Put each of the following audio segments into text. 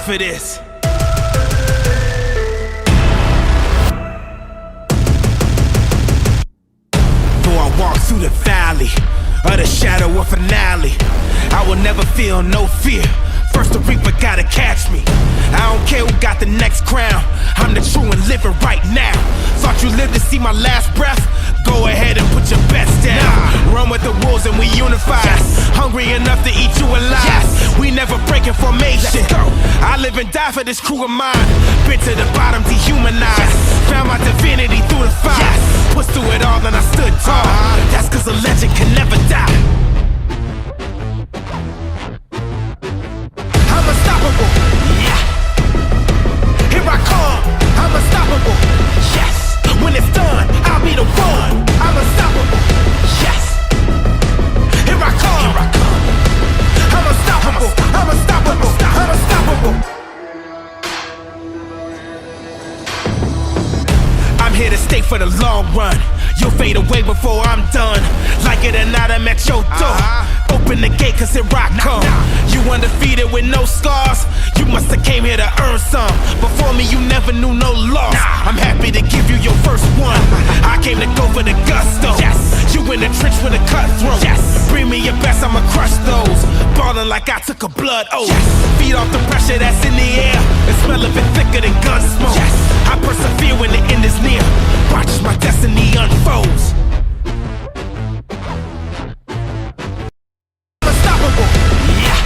for this. Though I walk through the valley of the shadow of finale, I will never feel no fear. First the reaper gotta catch me. I don't care who got the next crown. I'm the true and living right now. Thought you lived to see my last breath? Go ahead and put your best down. Run with the wolves and we unify. Hungry enough to eat you alive. We never break in formation. I live and die for this crew of mine. Been to the bottom, dehumanized. Found my divinity through the fire. Pushed through it all and I stood tall. That's cause a legend can never die. I'm unstoppable. Yeah. Here I come. I'm unstoppable. Yes. When it's done, I'll be the one. I'm unstoppable. Yes. Here I come. Here I come. I'm unstoppable. I'm unstoppable. I'm unstoppable. I'm here to stay for the long run. You'll fade away before I'm done. Like it or not, I'm at your door. Open the gate cause here I come. You undefeated with no scars. You must have came here to earn some. Before me you never knew no loss. I'm happy to give you your first one. I came to go for the gusto. You in the trench with a cutthroat. Bring me your best, I'ma crush those. Ballin' like I took a blood oath. Feed off the pressure that's in the air. And smell a bit thicker than gun smoke. I persevere when the end is near. Watch as my destiny unfolds. Yeah.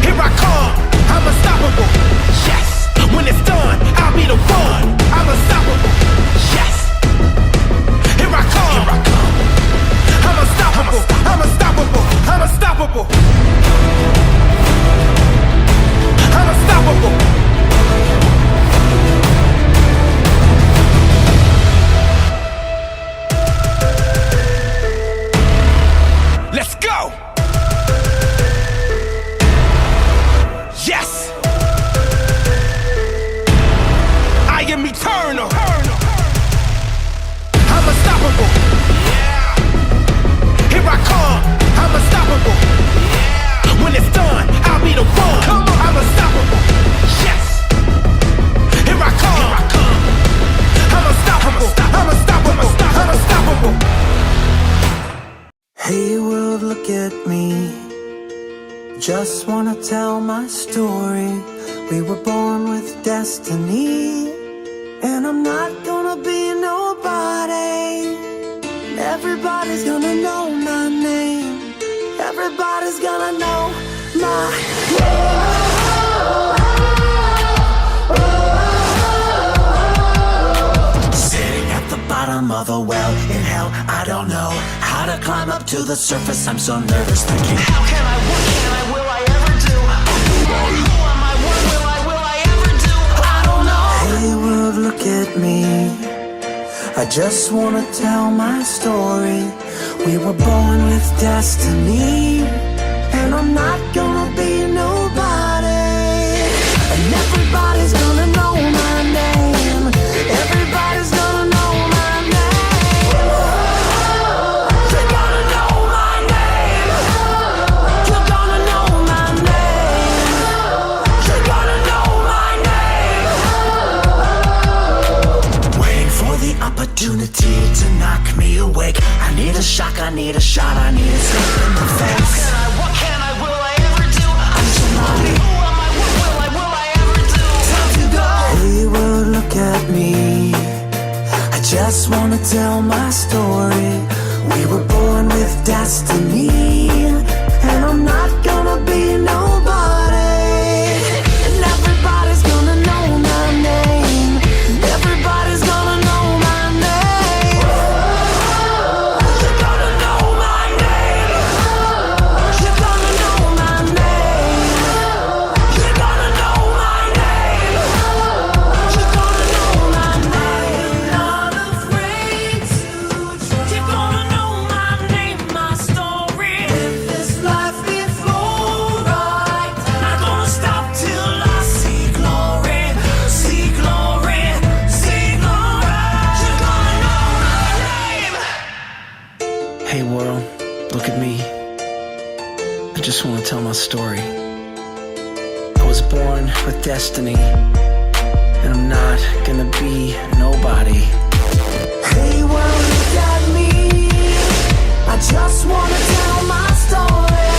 Here I come. I'm unstoppable. Yes. When it's done, I'll be the one. I'm unstoppable. Yes. Here I come. Here I come. I'm unstoppable. I'm unstoppable. I'm unstoppable. I'm unstoppable. Let's go! Yes! I am eternal! I'm unstoppable! Yeah! Here I come! I'm unstoppable! Yeah! When it's done, I'll be the one! Come on! I'm unstoppable! Yes! Here I come! Here I come! I'm unstoppable! I'm unstoppable! I'm unstoppable! Hey world, look at me. Just wanna tell my story. We were born with destiny, and I'm not gonna be nobody. Everybody's gonna know my name. Everybody's gonna know my name. Sitting at the bottom of a well in hell, I don't know how to climb up to the surface. I'm so nervous thinking, how can I, what can I, will I ever do? Who am I, what will I ever do? I don't know. Hey world, look at me. I just wanna tell my story. We were born with destiny, and I'm not gonna be nobody. And everybody's gonna know my name. Everybody's gonna know my name. You're gonna know my name. You're gonna know my name. You're gonna know my name. Waiting for the opportunity to knock me awake. I need a shock, I need a shot, I need a slap in the face. How can I, what can I, will I ever do? I'm somebody. Who am I, what will I ever do? Time to go. Hey world, look at me. I just wanna tell my story. We were born with destiny, and I'm not gonna be nobody. And everybody's gonna know my name. Everybody's gonna know my name. You're gonna know my name. You're gonna know my name. You're gonna know my name. You're gonna know my name. Not afraid to try. You're gonna know my name, my story. Live this life before right. Not gonna stop till I see glory. See glory. See glory. You're gonna know my name. Hey world, look at me. I just want to tell my story. I was was born with destiny, and I'm not gonna be nobody. Hey, world, look at me. I just wanna tell my story.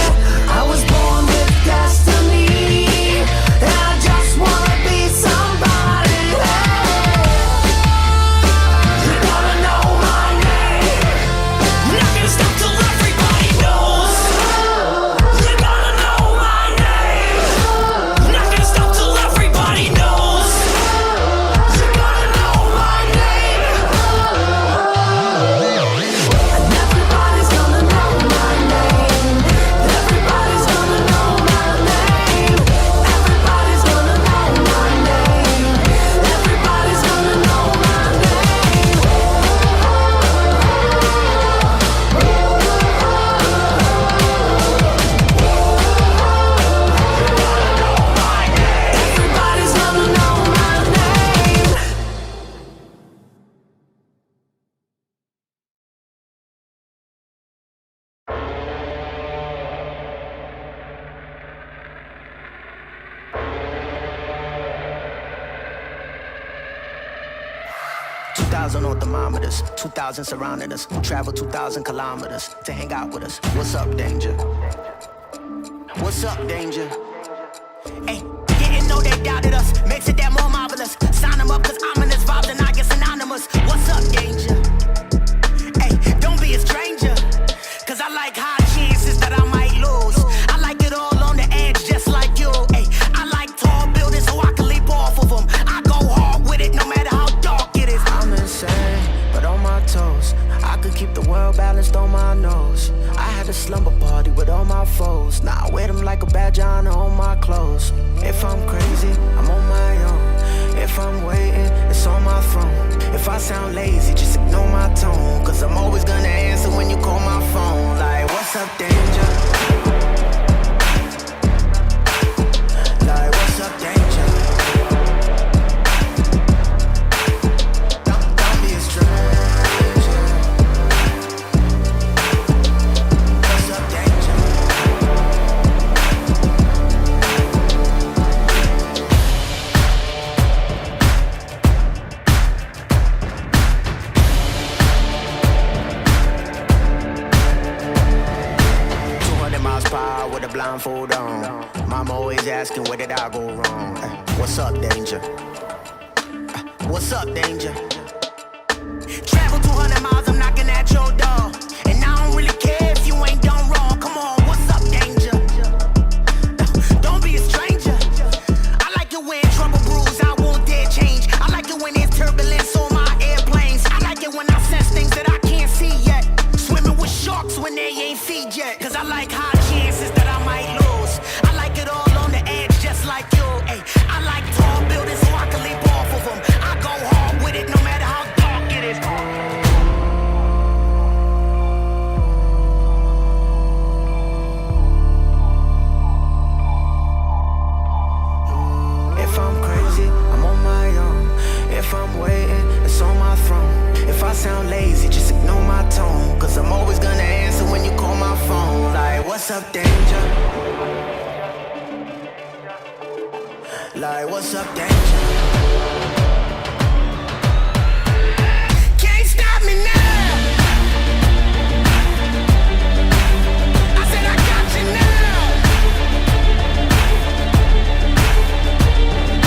I was born with destiny, and I just wanna be somebody. You wanna know my name? Not gonna stop till everybody knows. You wanna know my name? Not gonna stop till everybody knows. You wanna know my name? And everybody's gonna know my name. Everybody's gonna know my name. Everybody's gonna know my name. Everybody's gonna know my name. Everybody's gonna know my name. 2,000 on thermometers, 2,000 surrounding us. Travel 2,000 kilometers to hang out with us. What's up, danger? What's up, danger? Hey, didn't know they doubted us. Makes it that more marvelous. Sign them up, cause ominous vibes and I get synonymous. What's up, danger? Hey, don't be a stranger. Cause I like high chances that I might lose. I like it all on the edge, just like you. Hey, I like tall buildings so I can leap off of them. I go hard with it no matter how dark it is. I'm insane, but on my toes. I could keep the world balanced on my nose. I had a slumber party with all my foes. Now I wear them like a badge of honor on my clothes. If I'm crazy, I'm on my own. If I'm waiting, it's on my throne. If I sound lazy, just ignore my tone. Cause I'm always gonna answer when you call my phone. Like, what's up, danger? Like, what's up, danger? Don't be a stranger. What's up, danger? 200 miles per hour with a blindfold on. Mama always asking, where did I go wrong? What's up, danger? What's up, danger? Travel 200 miles, I'm knocking at your door. And I don't really care if you ain't done wrong. Come on, what's up, danger? Don't be a stranger. I like it when trouble brews, I won't dare change. I like it when there's turbulence on my airplanes. I like it when I sense things that I can't see yet. Swimming with sharks when they ain't feed yet. Cause I like high chances that I might lose. I like it all on the edge, just like you. Ay, I like tall buildings so I can leap off of them. I go hard with it no matter how dark it is. If I'm crazy, I'm on my own. If I'm waiting, it's on my throne. If I sound lazy, just ignore my tone. Cause I'm always gonna answer when you call my phone. Like, what's up, danger? Like, what's up, danger? Can't stop me now. I said I got you now.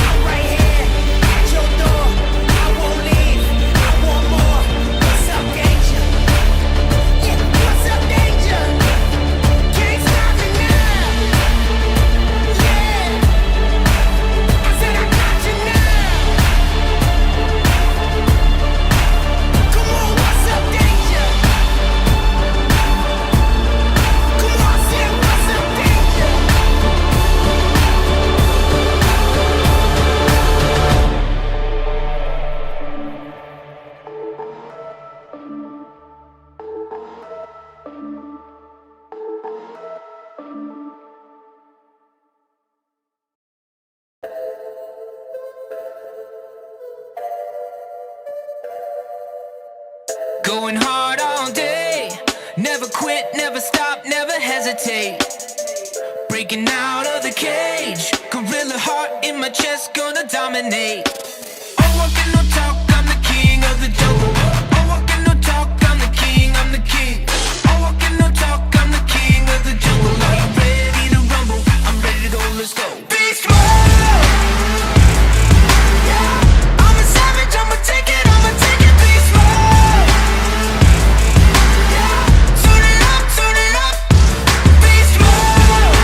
I'm right here at your door. I won't leave. I want more. What's up, danger? Yeah, what's up, danger? Can't stop me now. Yeah. I said I got you now. Come on, what's up, danger? Come on, I said what's up, danger? Going hard all day, never quit, never stop, never hesitate. Breaking out of the cage, gorilla and the heart in my chest gonna dominate. Oh, walking no talk, I'm the king of the jungle. Oh, walking no talk, I'm the king, I'm the king. Oh, walking no talk, I'm the king of the jungle. Are you ready to rumble? I'm ready to go, let's go. Beast mode! Yeah. I'm a savage, I'ma take it, beast mode! Yeah. Turn it up, beast mode!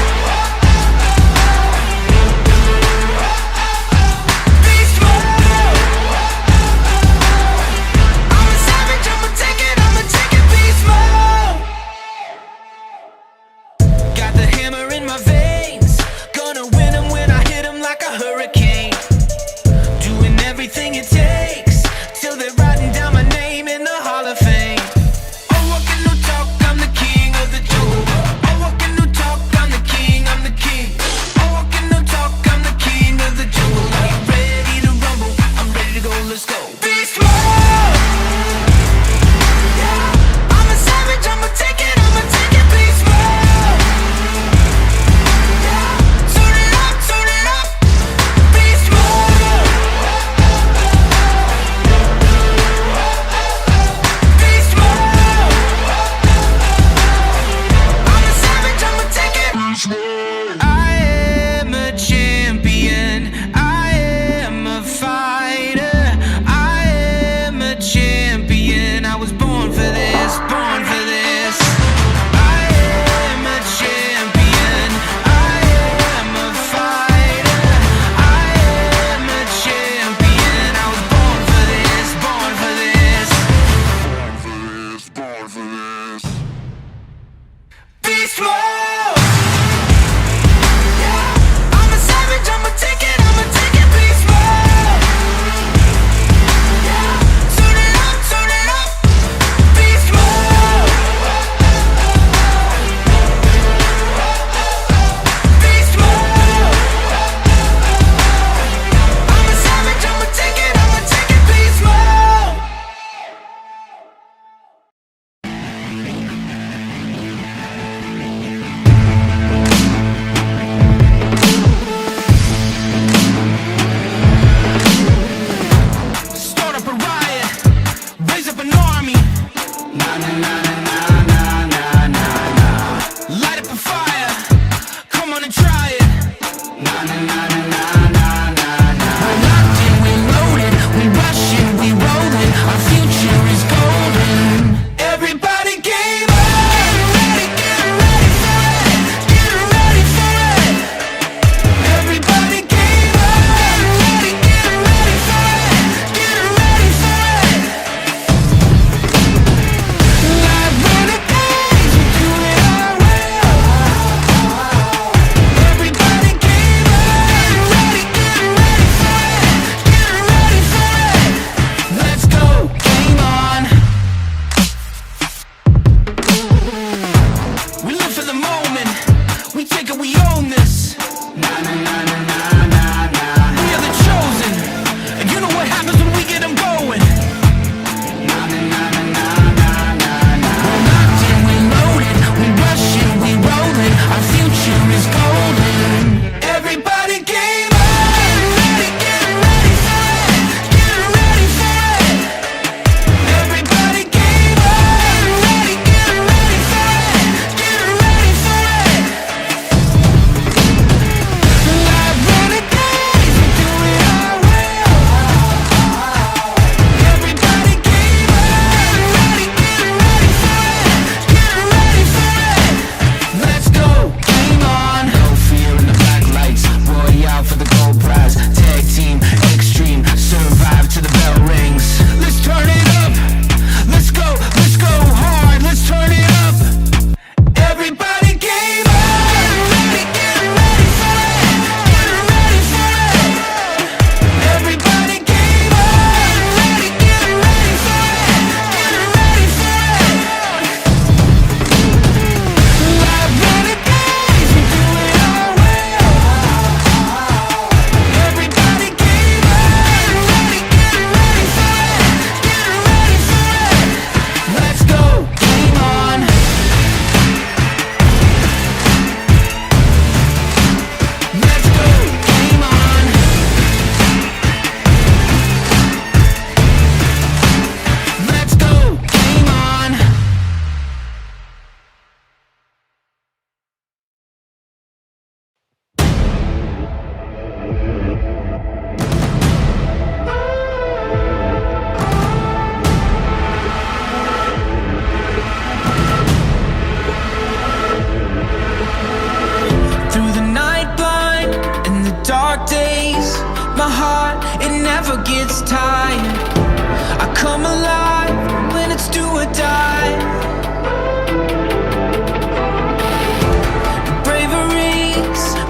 Beast mode! I'm a savage, I'ma take it, beast mode! Got the hammer in my veins, gonna win 'em when I hit 'em like a hurricane. Doing everything it takes till they're writing down my name in the Hall of Fame. Oh, walking no talk, I'm the king of the jungle. Oh, walking no talk, I'm the king, I'm the king. Oh, walking no talk, I'm the king of the jungle. Are you ready to rumble? I'm ready to go, let's go. Beast mode! Yeah. I'm a savage, I'ma take it, beast mode! Yeah. Turn it up, beast mode! Beast mode! I'm a savage, I'ma take it. I am a champion. I am a fighter. I am a champion. I was born for this, born for this. I am a champion. I am a fighter. I am a champion. I was born for this, born for this. Beast mode!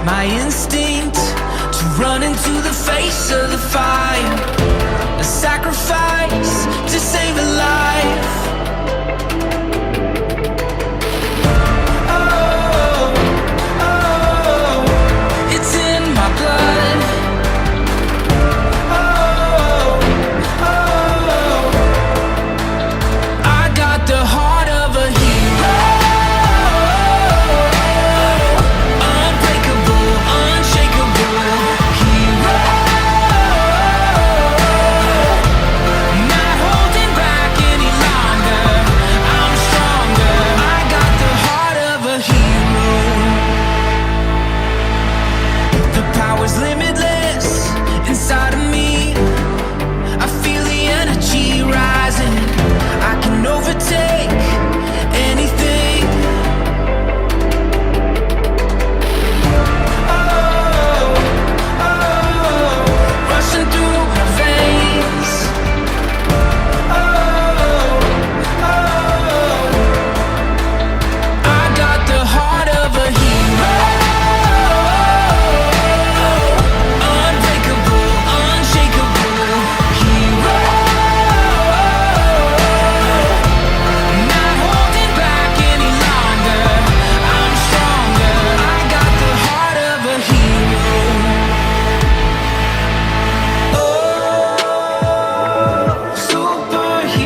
my instinct to run into the face of the fire, a sacrifice to save a life. Oh, oh, it's in my blood. Oh, oh, I got the heart of a hero. Unbreakable, unshakable hero. Not holding back any longer. I'm stronger. I got the heart of a hero. The power's limitless inside of me. I feel the energy rising. I can overtake anything. Oh, oh, rushing through my veins. Oh, oh, I got the heart of a hero. Unbreakable, unshakable hero. Not holding back any longer. I'm stronger. I got the heart of a hero. Oh, superhuman,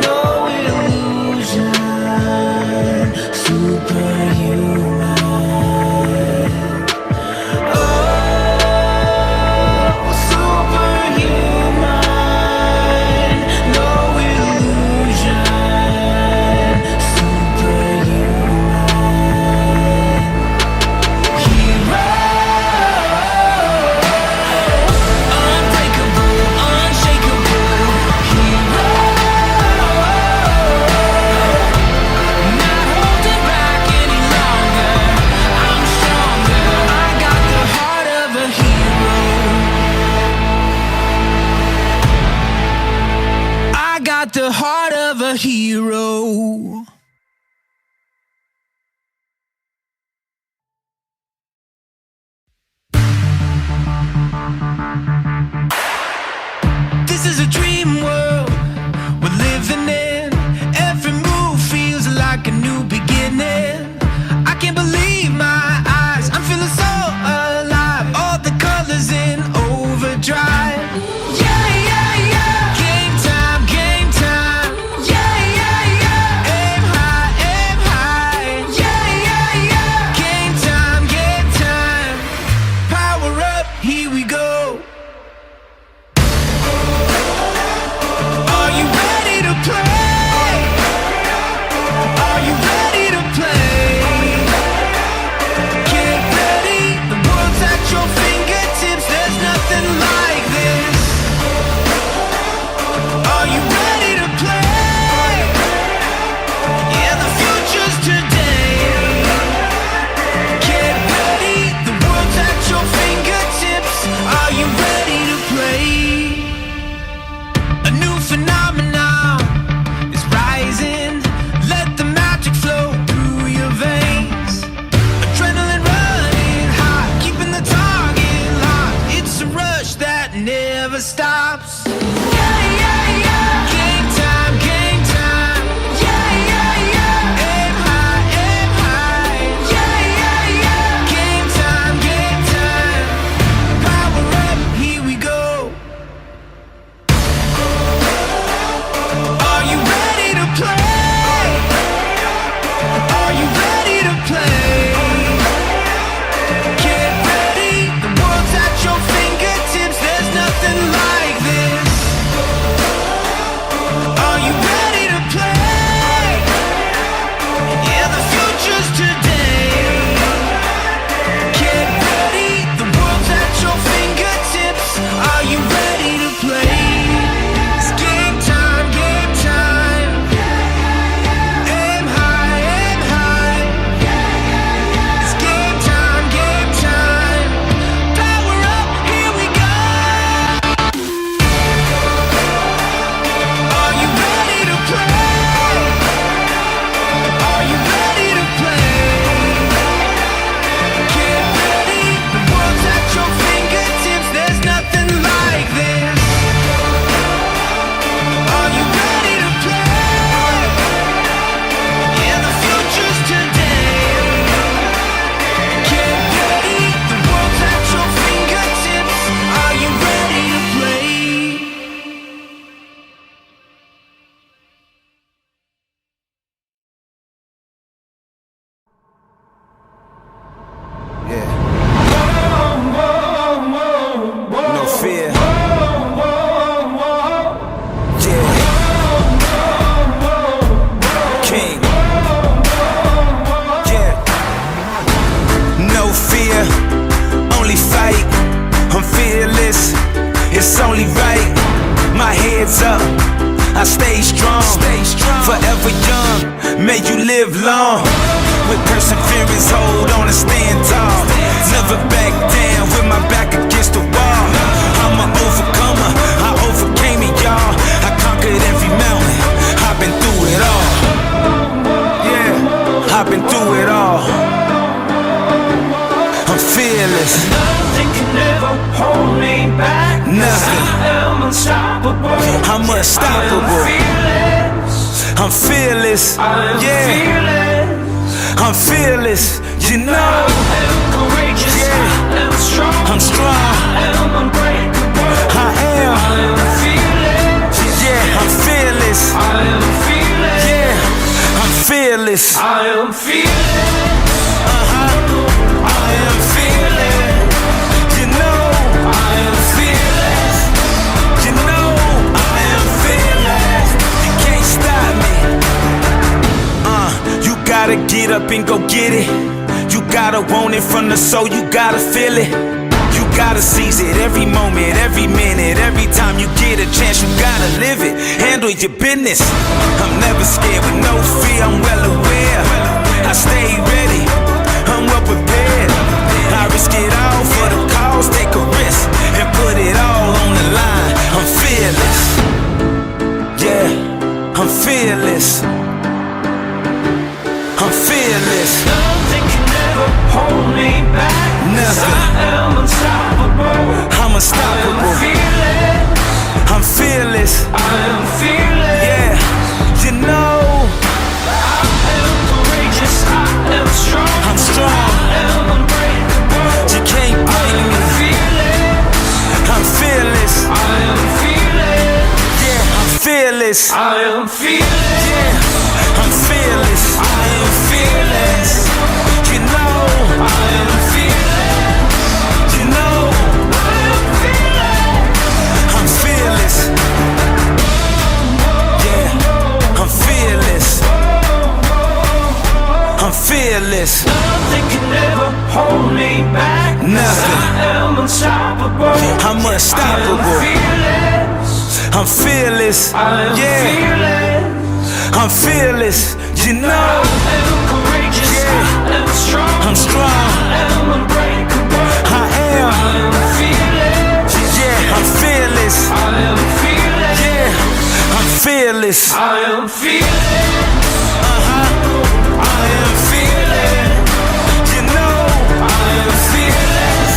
no illusion. Superhuman. Oh, superhuman, no illusion. Superhuman. Hero. Unbreakable, unshakable hero. Not holding back any longer. I'm stronger. I got the heart of a hero. I got the heart of a hero. This is a dream world we're living in. Every move feels like a new beginning. I can't believe my eyes. I'm feeling so alive. All the colors in overdrive. Yeah, yeah, yeah. Game time, game time. Yeah, yeah, yeah. Aim high, aim high. Yeah, yeah, yeah. Game time, game time. Power up, here we go. Are you ready to play? Are you ready to play? with perseverance, hold on and stand tall. Never back down with my back against the wall. I'm an overcomer, I overcame it, y'all. I conquered every mountain, I've been through it all. Yeah, I've been through it all. I'm fearless. Nothing can ever hold me back. Nothing. I am unstoppable. I'm unstoppable. I'm fearless. Yeah, I'm fearless. You know, I am courageous. Yeah. I am strong. I'm strong. I am unbreakable. I am. I am fearless. Yeah, I'm fearless. I am fearless. Yeah, I'm fearless. I am fearless. I am fearless. You know, I am fearless. You know, I am fearless. You can't stop me. You gotta get up and go get it. You gotta want it from the soul. You gotta feel it. You gotta seize it every moment, every minute, every time you get a chance. You gotta live it. Handle your business. I'm never scared with no fear. I'm well aware. I stay ready. I'm well prepared. I risk it all for the cause. Take a risk and put it all on the line. I'm fearless. Yeah, I'm fearless. I'm fearless. Nothing can ever hold me back. Nothing. I am unstoppable. I'm unstoppable. I'm fearless. I am fearless. Yeah, you know, I am courageous. I am strong. I'm strong. I am unbreakable. You can't break me. I'm fearless. I am fearless. Yeah, I'm fearless. I am fearless. Yeah, I'm fearless. I am fearless. You know, I am fearless. you know, I am fearless. I'm fearless. Yeah, I'm fearless. I'm fearless. Nothing can ever hold me back. Nothing. I am unstoppable. I'm unstoppable. I am fearless. I'm fearless. I am Yeah, fearless. I'm fearless. You know, I am courageous. Yeah. I am strong. I'm strong. I am unbreakable. I am. I am fearless. Yeah, I'm fearless. I am fearless. Yeah, I'm fearless. I am fearless. I am fearless. You know, I am fearless.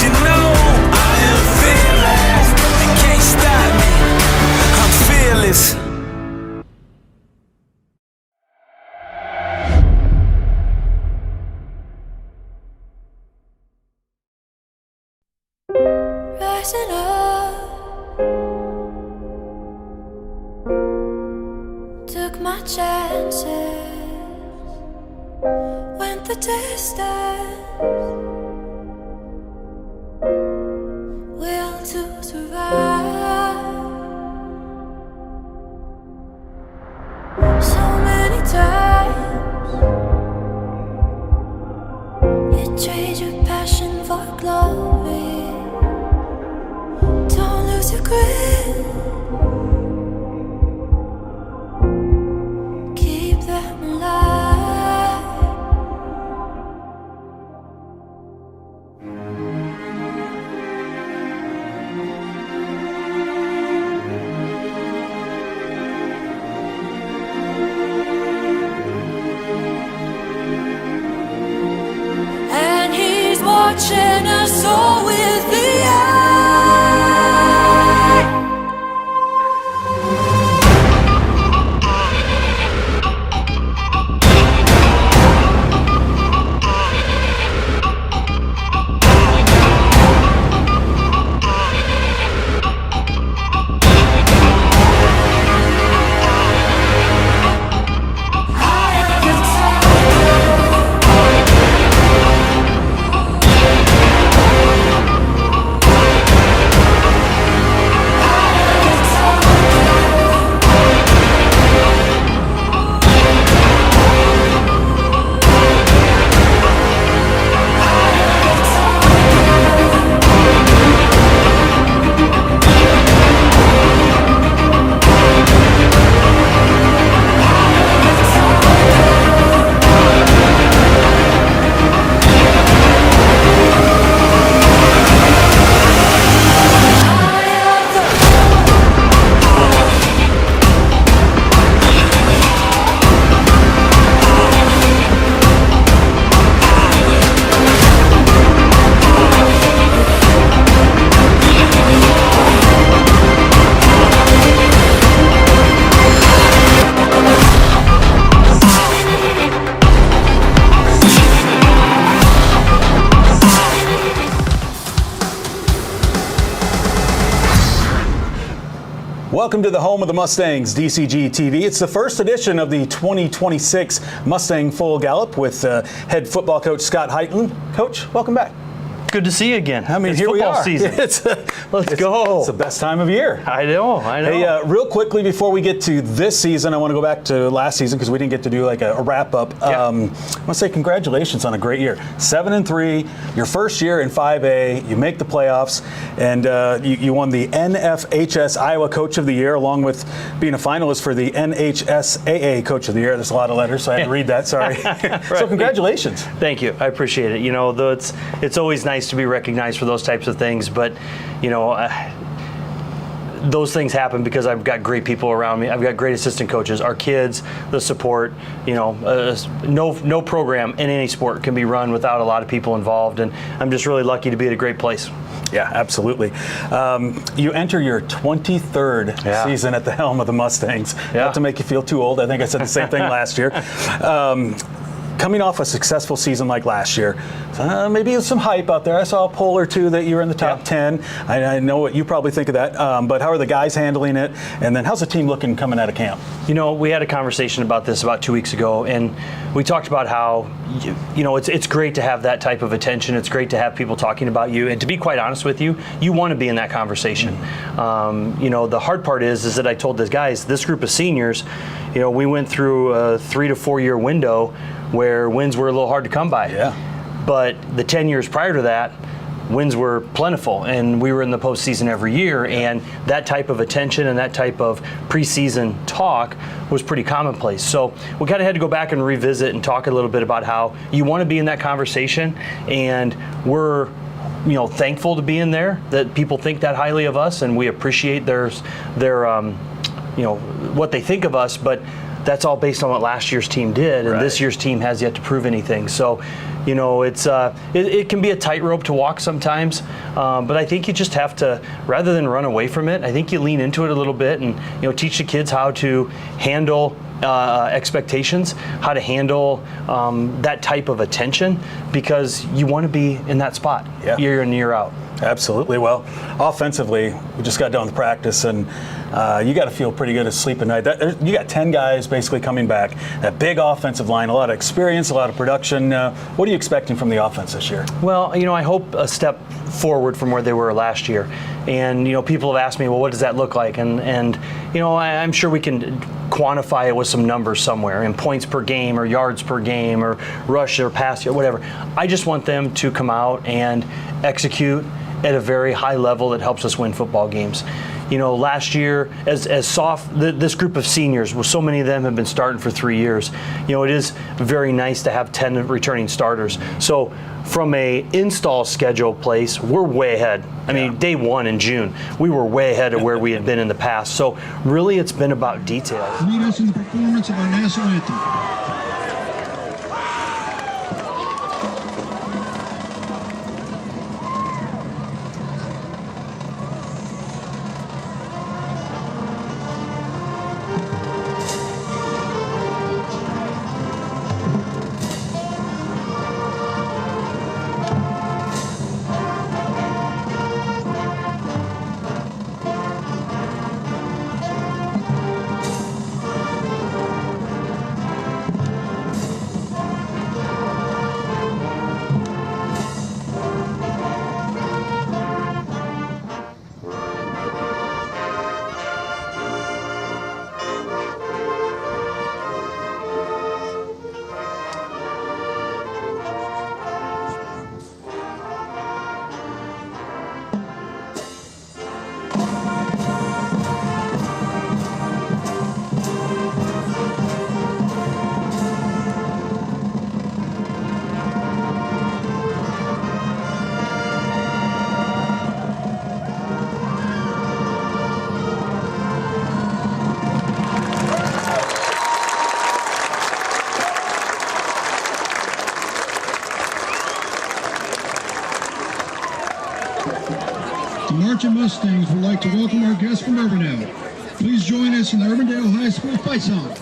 You know, I am fearless. You can't stop me. I'm fearless. Rising up, took my chances, went the distance, will to survive. So many times you trade your passion for glory. Don't lose your grip. Keep them alive. And he's watching us all with the eye. welcome to the home of the Mustangs, DCG TV. It's the first edition of the 2026 Mustang Full Gallop with head football coach Scott Heitland. Coach, welcome back. Good to see you again. I mean, it's here football we are. Season. Let's go. It's the best time of year. I know. Hey, real quickly before we get to this season, I want to go back to last season because we didn't get to do like a wrap up. Yeah. I want to say congratulations on a great year. 7-3, your first year in 5A. You make the playoffs, and you won the NFHS Iowa Coach of the Year, along with being a finalist for the NHSAA Coach of the Year. There's a lot of letters, so I had to read that. Sorry. Right. So congratulations. Thank you. I appreciate it. You know, though it's always nice to be recognized for those types of things, but you know, those things happen because I've got great people around me. I've got great assistant coaches, our kids, the support. You know, no program in any sport can be run without a lot of people involved, and I'm just really lucky to be at a great place. Yeah, absolutely. You enter your 23rd season at the helm of the Mustangs. Not to make you feel too old. I think I said the same thing last year. Coming off a successful season like last year, maybe some hype out there. I saw a poll or two that you were in the top 10. I know what you probably think of that, but how are the guys handling it? And then how's the team looking coming out of camp? You know, we had a conversation about this about 2 weeks ago, and we talked about how, you know, it's great to have that type of attention. It's great to have people talking about you. And to be quite honest with you, you want to be in that conversation. You know, the hard part is that I told the guys, this group of seniors, you know, we went through a 3 to 4 year window where wins were a little hard to come by. Yeah. But the 10 years prior to that, wins were plentiful, and we were in the postseason every year, and that type of attention and that type of preseason talk was pretty commonplace. So we kind of had to go back and revisit and talk a little bit about how you want to be in that conversation, and we're, you know, thankful to be in there, that people think that highly of us, and we appreciate their you know, what they think of us, but that's all based on what last year's team did, and this year's team has yet to prove anything. So, you know, it can be a tightrope to walk sometimes, but I think you just have to, rather than run away from it, I think you lean into it a little bit and, you know, teach the kids how to handle expectations, how to handle that type of attention, because you want to be in that spot year in, year out. Absolutely. Well, offensively, we just got done with practice, and you got to feel pretty good asleep at night. You got 10 guys basically coming back. That big offensive line, a lot of experience, a lot of production. What are you expecting from the offense this year? Well, you know, I hope a step forward from where they were last year. And, you know, people have asked me, well, what does that look like? And you know, I'm sure we can quantify it with some numbers somewhere in points per game or yards per game or rush or pass or whatever. I just want them to come out and execute at a very high level that helps us win football games. You know, last year, this group of seniors, well, so many of them have been starting for 3 years. You know, it is very nice to have 10 returning starters. So from a install schedule place, we're way ahead. I mean, day one in June, we were way ahead of where we had been in the past. So really, it's been about details. Lead us in the performance of our national anthem. The Marching Mustangs would like to welcome our guests from Urbandale. Please join us in the Urbandale High School fight song.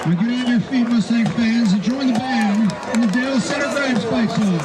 Now get on your feet, Mustang fans, and join the band in the Dale Center Grimes Spike Song.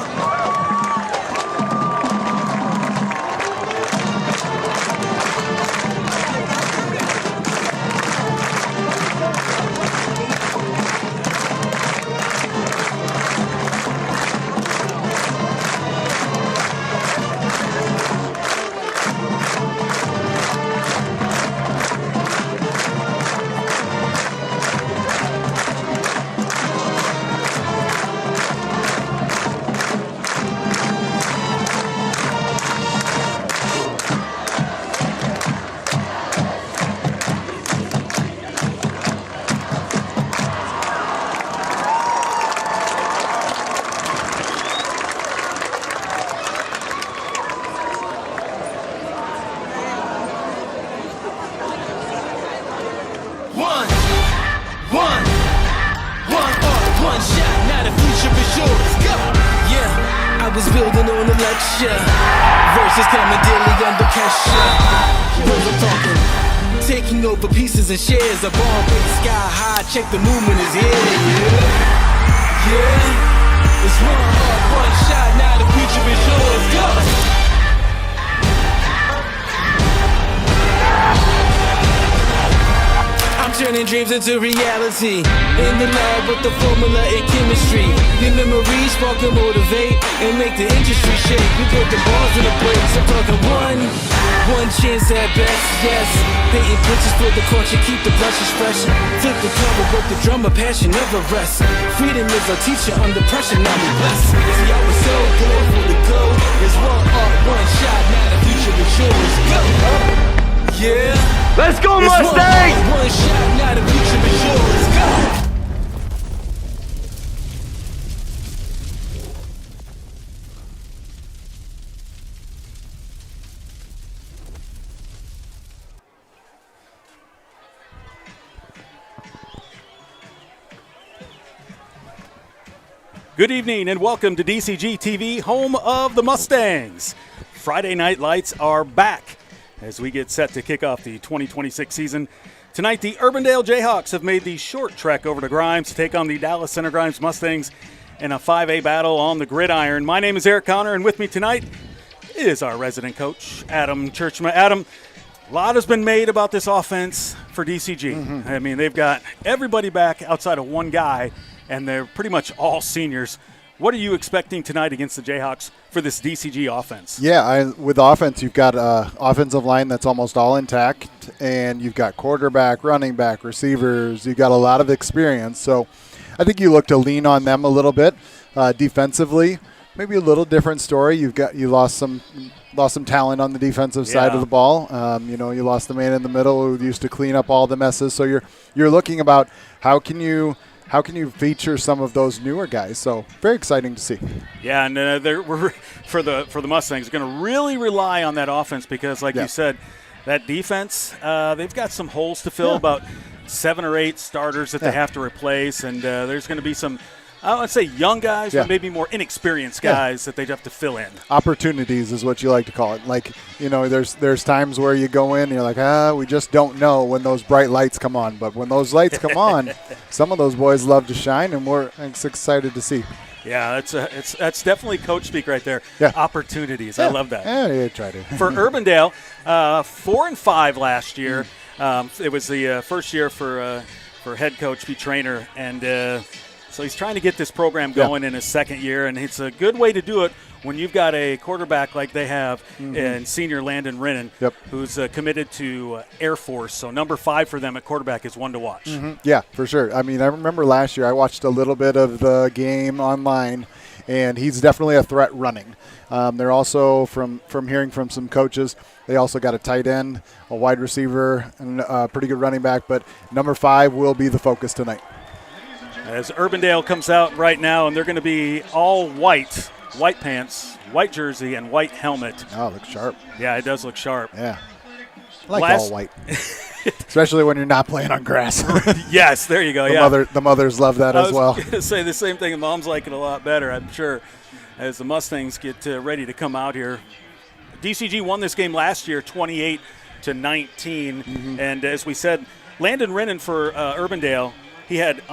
Verses coming daily under pressure. Words I'm talking, taking over pieces and shares. A bomb big sky high, check the movement is here. Yeah, it's one shot, now the future is yours. Go! I'm turning dreams into reality. In the lab with the formula and chemistry. Your memories spark and motivate and make the industry shake. We put the balls in the brakes. I'm talking one chance at best, yes. Painting pictures for the culture, keep the brushes fresh. Flip the cover, work the drummer, passion never rests. Freedom is our teacher under pressure, now we blessed. See, I was so good for the go. There's one art, one shot, now the future is yours. Go! Yeah. Let's go, Mustang! One shot, now the future is yours. Go! Good evening and welcome to DCG TV, home of the Mustangs. Friday Night Lights are back as we get set to kick off the 2026 season. Tonight, the Urbandale Jayhawks have made the short trek over to Grimes to take on the Dallas Center Grimes Mustangs in a 5A battle on the gridiron. My name is Eric Connor, and with me tonight is our resident coach, Adam Churchman. Adam, a lot has been made about this offense for DCG. I mean, they've got everybody back outside of one guy, and they're pretty much all seniors. What are you expecting tonight against the Jayhawks for this DCG offense? Yeah, with offense, you've got an offensive line that's almost all intact, and you've got quarterback, running back, receivers. You've got a lot of experience. So I think you look to lean on them a little bit. Defensively, maybe a little different story. You lost some talent on the defensive side of the ball. You lost the man in the middle who used to clean up all the messes. So you're looking about how can you feature some of those newer guys? So very exciting to see. Yeah, and we're for the Mustangs going to really rely on that offense because, like you said, that defense they've got some holes to fill. About 7 or 8 starters that they have to replace, and there's going to be some. I would say young guys, but maybe more inexperienced guys that they have to fill in. Opportunities is what you like to call it. Like, there's times where you go in and you're like, we just don't know when those bright lights come on. But when those lights come on, some of those boys love to shine, and we're excited to see. Yeah, that's definitely coach speak right there. Yeah. Opportunities. I love that. Yeah, try to. For Urbandale, 4-5 last year. It was the first year for head coach Pete Traynor, and so he's trying to get this program going in his second year, and it's a good way to do it when you've got a quarterback like they have in senior Landon Rennan, who's committed to Air Force. So number 5 for them at quarterback is one to watch. Yeah, for sure. I mean, I remember last year I watched a little bit of the game online, and he's definitely a threat running. They're also, from hearing from some coaches, they also got a tight end, a wide receiver, and a pretty good running back. But number 5 will be the focus tonight. As Urbandale comes out right now, and they're going to be all white pants, white jersey, and white helmet. Oh, it looks sharp. Yeah, it does look sharp. Yeah. I like all white. Especially when you're not playing on grass. Yes, there you go. The mothers love that as well. I was going to say the same thing. Moms like it a lot better, I'm sure, as the Mustangs get ready to come out here. DCG won this game last year 28-19. And as we said, Landon Rennan for Urbandale, He had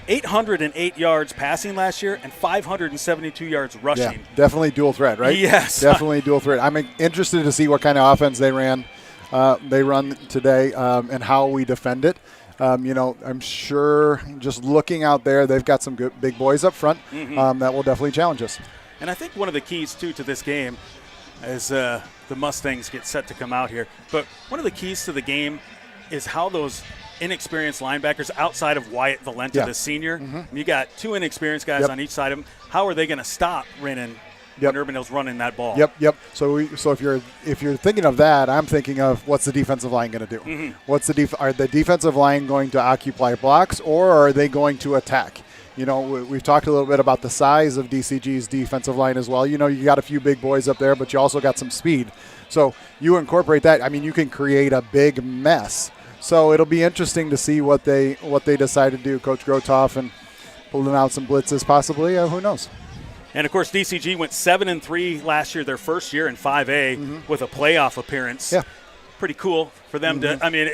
808 yards passing last year and 572 yards rushing. Yeah, definitely dual threat, right? Yes. Definitely dual threat. I'm interested to see what kind of offense they run today and how we defend it. I'm sure just looking out there, they've got some good big boys up front that will definitely challenge us. And I think one of the keys, too, to this game as the Mustangs get set to come out here, but one of the keys to the game is how those inexperienced linebackers outside of Wyatt Valenta, the senior, you got two inexperienced guys on each side of them. How are they going to stop Renan when Urbandale's running that ball? Yep. So if you're thinking of that, I'm thinking of what's the defensive line going to do? Are the defensive line going to occupy blocks, or are they going to attack? We've talked a little bit about the size of DCG's defensive line as well. You got a few big boys up there, but you also got some speed. So you incorporate that. I mean, you can create a big mess. So it'll be interesting to see what they decide to do. Coach Grotoff and pulling out some blitzes possibly. Who knows? And, of course, DCG went 7-3 last year, their first year in 5A with a playoff appearance. Yeah. Pretty cool for them to – I mean,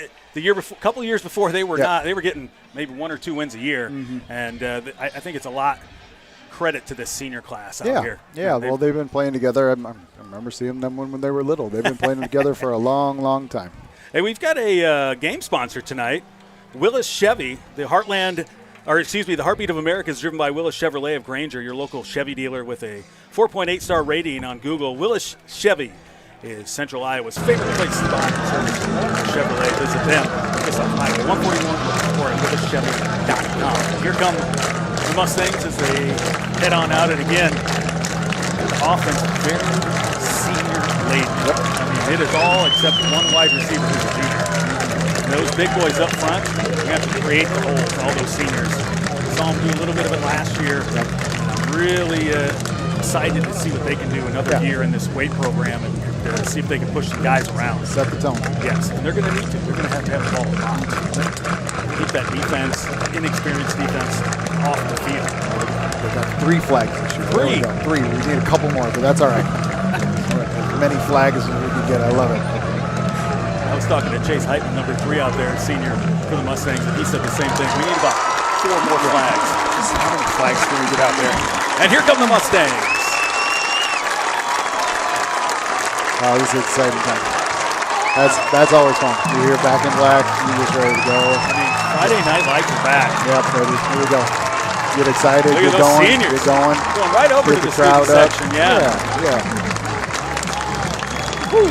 couple of years before they were not – they were getting maybe 1 or 2 wins a year. And I think it's a lot credit to this senior class out here. Yeah, well, they've been playing together. I remember seeing them when they were little. They've been playing together for a long, long time. Hey, we've got a game sponsor tonight. Willis Chevy, the Heartbeat of America is driven by Willis Chevrolet of Granger, your local Chevy dealer with a 4.8-star rating on Google. Willis Chevy is Central Iowa's favorite place to buy and service Chevrolet. Visit them just on Highway 141 or at WillisChevy.com. Here come the Mustangs as they head on out. And again, the offense very senior-laden. I mean, it is all except one wide receiver who's a junior. And those big boys up front, we have to create the hole for all those seniors. Saw them do a little bit of it last year. I'm really excited to see what they can do another year in this weight program and see if they can push some guys around. Set the tone. Yes, and they're going to need to. They're going to have the ball a lot. Keep that defense, inexperienced defense, off the field. They got 3 flags this year. 3. We need a couple more, but that's all right. As many flags as we can get. I love it. I was talking to Chase Heitman, number 3 out there, senior for the Mustangs, and he said the same thing. We need about 4 more flags. How many flags can we get out there? And here come the Mustangs. Oh, this is an exciting time. That's always fun. You hear Back in Black, you're just ready to go. I mean, Friday night lights are back. Yep, baby. Here we go. Get excited. Look at Get those going. seniors. Get going. Going right over Get to the crowd student up. section. Yeah. Woo.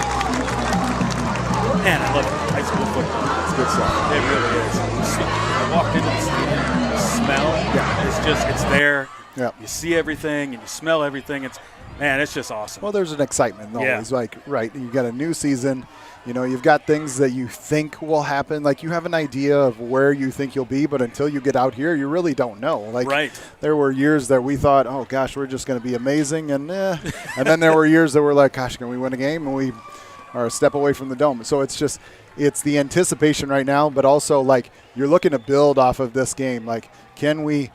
Man, I love high school football. It's good stuff. It really is. I walked into the stadium, the smell, it's there. Yeah. You see everything and you smell everything. It's just awesome. Well, there's an excitement always. You got a new season. You've got things that you think will happen. Like, you have an idea of where you think you'll be, but until you get out here, you really don't know. Like, there were years that we thought, oh, gosh, we're just going to be amazing. And then there were years that were like, gosh, can we win a game? And we are a step away from the dome. So it's the anticipation right now, but also, like, you're looking to build off of this game. Like, can we,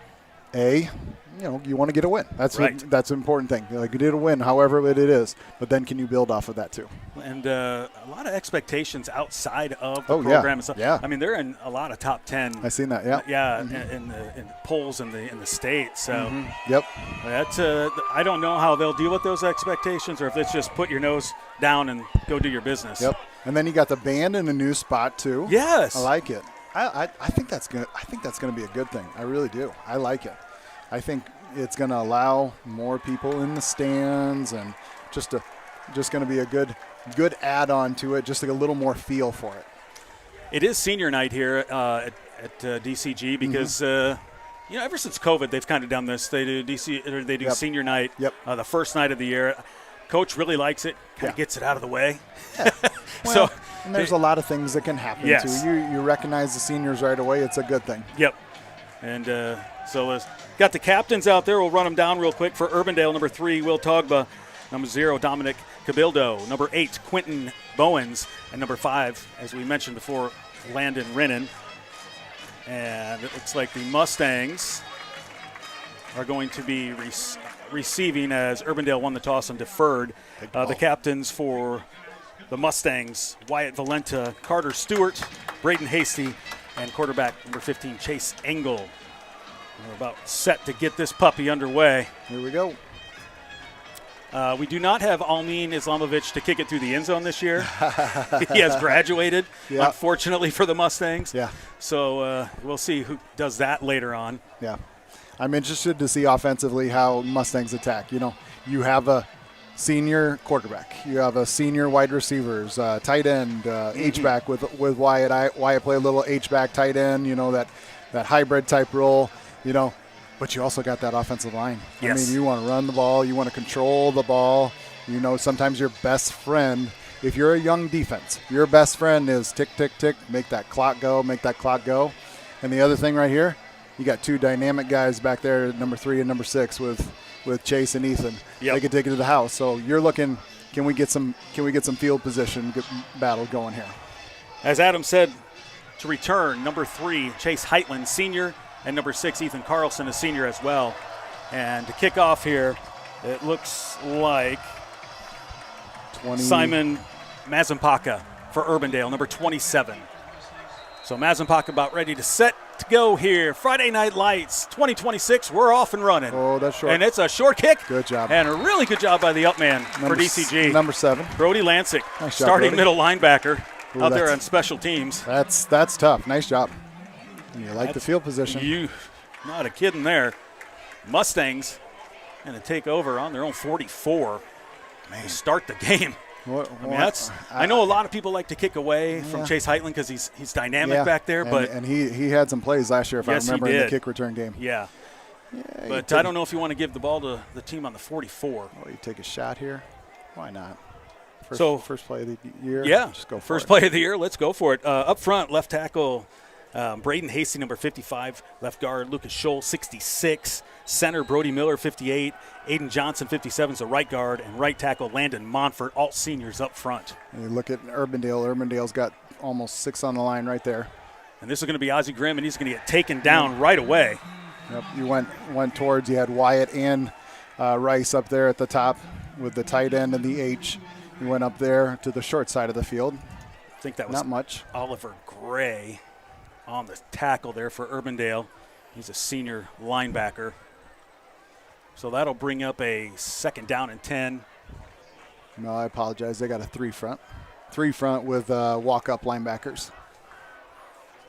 you want to get a win. That's an important thing. Like, you did a win, however it is. But then can you build off of that too? And a lot of expectations outside of the program. Yeah. I mean, they're in a lot of top 10. I've seen that. Yeah. Yeah, in the polls in the state. So. Yep. That's I don't know how they'll deal with those expectations, or if it's just put your nose down and go do your business. Yep. And then you got the band in a new spot too. Yes. I like it. I think that's good. I think that's going to be a good thing. I really do. I like it. I think it's going to allow more people in the stands, and just going to be a good add-on to it, just like a little more feel for it. It is senior night here at DCG because ever since COVID, they've kind of done this. They do senior night, the first night of the year. Coach really likes it. Kind of gets it out of the way. Yeah. Well, and there's a lot of things that can happen too. You recognize the seniors right away. It's a good thing. Yep. And so got the captains out there. We'll run them down real quick. For Urbandale, number 3, Will Togba. Number 0, Dominic Cabildo. Number 8, Quentin Bowens. And number 5, as we mentioned before, Landon Renan. And it looks like the Mustangs are going to be receiving as Urbandale won the toss and deferred. The captains for the Mustangs, Wyatt Valenta, Carter Stewart, Braden Hasty, and quarterback number 15, Chase Engel. We're about set to get this puppy underway. Here we go. We do not have Almin Islamovich to kick it through the end zone this year. He has graduated, unfortunately, for the Mustangs. Yeah. So we'll see who does that later on. Yeah. I'm interested to see offensively how Mustangs attack. You know, you have a senior quarterback. You have a senior wide receivers, tight end, H-back with Wyatt. Wyatt play a little H-back tight end, you know, that hybrid type role, you know. But you also got that offensive line. Yes. I mean, you want to run the ball. You want to control the ball. You know, sometimes your best friend, if you're a young defense, your best friend is tick, tick, tick, make that clock go, make that clock go. And the other thing right here, you got two dynamic guys back there, number 3 and number 6 with Chase and Ethan. Yep. They could take it to the house. So you're looking, can we get some field position battle going here? As Adam said, to return, number 3, Chase Heitland, senior, and number 6, Ethan Carlson, a senior as well. And to kick off here, it looks like Simon Mazampaka for Urbandale, number 27. So Mazampaka about ready to set to go here. Friday Night Lights 2026, we're off and running. Oh, that's short. And it's a short kick. Good job. And a really good job by the upman for DCG. Number 7. Brody Lancic, Nice job, starting Brody. middle linebacker out there that's- on special teams. That's tough. Nice job. And you like the field position. You, not a kid in there. Mustangs going to take over on their own 44 to start the game. I know a lot of people like to kick away from Chase Heitland because he's dynamic back there, but and he had some plays last year, if Yes, I remember, he in the did. kick return game. yeah. But I don't know if you want to give the ball to the team on the 44. Oh, you take a shot here? Why not? First play of the year. Yeah, just go for first it. play of the year. Let's go for it. Up front, left tackle Braden Hasty, number 55. Left guard Lucas Scholl, 66. Center Brody Miller, 58. Aiden Johnson, 57, is a right guard. And right tackle Landon Monfort, all seniors up front. And you look at Urbandale. Urbandale's got almost 6 on the line right there. And this is going to be Ozzie Grimm, and he's going to get taken down right away. Yep. You went towards. You had Wyatt and Rice up there at the top with the tight end and the H. You went up there to the short side of the field. I think that was Not much. Oliver Gray on the tackle there for Urbandale. He's a senior linebacker. So that'll bring up a 2nd down and 10. No, I apologize. They got a 3 front. 3 front with walk-up linebackers.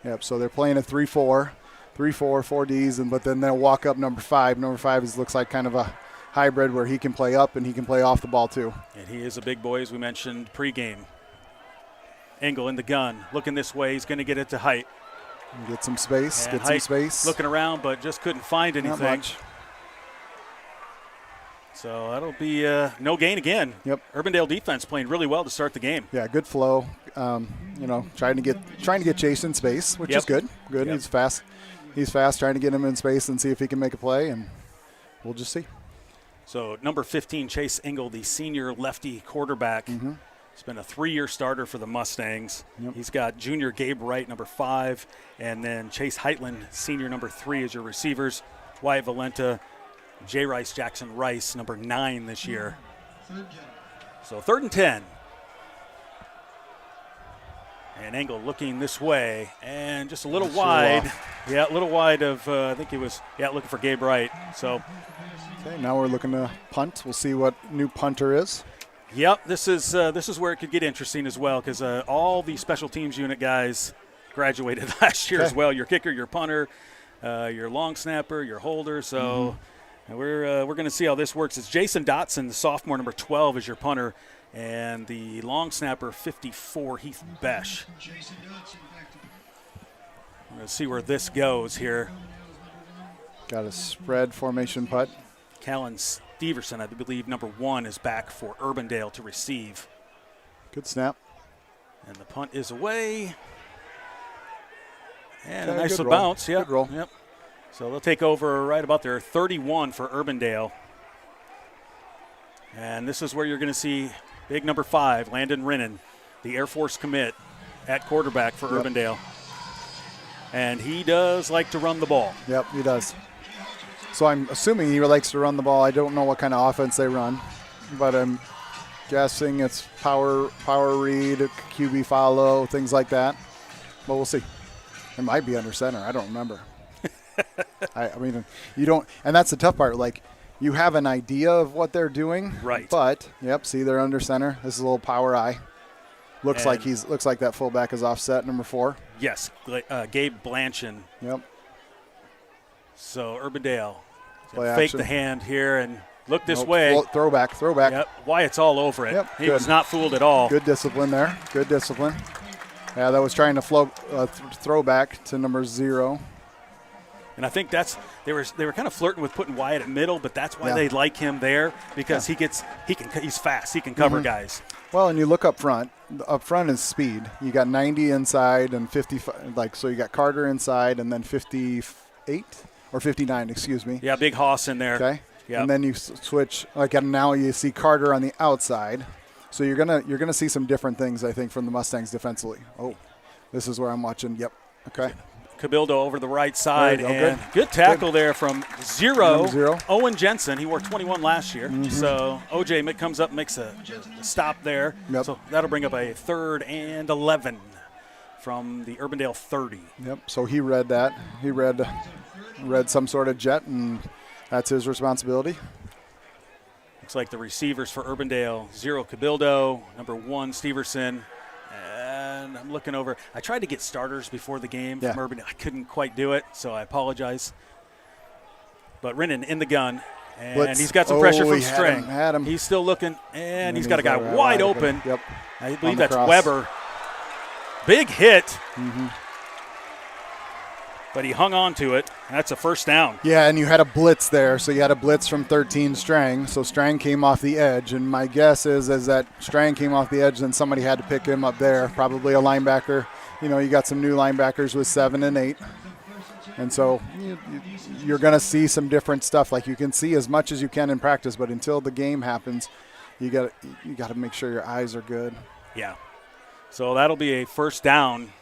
Yep, so they're playing a 3-4. 3-4, 4 Ds, but then they'll walk up number 5. Number 5 looks like kind of a hybrid where he can play up and he can play off the ball too. And he is a big boy, as we mentioned pregame. Engel in the gun, looking this way. He's going to get it to Height. Get some space, And get some Height space. looking around, but just couldn't find anything. Not much. So that'll be no gain again. Yep. Urbandale defense playing really well to start the game. Yeah, good flow. You know, trying to get Chase in space, which Yep. is good. Good. Yep. He's fast. He's fast. Trying to get him in space and see if he can make a play, and we'll just see. So number 15, Chase Engel, the senior lefty quarterback. He's been a 3-year starter for the Mustangs. Yep. He's got junior Gabe Wright, number 5, and then Chase Heitland, senior number 3, as your receivers. Wyatt Valenta, J. Rice Jackson Rice, number 9 this year. So 3rd and 10. And Engel looking this way, and just a little wide. Yeah, a little wide of, I think he was, looking for Gabe Wright. So, Okay, now we're looking to punt. We'll see what new punter is. yep, this is where it could get interesting as well, because all the special teams unit guys graduated last year as well. Your kicker, your punter, your long snapper, your holder. So we're going to see how this works. It's Jason Dotson, the sophomore, number 12, is your punter, and the long snapper, 54, Heath Besh. We're going to see where this goes here. Got a spread formation putt. Callan Steverson, I believe, number 1, is back for Urbandale to receive. Good snap. And the punt is away. And Okay, a nice good little roll. bounce. Yep. Good roll. Yep. So they'll take over right about their 31 for Urbandale. And this is where you're going to see big number 5, Landon Rennan, the Air Force commit at quarterback for Yep. Urbandale. And he does like to run the ball. Yep, he does. So I'm assuming he likes to run the ball. I don't know what kind of offense they run, but I'm guessing it's power read, QB follow, things like that. But we'll see. It might be under center. I don't remember. I mean, you don't, and that's the tough part. Like, you have an idea of what they're doing, right? But see, they're under center. This is a little power eye. Looks like that fullback is offset, number 4. Yes, Gabe Blanchin. Yep. So Urbandale Play fake action. the hand here and look this way. Throwback. Yep. Wyatt's all over it. Yep. He was not fooled at all. Good discipline there. Good discipline. Yeah, that was trying to throw back to number 0. And I think they were kind of flirting with putting Wyatt at middle, but that's why they like him there, because he's fast. He can cover guys. Well, and you look up front. Up front is speed. You got 90 inside and 55. So you got Carter inside and then 58 or 59. Excuse me. Yeah, big Hoss in there. Okay. Yep. And then you switch. And now you see Carter on the outside. So you're gonna see some different things, I think, from the Mustangs defensively. Oh, this is where I'm watching. Yep. Okay. Cabildo over the right side, and good tackle there from Number 0. Owen Jensen. He wore 21 last year, so OJ comes up and makes a stop there. Yep. So that'll bring up a 3rd and 11 from the Urbandale 30. Yep. So he read that. He read some sort of jet, and that's his responsibility. Looks like the receivers for Urbandale: 0 Cabildo, number 1 Steverson. And I'm looking over. I tried to get starters before the game from Urbandale. I couldn't quite do it, so I apologize. But Rennan in the gun, and Blitz. He's got some pressure from Strang. Had him. He's still looking, and he's got a guy wide open. Yep. I believe the that's cross. Weber. Big hit. But he hung on to it, and that's a first down. Yeah, and you had a blitz there, so you had a blitz from 13 Strang. So Strang came off the edge, and my guess is that Strang came off the edge, and somebody had to pick him up there, probably a linebacker. You got some new linebackers with 7 and 8. And so you're going to see some different stuff. Like, you can see as much as you can in practice, but until the game happens, you got to make sure your eyes are good. Yeah. So that'll be a first down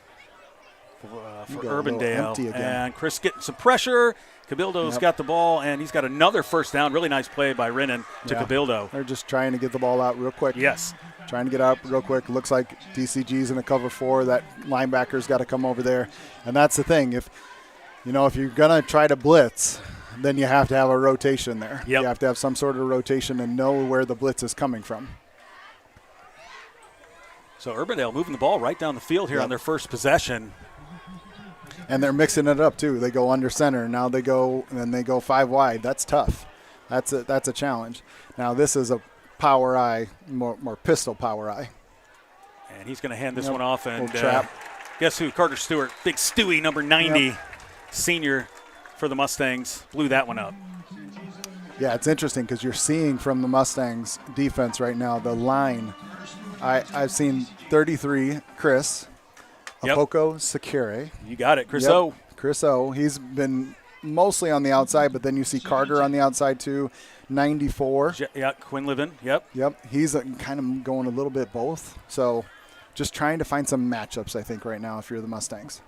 for Urbandale. And Chris getting some pressure. Cabildo's got the ball, and he's got another first down. Really nice play by Rennan to Cabildo. They're just trying to get the ball out real quick. Yes. Trying to get out real quick. Looks like DCG's in a cover 4. That linebacker's got to come over there. And that's the thing. If you're going to try to blitz, then you have to have a rotation there. Yep. You have to have some sort of rotation and know where the blitz is coming from. So Urbandale moving the ball right down the field here on their first possession. And they're mixing it up too. They go under center. Now they go 5 wide. That's tough. That's a challenge. Now this is a power eye, more pistol power eye. And he's going to hand this one off. And trap. Guess who? Carter Stewart, big Stewie, number 90, senior for the Mustangs, blew that one up. Yeah, it's interesting because you're seeing from the Mustangs defense right now the line. I've seen 33 Chris. Apoko Sakire. You got it, Chris O. Chris O. He's been mostly on the outside, but then you see Carter on the outside too. 94. Quinn Livin. Yep. He's kind of going a little bit both. So just trying to find some matchups, I think, right now if you're the Mustangs.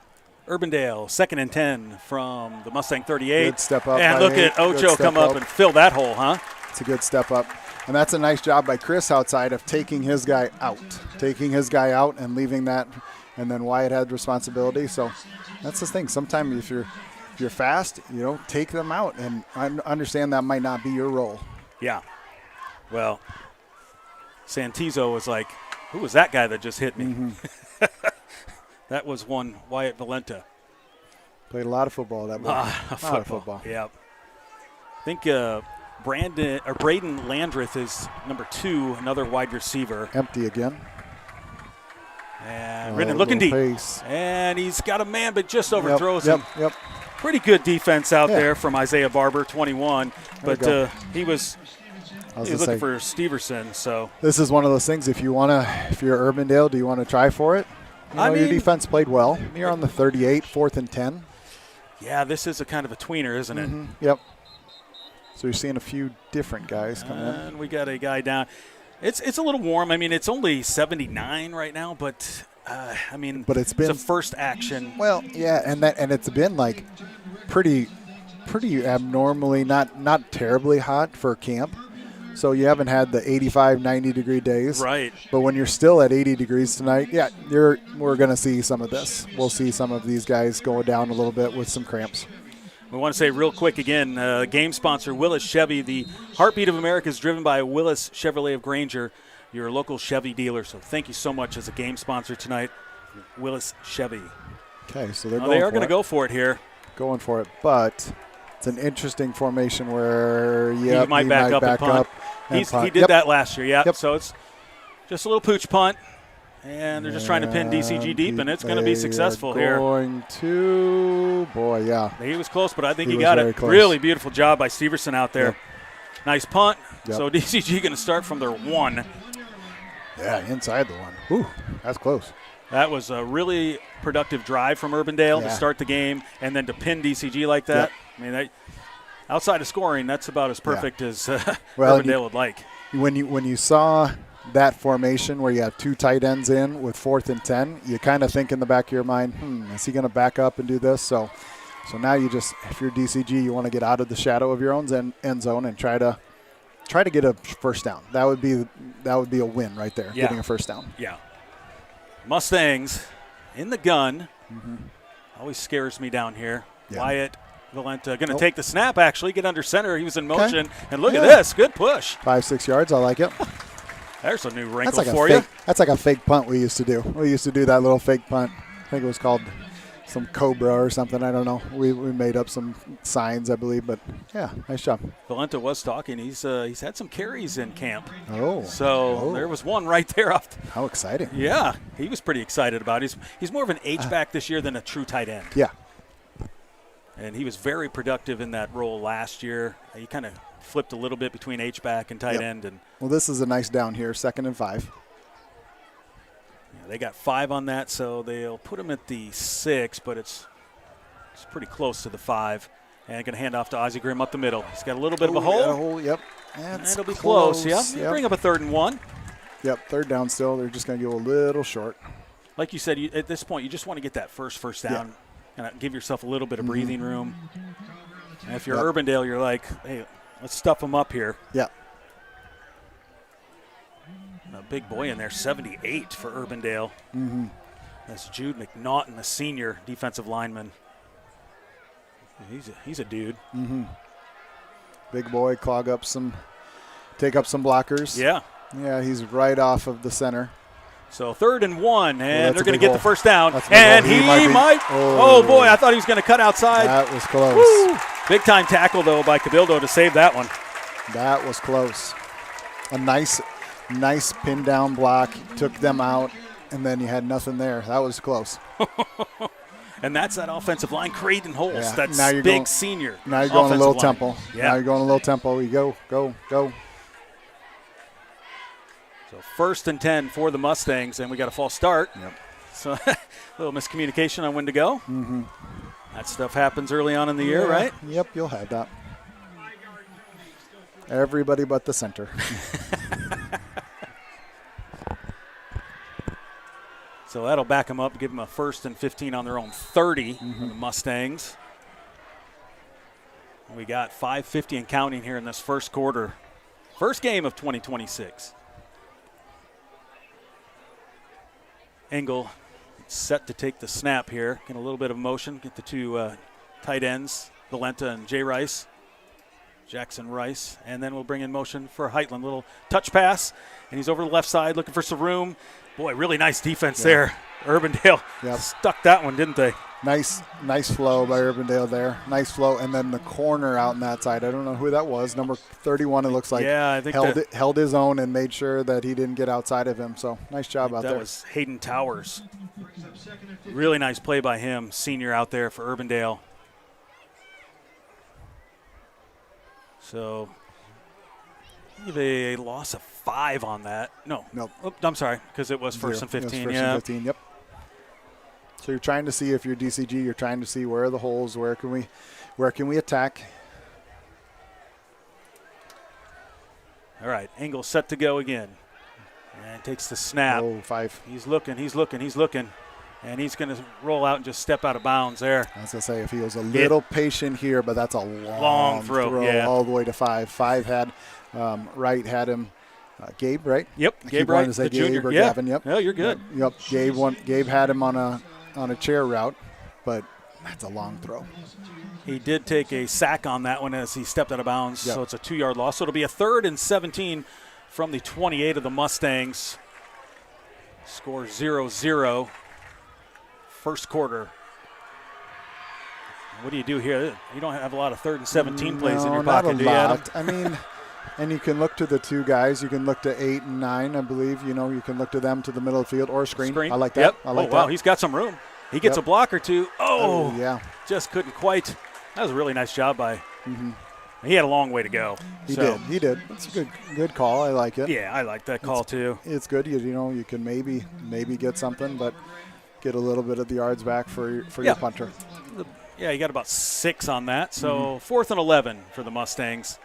Urbandale, 2nd and 10 from the Mustang 38. Good step up. And look at Ocho come up and fill that hole, huh? It's a good step up. And that's a nice job by Chris outside of taking his guy out and leaving that. And then Wyatt had responsibility. So that's the thing. Sometimes if you're fast, take them out. And I understand that might not be your role. Yeah. Well, Santizo was like, who was that guy that just hit me? Mm-hmm. That was one Wyatt Valenta. Played a lot of football that morning. A lot of football. Yeah. I think Braden Landreth is number 2, another wide receiver. Empty again. And Rennan looking deep. Pace. And he's got a man, but just overthrows him. Yep. Pretty good defense out there from Isaiah Barber, 21. But he was looking for Steverson. So this is one of those things. If you're Urbandale, do you want to try for it? Your defense played well. You're on the 38, 4th and 10. Yeah, this is a kind of a tweener, isn't it? Mm-hmm. Yep. So you're seeing a few different guys come in. And we got a guy down. It's a little warm. I mean, it's only 79 right now, but it's been a first action. Well, yeah, and it's been like pretty abnormally not terribly hot for camp, So you haven't had the 85, 90 degree days. Right. But when you're still at 80 degrees tonight, yeah, we're going to see some of this. We'll see some of these guys go down a little bit with some cramps. We want to say real quick again, game sponsor Willis Chevy. The heartbeat of America is driven by Willis Chevrolet of Granger, your local Chevy dealer. So thank you so much as a game sponsor tonight, Willis Chevy. Okay, so they are going to go for it here. Going for it, but it's an interesting formation where he might back up and punt. He did that last year, yeah. Yep. So it's just a little pooch punt, and they're just trying to pin DCG deep, and it's going to be successful here. Yeah. He was close, but I think he was got very it. close. Really beautiful job by Severson out there. Yep. Nice punt. Yep. So DCG going to start from their 1. Yeah, inside the 1. Ooh, that's close. That was a really productive drive from Urbandale to start the game, and then to pin DCG like that. Yep. I mean, outside of scoring, that's about as perfect as Urbandale would like. When you saw that formation where you have 2 tight ends in with 4th and 10, you kind of think in the back of your mind, is he going to back up and do this? So now you just, if you're DCG, you want to get out of the shadow of your own end zone and try to get a first down. That would be a win right there, getting a first down. Yeah. Mustangs in the gun. Always scares me down here. Yeah. Wyatt Valenta going to take the snap, actually, get under center. He was in motion. And look at this. Good push. 5-6 yards. I like it. There's a new wrinkle for you. That's like a fake punt we used to do. We used to do that little fake punt. I think it was called some Cobra or something. I don't know. We made up some signs, I believe. But, yeah, nice job. Valenta was talking. He's had some carries in camp. Oh. There was one right there. How exciting. Yeah. He was pretty excited about it. He's more of an H-back this year than a true tight end. Yeah. And he was very productive in that role last year. He kind of flipped a little bit between H-back and tight end. And well, this is a nice down here, 2nd and 5. Yeah, they got 5 on that, so they'll put him at the 6, but it's pretty close to the 5. And going to hand off to Ozzie Grimm up the middle. He's got a little bit of a hole. Yep. And it'll be close. Yeah. Yep. Bring up a 3rd and 1. Yep, 3rd down still. They're just going to go a little short. Like you said, at this point, you just want to get that first down. Yeah. And give yourself a little bit of breathing room. And if you're Urbandale, you're like, hey, let's stuff them up here. Yeah. A big boy in there, 78 for Urbandale. That's Jude McNaughton, the senior defensive lineman. He's a dude. Big boy, take up some blockers. Yeah. Yeah, he's right off of the center. So 3rd and 1, and they're going to get the first down. And he might. Oh, boy, I thought he was going to cut outside. That was close. Woo. Big time tackle, though, by Cabildo to save that one. That was close. A nice pin down block, took them out, and then you had nothing there. That was close. And that's that offensive line, Creighton Holes. Yeah. That's now you're big senior. Now you're going a little line. tempo. Yeah. Now you're going a little tempo. You go. So 1st and 10 for the Mustangs, and we got a false start. Yep. So a little miscommunication on when to go. That stuff happens early on in the year, right? Yep, you'll have that. Everybody but the center. So that'll back them up, give them a 1st and 15 on their own 30, for the Mustangs. We got 5:50 and counting here in this first quarter. First game of 2026. Engel set to take the snap here. Get a little bit of motion. Get the 2 tight ends, Valenta and Jay Rice. Jackson Rice. And then we'll bring in motion for Heitland. Little touch pass. And he's over the left side looking for some room. Boy, really nice defense there. Urbandale stuck that one, didn't they? Nice flow by Urbandale there. Nice flow. And then the corner out on that side. I don't know who that was. Number 31, it looks like. Yeah, I think held his own and made sure that he didn't get outside of him. So nice job out there. That was Hayden Towers. Really nice play by him, senior out there for Urbandale. So give a loss of 5 on that. No. Oh, I'm sorry, because it was 1st and 15. First and 15, yep. So you're trying to see, if you're DCG, you're trying to see where are the holes, where can we attack. All right, Engel set to go again. And takes the snap. Oh, 5. He's looking. And he's going to roll out and just step out of bounds there. I was going to say, if he was a little patient here, but that's a long throw yeah. all the way to 5. 5 had, Wright had him, Gabe, right? Yep, I Gabe keep wanting Wright, to say the Gabe junior. or Yeah. Gavin, yep. No, you're good. Yep, Gabe had him on a chair route, but that's a long throw. He did take a sack on that one as he stepped out of bounds, Yep. so it's a 2-yard loss. So it'll be a 3rd and 17 from the 28 of the Mustangs. Score 0-0. First quarter. What do you do here? You don't have a lot of 3rd and 17 plays in your not pocket, a do you, Adam? lot. I mean, and you can look to the 2 guys. You can look to 8 and 9, I believe. You know, you can look to them to the middle of the field or screen. I like that. Yep. I like wow, that. he's got some room. He gets Yep. a block or two. Oh, yeah. Just couldn't quite. That was a really nice job by. He had a long way to go. He did. It's a good call. I like it. Yeah, I like that call too. It's good. You know, you can maybe get something, but get a little bit of the yards back for your punter. Yeah, he got about 6 on that. So 4th and 11 for the Mustangs.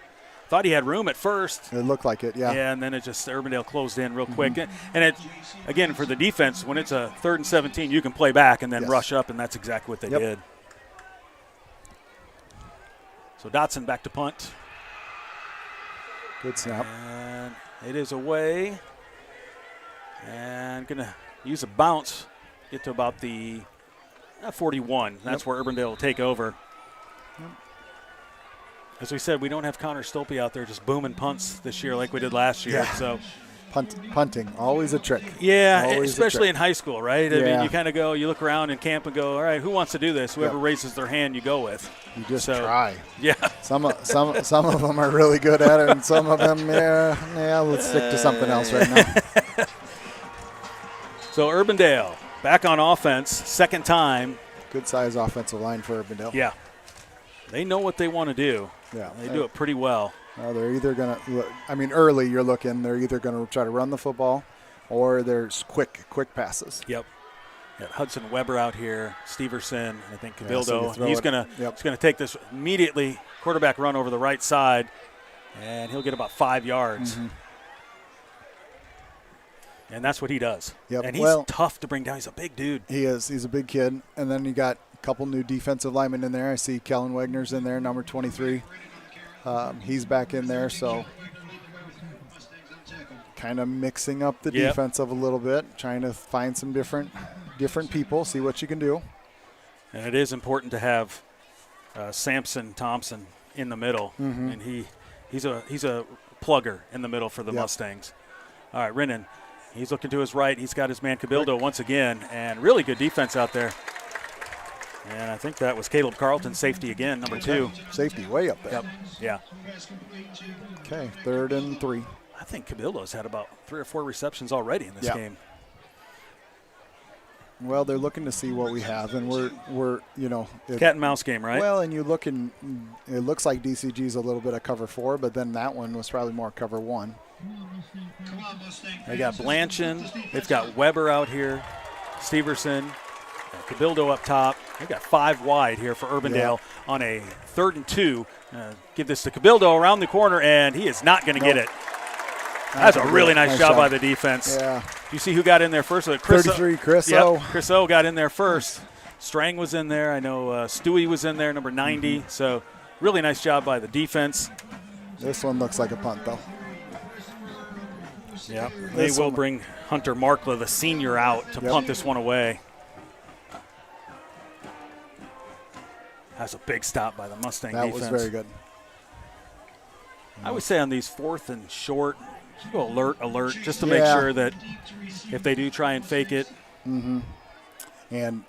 Thought he had room at first. It looked like it, yeah. Yeah, and then it just Urbandale closed in real quick. And it, again, for the defense, when it's a 3rd and 17, you can play back and then Yes. rush up, and that's exactly what they did. So Dotson back to punt. Good snap. And it is away. And going to use a bounce, get to about the 41. That's where Urbandale will take over. As we said, we don't have Connor Stolpe out there just booming punts this year like we did last year. Yeah. So Punting, always a trick. yeah, Always especially in high school, right? I Yeah. mean, you kind of go, you look around in camp and go, all right, who wants to do this? Whoever raises their hand, you go with. You just try. Yeah. Some of them are really good at it, and some of them, let's stick to something else right now. So Urbandale back on offense, second time. Good size offensive line for Urbandale. Yeah. They know what they want to do. Yeah. They do it pretty well. They're either going to, early you're looking, they're either going to try to run the football or there's quick passes. Yep. Got Hudson Weber out here, Steverson, I think Yeah, so you Cabildo. throw He's it- gonna yep. he's gonna take this immediately. Quarterback run over the right side, and he'll get about 5 yards. And that's what he does. Yep. And he's tough to bring down. He's a big dude. He is. He's a big kid. And then you got a couple new defensive linemen in there. I see Kellen Wagner's in there, number 23. He's back in there, so kind of mixing up the defensive a little bit, trying to find some different people, see what you can do. And it is important to have Samson Thompson in the middle, and he's a plugger in the middle for the Mustangs. All right, Renan, he's looking to his right. He's got his man Cabildo once again, and really good defense out there. And I think that was Caleb Carlton, safety again, number 2. Safety way up there. Yep. Yeah. Okay, 3rd and 3. I think Cabildo's had about 3 or 4 receptions already in this game. Well, they're looking to see what we have, and we're Cat and mouse game, right? Well, and you look and it looks like DCG's a little bit of cover 4, but then that one was probably more cover 1. They got Blanchin. They've got Weber out here, Steverson, Cabildo up top. They've got 5 wide here for Urbandale on a 3rd and 2. Give this to Cabildo around the corner, and he is not going to get it. That's a really nice job by the defense. Yeah. You see who got in there first? Chris 33, Chris yep, O. Chris O got in there first. Strang was in there. I know Stewie was in there, number 90. So really nice job by the defense. This one looks like a punt, though. Yeah, they will bring Hunter Markla, the senior, out to punt this one away. That's a big stop by the Mustang defense. That was very good. I would say on these 4th and short, go alert, just to make sure that if they do try and fake it. And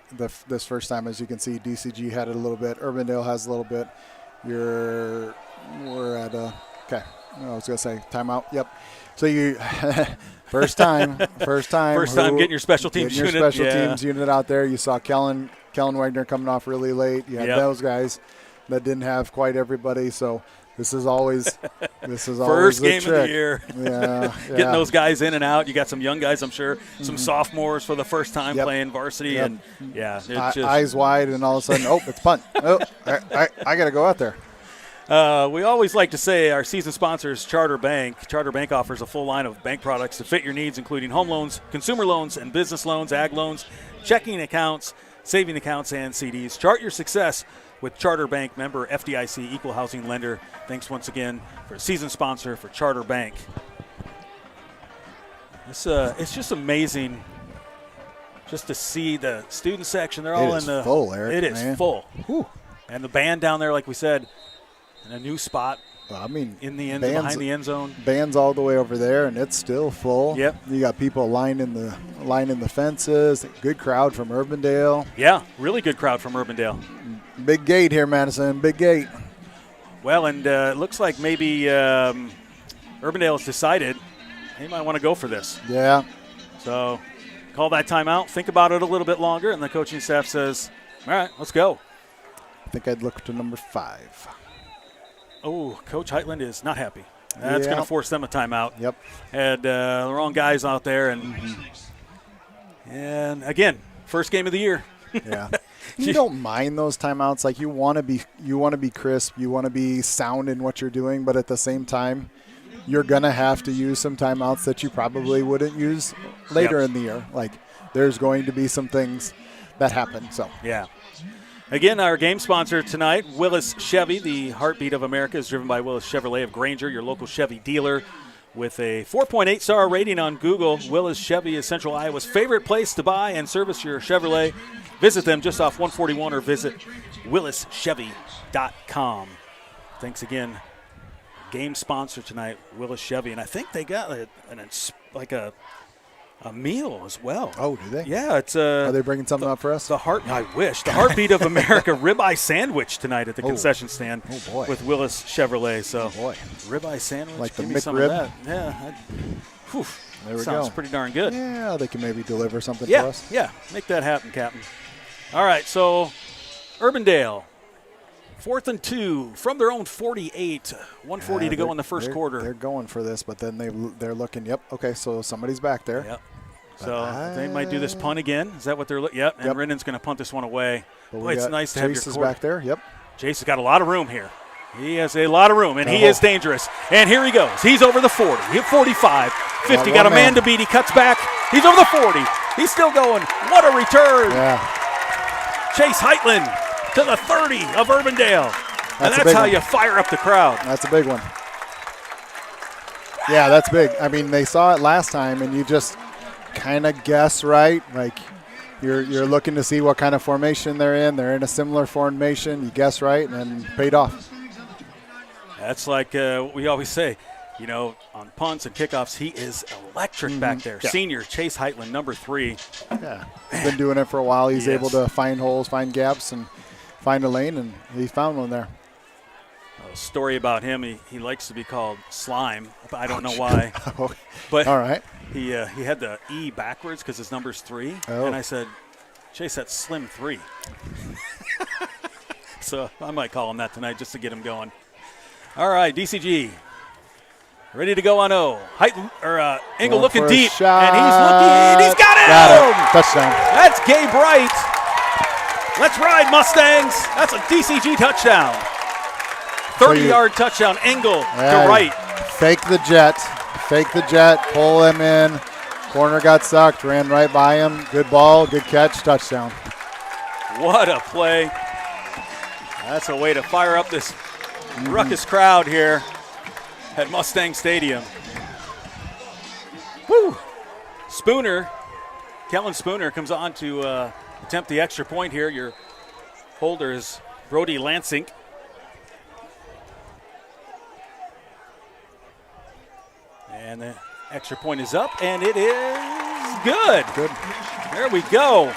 this first time, as you can see, DCG had it a little bit. Urbandale has a little bit. We're at okay. I was gonna say timeout. Yep. So you first time getting your special teams unit. Teams unit out there. You saw Kellen Wagner coming off really late. You had those guys that didn't have quite everybody. So this is always first game trick. of the year. Yeah, getting those guys in and out. You got some young guys, I'm sure, some sophomores for the first time playing varsity, and eyes wide, and all of a sudden, it's punt. I got to go out there. We always like to say our season sponsor is Charter Bank. Charter Bank offers a full line of bank products to fit your needs, including home loans, consumer loans, and business loans, ag loans, checking accounts, saving accounts, and CDs. Chart your success with Charter Bank, member FDIC, equal housing lender. Thanks once again for a season sponsor for Charter Bank. It's just amazing just to see the student section. They're all in the full, Eric. It is full. Whew. And the band down there, like we said, in a new spot. I mean, in the end, behind the end zone. Band's all the way over there, and it's still full. Yep. You got people lining the fences. Good crowd from Urbandale. Yeah, really good crowd from Urbandale. Big gate here, Madison. Big gate. Well, and it looks like maybe Urbandale has decided he might want to go for this. Yeah. So call that timeout. Think about it a little bit longer, and the coaching staff says, all right, let's go. I think I'd look to number 5. Oh, Coach Heitland is not happy. That's going to force them a timeout. Yep. Had the wrong guys out there, and again, first game of the year. Yeah. You don't mind those timeouts. Like you want to be crisp. You want to be sound in what you're doing, but at the same time, you're gonna have to use some timeouts that you probably wouldn't use later in the year. Like there's going to be some things that happen. So yeah. Again, our game sponsor tonight, Willis Chevy. The heartbeat of America is driven by Willis Chevrolet of Granger, your local Chevy dealer. With a 4.8 star rating on Google, Willis Chevy is Central Iowa's favorite place to buy and service your Chevrolet. Visit them just off 141 or visit willischevy.com. Thanks again. Game sponsor tonight, Willis Chevy. And I think they got a meal as well. Oh, do they? Yeah, it's Are they bringing something up for us? I wish. The heartbeat of America ribeye sandwich tonight at the concession stand. Oh boy. With Willis Chevrolet. So boy. Ribeye sandwich. Like the Give me some McRib? of that. Yeah. There we Sounds go. pretty darn good. Yeah, they can maybe deliver something for Yeah, us. yeah. Make that happen, Captain. All right, so Urbandale, 4th and 2 from their own 48. 140 to go in the first quarter. They're going for this, but then they're looking. Yep. Okay, so somebody's back there. Yep. So they might do this punt again. Is that what they're looking? Yep. And Yep. Rinnan's going to punt this one away. But Boy, it's nice to have your Chase is quarter- back there. Yep. Chase has got a lot of room here. He has a lot of room, and he is dangerous. And here he goes. He's over the 40. He hit 45, 50. Got a man to beat. He cuts back. He's over the 40. He's still going. What a return. Yeah. Chase Heitland to the 30 of Urbandale. And a that's big how one. you fire up the crowd. That's a big one. Yeah, that's big. I mean, they saw it last time, and you just kind of guess, right? Like you're looking to see what kind of formation they're in. They're in a similar formation. You guess right, and then paid off. That's like we always say, you know, on punts and kickoffs, he is electric back there. Yeah. Senior Chase Heitland, number 3. Yeah, he's been doing it for a while. He's Yes. able to find holes, find gaps, and find a lane, and he found one there. A story about him, he likes to be called Slime. But I don't know why. But All right. he had the E backwards because his number's 3. Oh. And I said, Chase, that's Slim 3. So I might call him that tonight just to get him going. All right, DCG. Ready to go on O. Engel Going looking for a deep. shot. And he's looking. He's got it. Got it. Touchdown. That's Gabe Wright. Let's ride, Mustangs. That's a DCG touchdown. 30-yard touchdown. Engel to Wright. Fake the jet. Pull him in. Corner got sucked. Ran right by him. Good ball. Good catch. Touchdown. What a play. That's a way to fire up this ruckus crowd here at Mustang Stadium. Woo! Kellen Spooner comes on to attempt the extra point here. Your holder is Brody Lansing. And the extra point is up, and it is good. Good. There we go.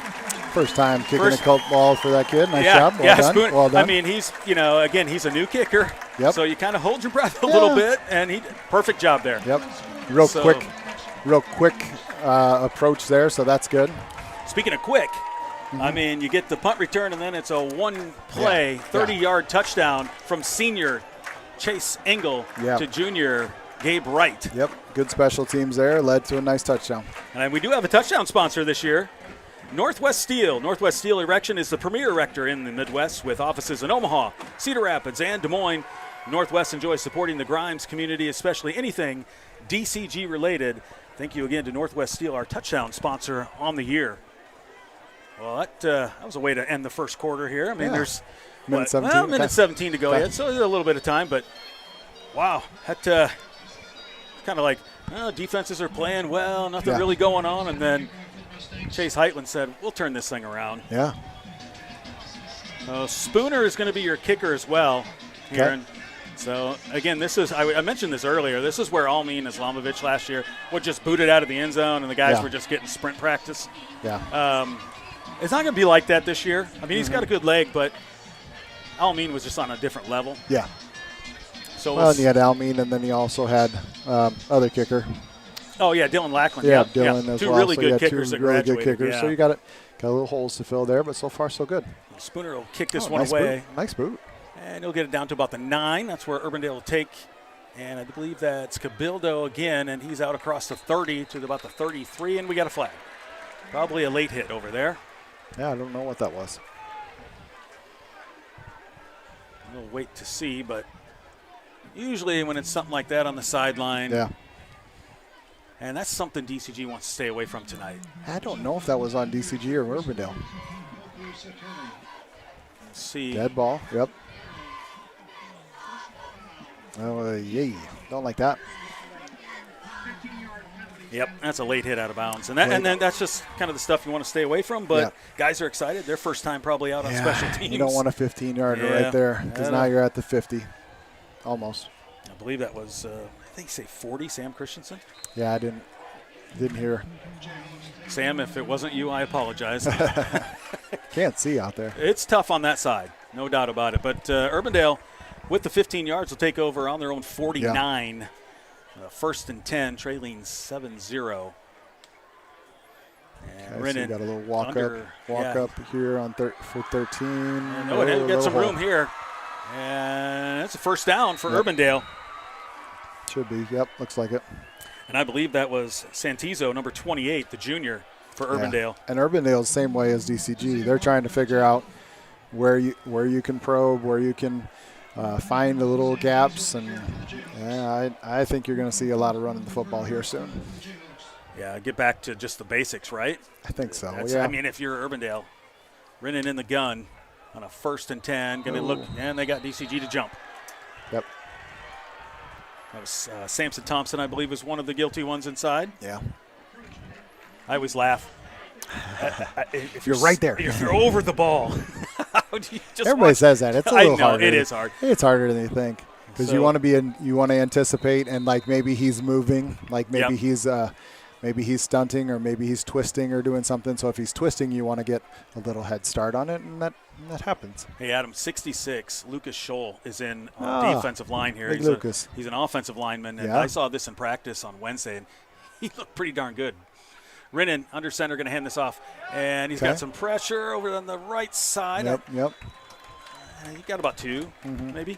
First time kicking a cult ball for that kid. Nice job. Well done. Spooner. Well done. I mean, he's, again, he's a new kicker. Yep. So you kind of hold your breath a little bit, and perfect job there. Yep. Real quick approach there, so that's good. Speaking of quick, I mean, you get the punt return, and then it's a one-play, 30-yard touchdown from senior Chase Engel to junior Gabe Wright. Yep. Good special teams there. Led to a nice touchdown. And we do have a touchdown sponsor this year. Northwest Steel. Northwest Steel Erection is the premier erector in the Midwest with offices in Omaha, Cedar Rapids, and Des Moines. Northwest enjoys supporting the Grimes community, especially anything DCG related. Thank you again to Northwest Steel, our touchdown sponsor on the year. Well, that was a way to end the first quarter here. I mean, there's minute 17. Minute 17 to go yet, so there's a little bit of time. But wow, that kind of like defenses are playing well, nothing really going on, and then Chase Heitland said, "We'll turn this thing around." Yeah. Spooner is going to be your kicker as well here. Okay. And so, again, this is, I mentioned this earlier, this is where Almin Islamovic last year would just boot it out of the end zone, and the guys were just getting sprint practice. Yeah. It's not going to be like that this year. I mean, he's got a good leg, but Almin was just on a different level. Yeah. So well, and he had Almin, and then he also had other kicker. Oh, yeah, Dylan Lackland. Yeah, Dylan as two well. really So good you had kickers two that really graduated. good kickers. Yeah. So you got a little holes to fill there, but so far so good. Spooner will kick this nice away. Boot. Nice boot. And he'll get it down to about the 9. That's where Urbandale will take. And I believe that's Cabildo again, and he's out across the 30 to about the 33, and we got a flag. Probably a late hit over there. Yeah, I don't know what that was. We'll wait to see, but usually when it's something like that on the sideline. Yeah. And that's something DCG wants to stay away from tonight. I don't know if that was on DCG or Urbandale. Let's see. Dead ball. Yep. Oh, yay. Don't like that. Yep, that's a late hit out of bounds. And then that's just kind of the stuff you want to stay away from. But guys are excited. Their first time probably out on special teams. You don't want a 15-yarder right there because now you're at the 50. Almost. I believe that was, I think, say 40, Sam Christensen. Yeah, I didn't hear. Sam, if it wasn't you, I apologize. Can't see out there. It's tough on that side, no doubt about it. But Urbandale, with the 15 yards, will take over on their own 49. First and 10, trailing 7-0. And Okay, so you got a little walk up here on for 13. No, it get some room here. And it's a first down for Urbandale. Should be. Yep, looks like it. And I believe that was Santizo, number 28, the junior for Urbandale. And Urbandale's same way as DCG. They're trying to figure out where you can probe, where you can find the little gaps, and I think you're going to see a lot of running the football here soon. Yeah, get back to just the basics, right? I think so. I mean, if you're Urbandale, running in the gun on a first and 10, going to look, and they got DCG to jump. Yep. That was Samson Thompson, I believe, was one of the guilty ones inside. Yeah. I always laugh. If you're right there. If you're over the ball. Everybody says that. It's a little harder. It is hard. It's harder than you think because you want to anticipate, and like maybe he's moving, like maybe he's stunting, or maybe he's twisting or doing something. So if he's twisting, you want to get a little head start on it, and that happens. Hey, Adam, 66, Lucas Scholl is in on defensive line here. He's an offensive lineman, and I saw this in practice on Wednesday, and he looked pretty darn good. Rinnan, under center, going to hand this off, and he's got some pressure over on the right side. Yep. He got about 2, maybe.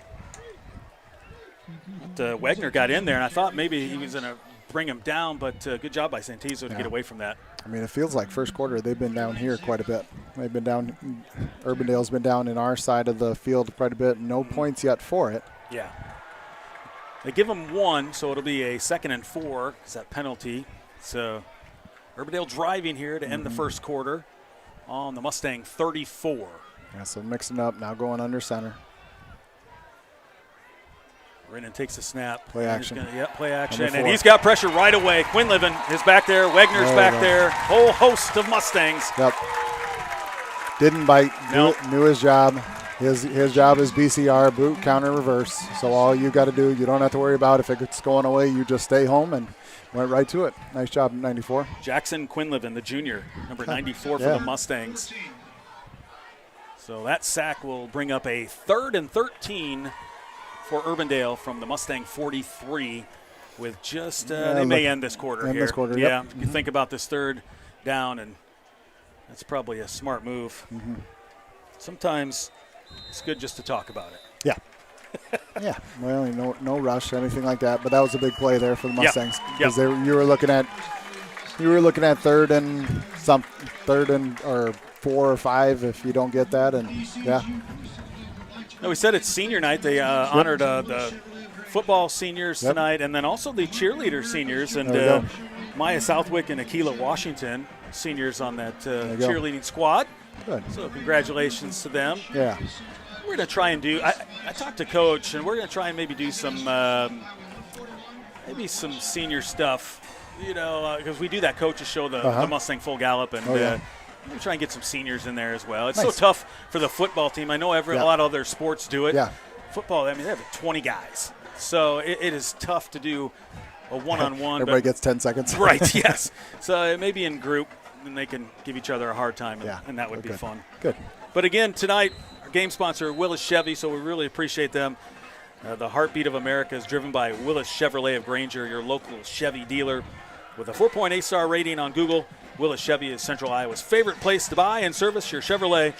But, Wegner got in there, and I thought maybe he was going to bring him down, but good job by Santizo to get away from that. I mean, it feels like first quarter they've been down here quite a bit. They've been down. Urbandale's been down in our side of the field quite a bit. No points yet for it. Yeah. They give him 1, so it'll be a 2nd and 4 because that penalty. So Urbandale driving here to end the first quarter on the Mustang 34. Yeah, so mixing up, now going under center. Rinnan takes the snap. Play action. Play action. And he's got pressure right away. Quinlivan is back there. Wegner's back there. Whole host of Mustangs. Yep. Didn't bite. Knew his job. His job is BCR, boot, counter, reverse. So all you got to do, you don't have to worry about if it's going away. You just stay home and went right to it. Nice job, 94. Jackson Quinlivan, the junior, number 94 for the Mustangs. So that sack will bring up a 3rd and 13 for Urbandale from the Mustang 43 with just, they may end this quarter here. This quarter, yeah, you think about this 3rd down, and that's probably a smart move. Sometimes it's good just to talk about it. Yeah. Yeah. Well, no rush, anything like that. But that was a big play there for the Mustangs because you were looking at 3rd and or 4 or 5 if you don't get that, and No, we said it's senior night. They honored the football seniors tonight, and then also the cheerleader seniors, and Maya Southwick and Akila Washington, seniors on that cheerleading squad. Good. So congratulations to them. Yeah. We're going to try and do, I talked to Coach, and we're going to try and maybe do some, maybe some senior stuff, you know, because we do that coaches show, the Mustang Full Gallop, and we'll try and get some seniors in there as well. It's so tough for the football team. I know a lot of other sports do it. Yeah. Football, I mean, they have 20 guys. So it is tough to do a one-on-one. Everybody gets 10 seconds. Right, yes. So maybe in group, and they can give each other a hard time, and that would be fun. Good. But again, tonight, our game sponsor, Willis Chevy, so we really appreciate them. The heartbeat of America is driven by Willis Chevrolet of Granger, your local Chevy dealer. With a 4.8 star rating on Google, Willis Chevy is Central Iowa's favorite place to buy and service your Chevrolet.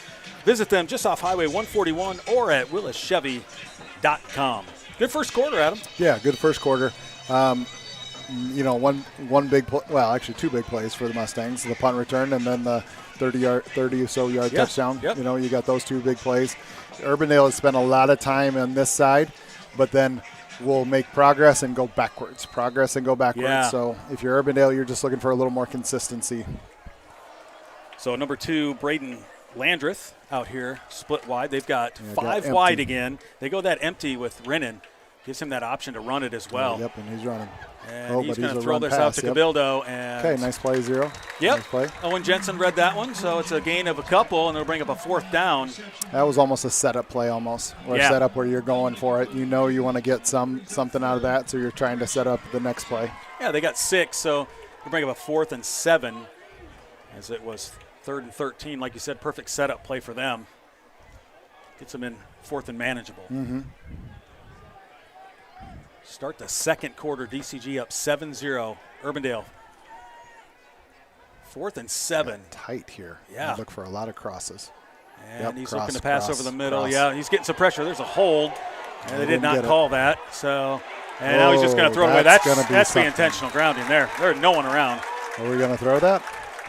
Visit them just off Highway 141 or at willischevy.com. Good first quarter, Adam. Yeah, good first quarter. You know, one big actually two big plays for the Mustangs, the punt return and then the 30 or so yard touchdown. Yep. You know, you got those two big plays. Urbandale has spent a lot of time on this side, but then we'll make progress and go backwards. Yeah. So if you're Urbandale, you're just looking for a little more consistency. So number 2, Braden Landreth out here, split wide. They've got 5 got wide empty. again. They go that empty with Rennan. Gives him that option to run it as well. Yep, and he's running. And he's but going to a throw run this pass, out to Cabildo. And okay, nice play, 0. Yep. Nice play. Owen Jensen read that one, so it's a gain of a couple, and it'll bring up a 4th down. That was almost a setup play almost, or a setup where you're going for it. You know you want to get something out of that, so you're trying to set up the next play. Yeah, they got 6, so we'll bring up a 4th and 7, as it was 3rd and 13. Like you said, perfect setup play for them. Gets them in 4th and manageable. Mm-hmm. Start the second quarter, DCG up 7-0. Urbandale. 4th and 7. Tight here. Yeah. You look for a lot of crosses. And he's looking to pass over the middle. Yeah, he's getting some pressure. There's a hold. And they did not call that. So, and now he's just going to throw it away. That's the intentional grounding there. There's no one around. Are we going to throw that?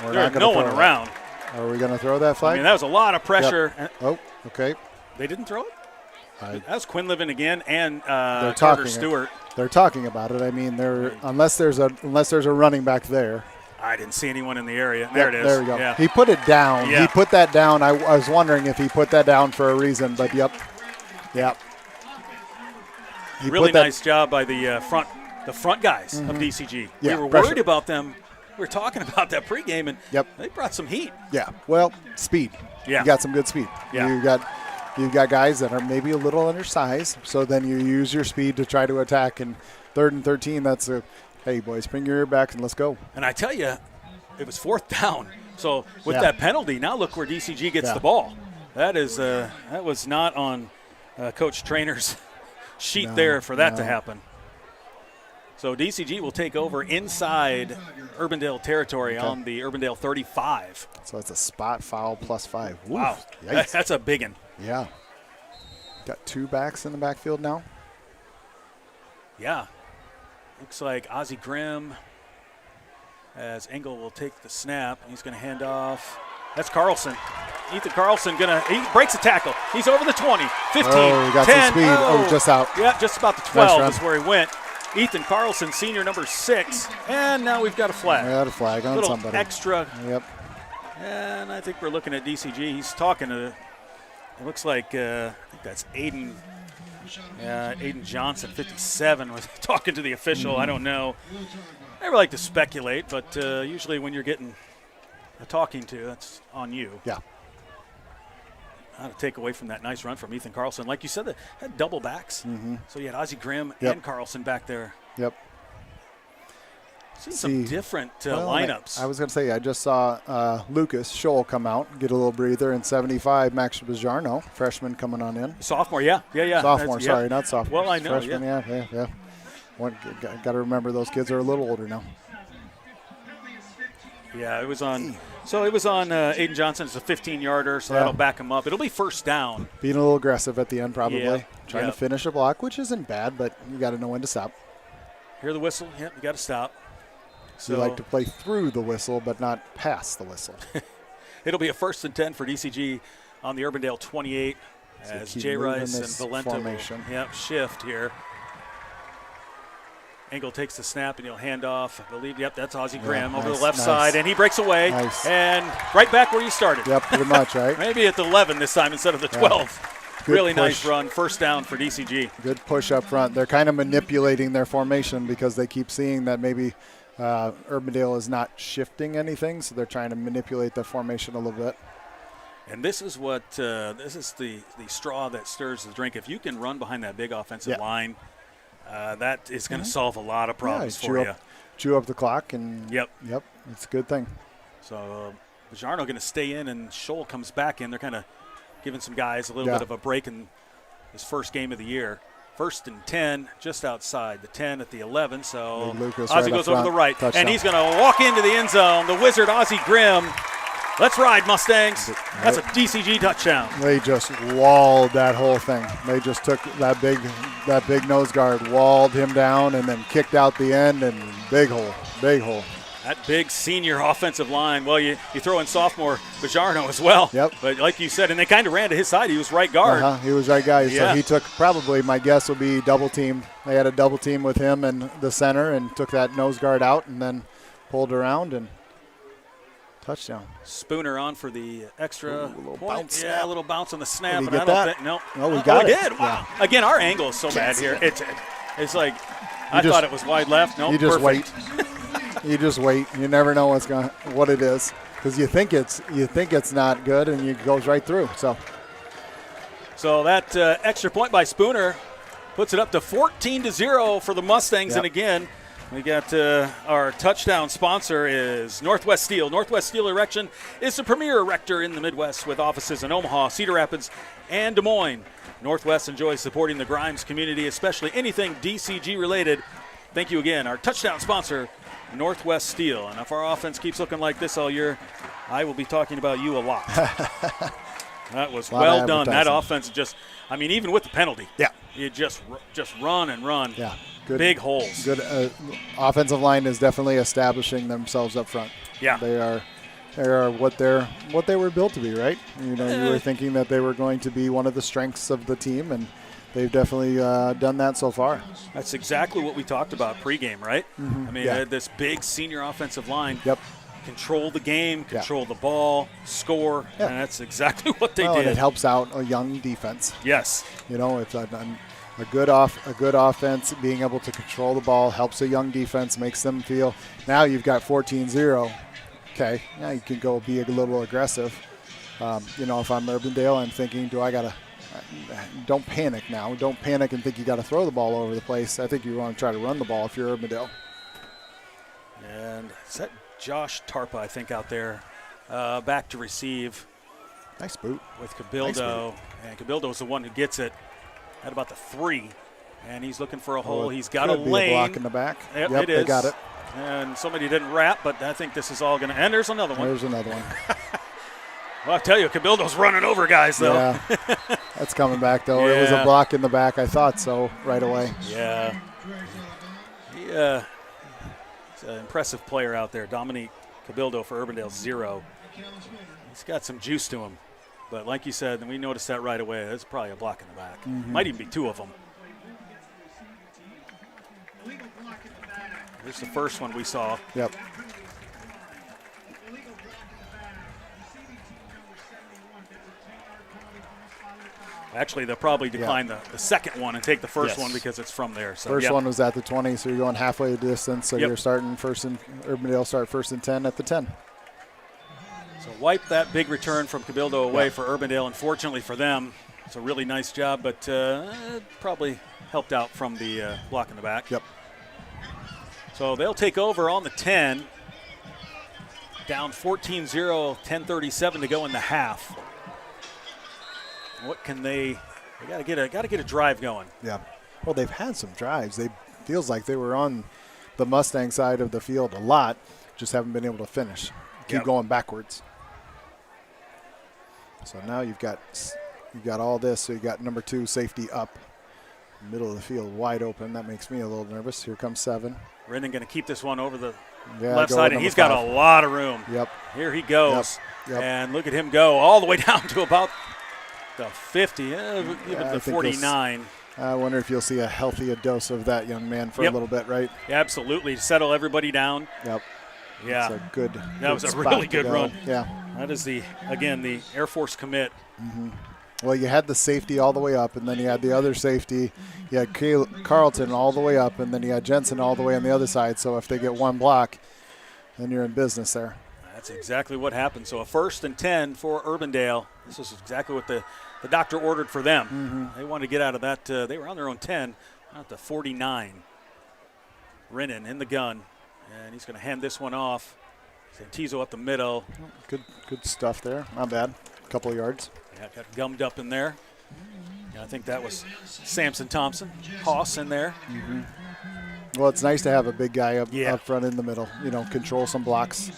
There's no one around. Are we going to throw that flag? I mean, that was a lot of pressure. Yep. Oh, okay. They didn't throw it? That was Quinlivan again and Carter talking Stewart. They're talking about it. I mean, unless there's a running back there. I didn't see anyone in the area. There it is. There we go. Yeah. He put it down. Yeah. He put that down. I was wondering if he put that down for a reason, but yep. Really nice job by the front guys of DCG. Yeah, we were pressure. worried about them. We were talking about that pregame, and they brought some heat. Yeah. Well, speed. Yeah. You got some good speed. Yeah. You've got guys that are maybe a little undersized, so then you use your speed to try to attack. And 3rd and 13, that's hey, boys, bring your ear back and let's go. And I tell you, it was 4th down. So with that penalty, now look where DCG gets the ball. That was not on Coach Trainer's sheet there for that to happen. So DCG will take over inside Urbandale territory on the Urbandale 35. So it's a spot foul +5. Oof, wow, that's a big one. Yeah. Got 2 backs in the backfield now. Yeah. Looks like Ozzie Grimm as Engel will take the snap. He's going to hand off. That's Carlson. Ethan Carlson he breaks a tackle. He's over the 20, 15, Oh, he got 10. some speed. Oh, just out. Yeah, just about the 12 Nice is where he went. Ethan Carlson, senior number 6. And now we've got a flag. We got a flag on somebody. Extra. Yep. And I think we're looking at DCG. He's talking to, it looks like, I think that's Aiden Johnson, 57, was talking to the official. I don't know. I never like to speculate, but usually when you're getting a talking to, that's on you. Yeah. How to take away from that nice run from Ethan Carlson. Like you said, they had double backs. Mm-hmm. So you had Ozzie Grimm and Carlson back there. Yep. Seen some different lineups. I was going to say, I just saw Lucas Scholl come out, get a little breather, and 75, Max Bizarno, freshman coming on in. Sophomore, yeah. Sophomore, sorry, not sophomore. Well, I know, freshman, yeah. Got to remember those kids are a little older now. Yeah, it was on. So it was on Aiden Johnson. It's a 15-yarder, so that'll back him up. It'll be 1st down. Being a little aggressive at the end, probably. Yeah. Trying to finish a block, which isn't bad, but you got to know when to stop. Hear the whistle. Yep, you got to stop. So you like to play through the whistle, but not past the whistle. It'll be a 1st and 10 for DCG on the Urbandale 28. as keep Jay moving Rice and this Valenta formation. will shift here. Engel takes the snap and he'll hand off. I believe, that's Ozzie Graham over the left side, and he breaks away. And right back where you started. Yep, pretty much, right? Maybe at the 11 this time instead of the 12. Really nice run, first down for DCG. Good push up front. They're kind of manipulating their formation because they keep seeing that maybe Urbandale is not shifting anything, so they're trying to manipulate the formation a little bit. And this is what this is the straw that stirs the drink. If you can run behind that big offensive line, that is going to solve a lot of problems for you. Chew up the clock, and yep, it's a good thing. So Bajarno going to stay in, and Scholl comes back in. They're kind of giving some guys a little bit of a break in his first game of the year. 1st and 10, just outside the 10 at the 11. So Ozzie goes over the right, and he's going to walk into the end zone. The Wizard, Ozzie Grimm. Let's ride, Mustangs. That's a DCG touchdown. They just walled that whole thing. They just took that big nose guard, walled him down, and then kicked out the end, and big hole. That big senior offensive line. Well, you throw in sophomore Bajarno as well. Yep. But like you said, and they kind of ran to his side. He was right guard. He was right guy. So he took, probably my guess would be double team. They had a double team with him and the center, and took that nose guard out and then pulled around and touchdown. Spooner on for the extra little point. bounce. Yeah, a little bounce on the snap. Did he But get I don't that? think, no. No, we got it. We did. Wow. Yeah. Again, our angle is so bad here. It's like I thought it was wide left. No, you just perfect. wait. You just wait. You never know what it is, because you think it's not good, and it goes right through. So that extra point by Spooner puts it up to 14-0 for the Mustangs. Yep. And again, we got our touchdown sponsor is Northwest Steel. Northwest Steel Erection is the premier erector in the Midwest, with offices in Omaha, Cedar Rapids, and Des Moines. Northwest enjoys supporting the Grimes community, especially anything DCG related. Thank you again, our touchdown sponsor, Northwest Steel. And if our offense keeps looking like this all year, I will be talking about you a lot. That was well done. That offense just, even with the penalty, you just run and run. Yeah, good, big holes. Good offensive line is definitely establishing themselves up front. Yeah, they are what they were built to be, right? You were thinking that they were going to be one of the strengths of the team, and they've definitely done that so far. That's exactly what we talked about pregame, right? Mm-hmm. This big senior offensive line. Yep. Control the game, control the ball, score, and that's exactly what they did. And it helps out a young defense. Yes. It's a good offense being able to control the ball helps a young defense, makes them feel. Now you've got 14-0. Okay, now you can go be a little aggressive. If I'm Urbandale, I'm thinking, don't panic now. Don't panic and think you got to throw the ball all over the place. I think you want to try to run the ball if you're Urbandale. And is that Josh Tarpa, I think, out there, back to receive. Nice boot. With Cabildo. And Cabildo's the one who gets it at about the 3. And he's looking for a hole. He's got a lane. A block in the back. Yep, it is. They got it. And somebody didn't wrap, but I think this is all going to – and there's another one. There's another one. Well, I tell you, Cabildo's running over guys, though. Yeah, that's coming back, though. Yeah. It was a block in the back. I thought so right away. Yeah. He's an impressive player out there. Dominique Cabildo for Urbandale, 0. He's got some juice to him. But like you said, and we noticed that right away, there's probably a block in the back. Mm-hmm. Might even be 2 of them. Here's the first one we saw. Yep. Actually, they'll probably decline the second one and take the first one because it's from there. So, first one was at the 20, so you're going halfway the distance. So you're starting Urbandale start 1st and 10 at the 10. So wipe that big return from Cabildo away for Urbandale. Unfortunately for them, it's a really nice job, but probably helped out from the block in the back. Yep. So they'll take over on the 10. Down 14-0, 10:37 to go in the half. What can they got to get a drive going. Yeah. Well, they've had some drives. Feels like they were on the Mustang side of the field a lot, just haven't been able to finish. Keep going backwards. So now you've got all this. So you got number 2 safety up, middle of the field wide open. That makes me a little nervous. Here comes 7. Rendon going to keep this one over the left side, and he's got a lot of room. Yep. Here he goes. Yep. And look at him go all the way down to about The 50, even I the think 49. I wonder if you'll see a healthy dose of that young man for a little bit, right? Yeah, absolutely. Settle everybody down. Yep. Yeah. That's a good. That was a spot really to good go. run. Yeah. That is the Air Force commit. Well, you had the safety all the way up, and then you had the other safety. You had Carlton all the way up, and then you had Jensen all the way on the other side. So if they get one block, then you're in business there. That's exactly what happened. So a 1st and 10 for Urbandale. This is exactly what the doctor ordered for them. They wanted to get out of that. They were on their own 10, out to 49. Rinnan in the gun, and he's going to hand this one off. Santizo up the middle. Good stuff there. Not bad. A couple of yards. Yeah, got gummed up in there. Yeah, I think that was Samson Thompson. Hoss in there. Well, it's nice to have a big guy up front in the middle. Control some blocks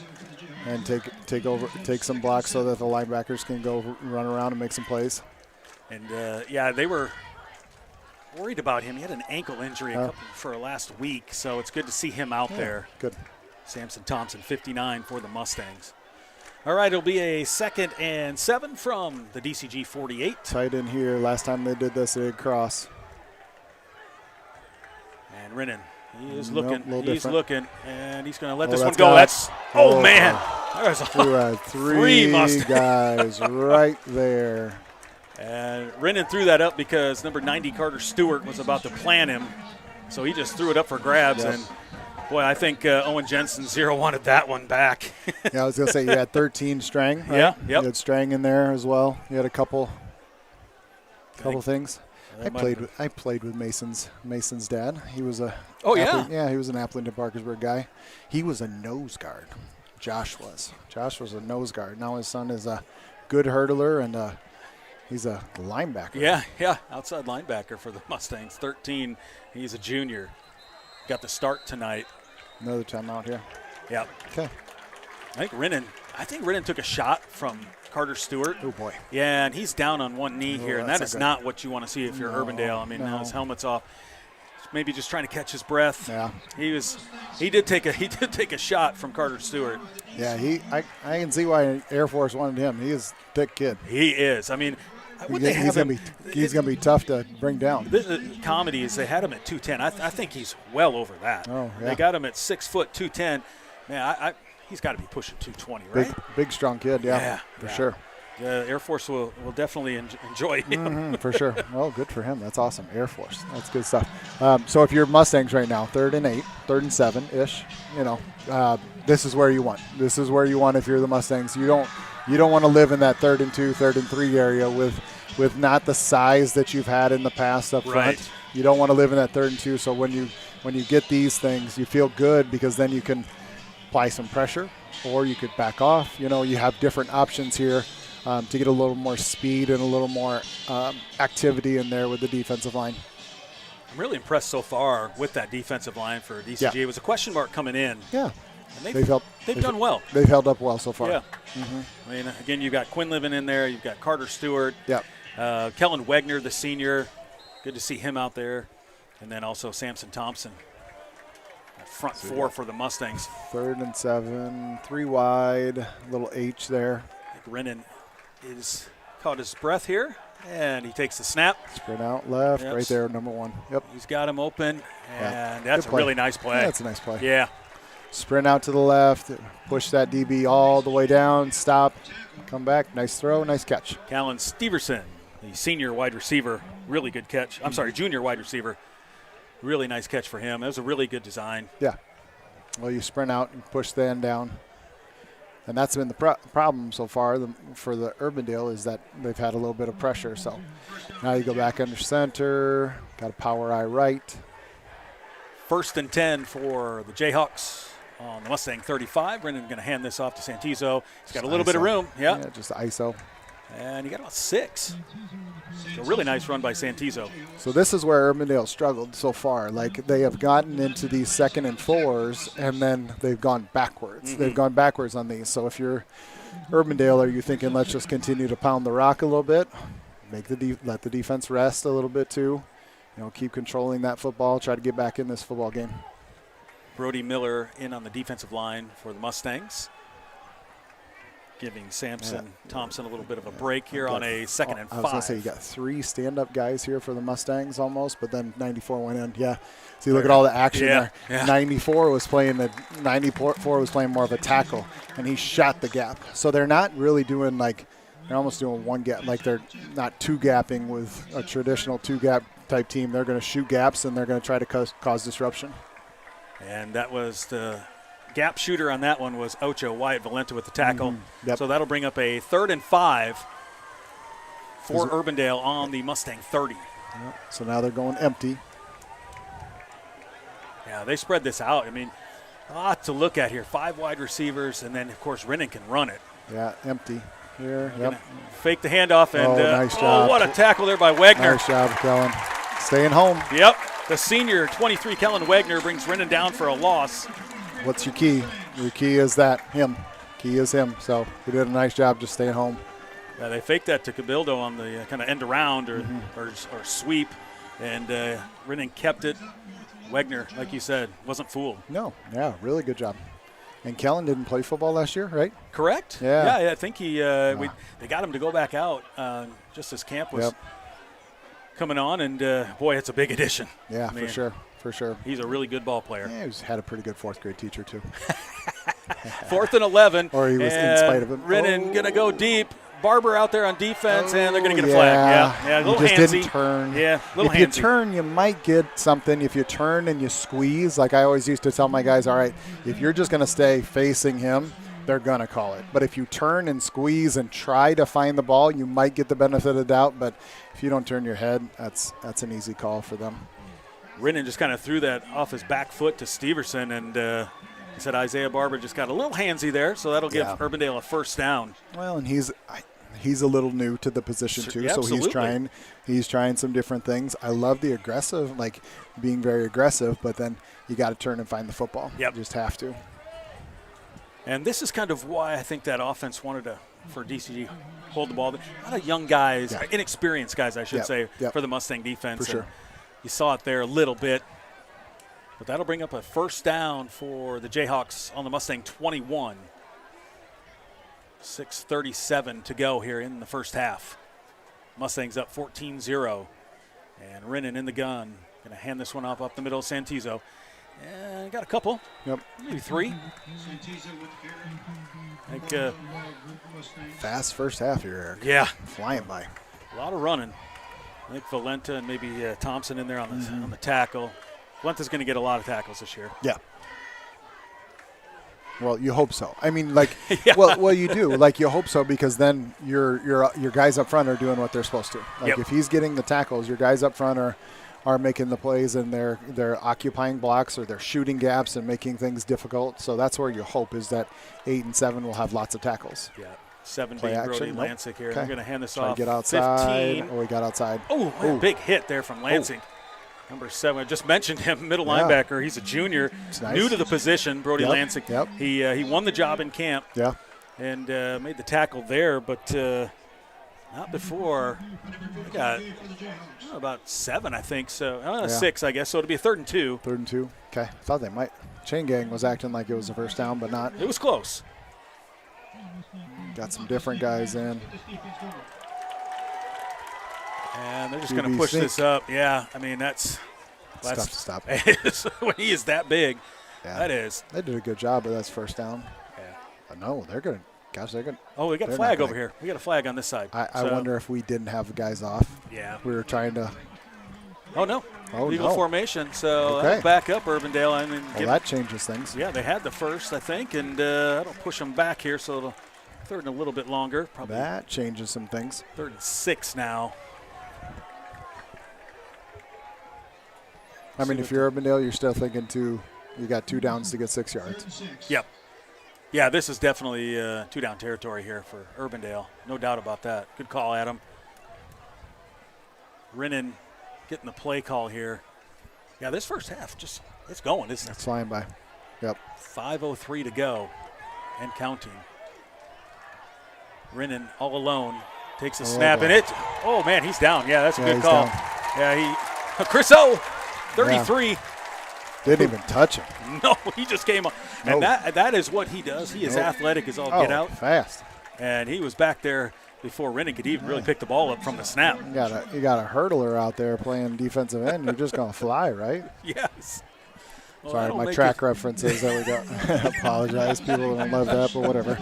and take some blocks so that the linebackers can go run around and make some plays. And they were worried about him. He had an ankle injury for last week, so it's good to see him out there. Good. Samson Thompson, 59 for the Mustangs. All right, it'll be a 2nd and 7 from the DCG 48. Tight in here. Last time they did this, they did cross. And Rinnan, he is looking. He's looking, and he's going to let this that's one go. got That's man. There's three Mustangs. guys right there. And Rinnan threw that up because number 90 Carter Stewart was about to plan him, so he just threw it up for grabs. And boy, I think Owen Jensen wanted that one back. Yeah, I was going to say you had 13 Strang, right? Yeah, yep. You had Strang in there as well. You had a couple things. I played with Mason's dad. He was a he was an Appleton Parkersburg guy. He was a nose guard. Josh was a nose guard. Now his son is a good hurdler and he's a linebacker. Yeah, outside linebacker for the Mustangs. 13. He's a junior. Got the start tonight. Another time out here. Yeah. Okay. I think Rinnan took a shot from Carter Stewart. Oh, boy. Yeah, and he's down on one knee here, and that is not what you want to see if you're Urbandale. I mean, now his helmet's off. Maybe just trying to catch his breath. Yeah. He did take a shot from Carter Stewart. Yeah, I can see why Air Force wanted him. He is a thick kid. He is. I mean, he's gonna be tough to bring down. The comedy is they had him at 210. I think he's well over that. Oh, yeah. They got him at 6 foot 210. Man, he's got to be pushing 220, right? Big strong kid. Yeah, for sure. The Air Force will definitely enjoy him. For sure. Well, good for him. That's awesome. Air Force. That's good stuff. So if you're Mustangs right now, 3rd and 8, 3rd and 7-ish, this is where you want. This is where you want if you're the Mustangs. You don't want to live in that 3rd and 2, 3rd and 3 area with not the size that you've had in the past up front. Right. You don't want to live in that 3rd and 2. So when you get these things, you feel good because then you can apply some pressure or you could back off. You have different options here. To get a little more speed and a little more activity in there with the defensive line. I'm really impressed so far with that defensive line for DCG. Yeah. It was a question mark coming in. Yeah. And they've done well. They've held up well so far. Yeah. I mean, again, you've got Quinn living in there. You've got Carter Stewart. Yeah. Kellen Wegner, the senior. Good to see him out there. And then also Samson Thompson. Front 4 for the Mustangs. 3rd and 7, 3 wide, little H there. I think Rinnan is caught his breath here, and he takes the snap. Sprint out left, right there, number 1. Yep. He's got him open, and that's a really nice play. Yeah, that's a nice play. Yeah. Sprint out to the left, push that DB all the way down, stop, come back, nice throw, nice catch. Callan Steverson, the senior wide receiver, really good catch. I'm sorry, junior wide receiver. Really nice catch for him. That was a really good design. Yeah. Well, you sprint out and push the end down. And that's been the problem so far for the Urbandale is that they've had a little bit of pressure. So now you go back under center, got a power eye right. 1st and 10 for the Jayhawks on the Mustang 35. Brendan going to hand this off to Santizo. He's got a little bit of room. Yeah, just ISO. And he got about 6. So really nice run by Santizo. So this is where Urbandale struggled so far. Like they have gotten into these 2nd and 4s, and then they've gone backwards. Mm-hmm. They've gone backwards on these. So if you're Urbandale, are you thinking let's just continue to pound the rock a little bit, let the defense rest a little bit too, keep controlling that football, try to get back in this football game. Brody Miller in on the defensive line for the Mustangs. giving Thompson a little bit of a break here on a 2nd and 5. I was going to say, you got 3 stand-up guys here for the Mustangs almost, but then 94 went in. Yeah. See, look at all the action there. Yeah. 94 was playing more of a tackle, and he shot the gap. So they're not really doing they're almost doing one gap. Like they're not two-gapping with a traditional two-gap type team. They're going to shoot gaps, and they're going to try to cause disruption. And that was the gap shooter on that one was Ocho Wyatt Valenta with the tackle. Mm-hmm. Yep. So that'll bring up a 3rd and 5 for Urbandale on the Mustang 30. Yep. So now they're going empty. Yeah, they spread this out. I mean, a lot to look at here. 5 wide receivers, and then, of course, Rinnan can run it. Yeah, empty here. Yep. Fake the handoff, and nice job. What a tackle there by Wagner. Nice job, Kellen. Staying home. Yep. The senior, 23, Kellen Wagner, brings Rinnan down for a loss. What's your key? Your key is him. Key is him. So he did a nice job just staying home. Yeah, they faked that to Cabildo on the kind of end around or sweep, and Rinnan kept it. Wagner, like you said, wasn't fooled. No, yeah, really good job. And Kellen didn't play football last year, right? Correct. Yeah. I think they got him to go back out just as camp was coming on, and boy, it's a big addition. Yeah, Man. for sure. He's a really good ball player. Yeah, he's had a pretty good 4th grade teacher too. 4th and 11. Or he was in spite of him. Rinnan gonna go deep. Barber out there on defense, and they're going to get a flag. Yeah, a little you just handsy. didn't turn. Yeah, a little If you handsy. turn, you might get something. If you turn and you squeeze, like I always used to tell my guys, all right, if you're just going to stay facing him, they're going to call it. But if you turn and squeeze and try to find the ball, you might get the benefit of the doubt. But if you don't turn your head, that's an easy call for them. Rinnan just kind of threw that off his back foot to Steverson, and he said Isaiah Barber just got a little handsy there, so that'll give Urbandale a 1st down. Well, and he's a little new to the position too, so he's trying some different things. I love the aggressive, like being very aggressive, but then you got to turn and find the football. Yep. You just have to. And this is kind of why I think that offense wanted for DCG hold the ball. A lot of young guys, inexperienced guys, I should say, for the Mustang defense. For sure. And you saw it there a little bit. But that'll bring up a 1st down for the Jayhawks on the Mustang 21. 6:37 to go here in the first half. Mustangs up 14-0. And Rinnan in the gun. Going to hand this one off up the middle of Santizo. And got a couple. Yep. Maybe 3. Fast first half here, Eric. Yeah. Flying by. A lot of running. I think Valenta and maybe Thompson in there on the tackle. Valenta's going to get a lot of tackles this year. Yeah. Well, you hope so. I mean, well, you do. Like, you hope so because then your guys up front are doing what they're supposed to. Like, if he's getting the tackles, your guys up front are making the plays and they're occupying blocks or they're shooting gaps and making things difficult. So that's where you hope is that 8 and 7 will have lots of tackles. Yeah. 7 Play being Brody action. Lansing here. Okay. I'm going to hand this Try off. to get outside. 15. Oh, he got outside. Oh, big hit there from Lansing. Number 7, I just mentioned him, middle linebacker. He's a junior, nice. New to the position, Brody Lansing. Yep. He won the job in camp. Yeah. And made the tackle there, but not before. We got about 7, I think. So 6, I guess. So it'll be a 3rd and 2. 3rd and 2. Okay. I thought they might. Chain Gang was acting like it was a 1st down, but not. It was close. Got some different guys in. And they're just going to push this up. Yeah, I mean, that's tough to stop. When he is that big, that is. They did a good job, but that's 1st down. Yeah. No, they're going to. Gosh, they're going to. Oh, we got a flag over here. We got a flag on this side. I wonder if we didn't have guys off. Yeah. We were trying to. Oh, no. Legal formation. So Okay. that'll back up Urbandale. I mean, that changes things. Yeah, they had the 1st, I think, and that'll push them back here. So it'll 3rd and a little bit longer. Probably that changes some things. 3rd and 6 now. I mean, if you're Urbandale, you're still thinking you got 2 downs to get 6 yards. Yep. Yeah, this is definitely 2-down territory here for Urbandale. No doubt about that. Good call, Adam. Rinnan getting the play call here. Yeah, this first half it's going, isn't it? It's flying by. Yep. 5:03 to go and counting. Rinnan all alone takes a snap and it. Oh man, he's down. Yeah, that's a good call. Down. Yeah, Chris O, 33. Yeah. Didn't even touch him. No, he just came on. And that is what he does. He is athletic as all get out. Fast. and he was back there before Rennan could even really pick the ball up from the snap. You got a hurdler out there playing defensive end. You're just going to fly, right? Yes. Well, sorry, my track references. There we go. Apologize. People don't love that, but whatever.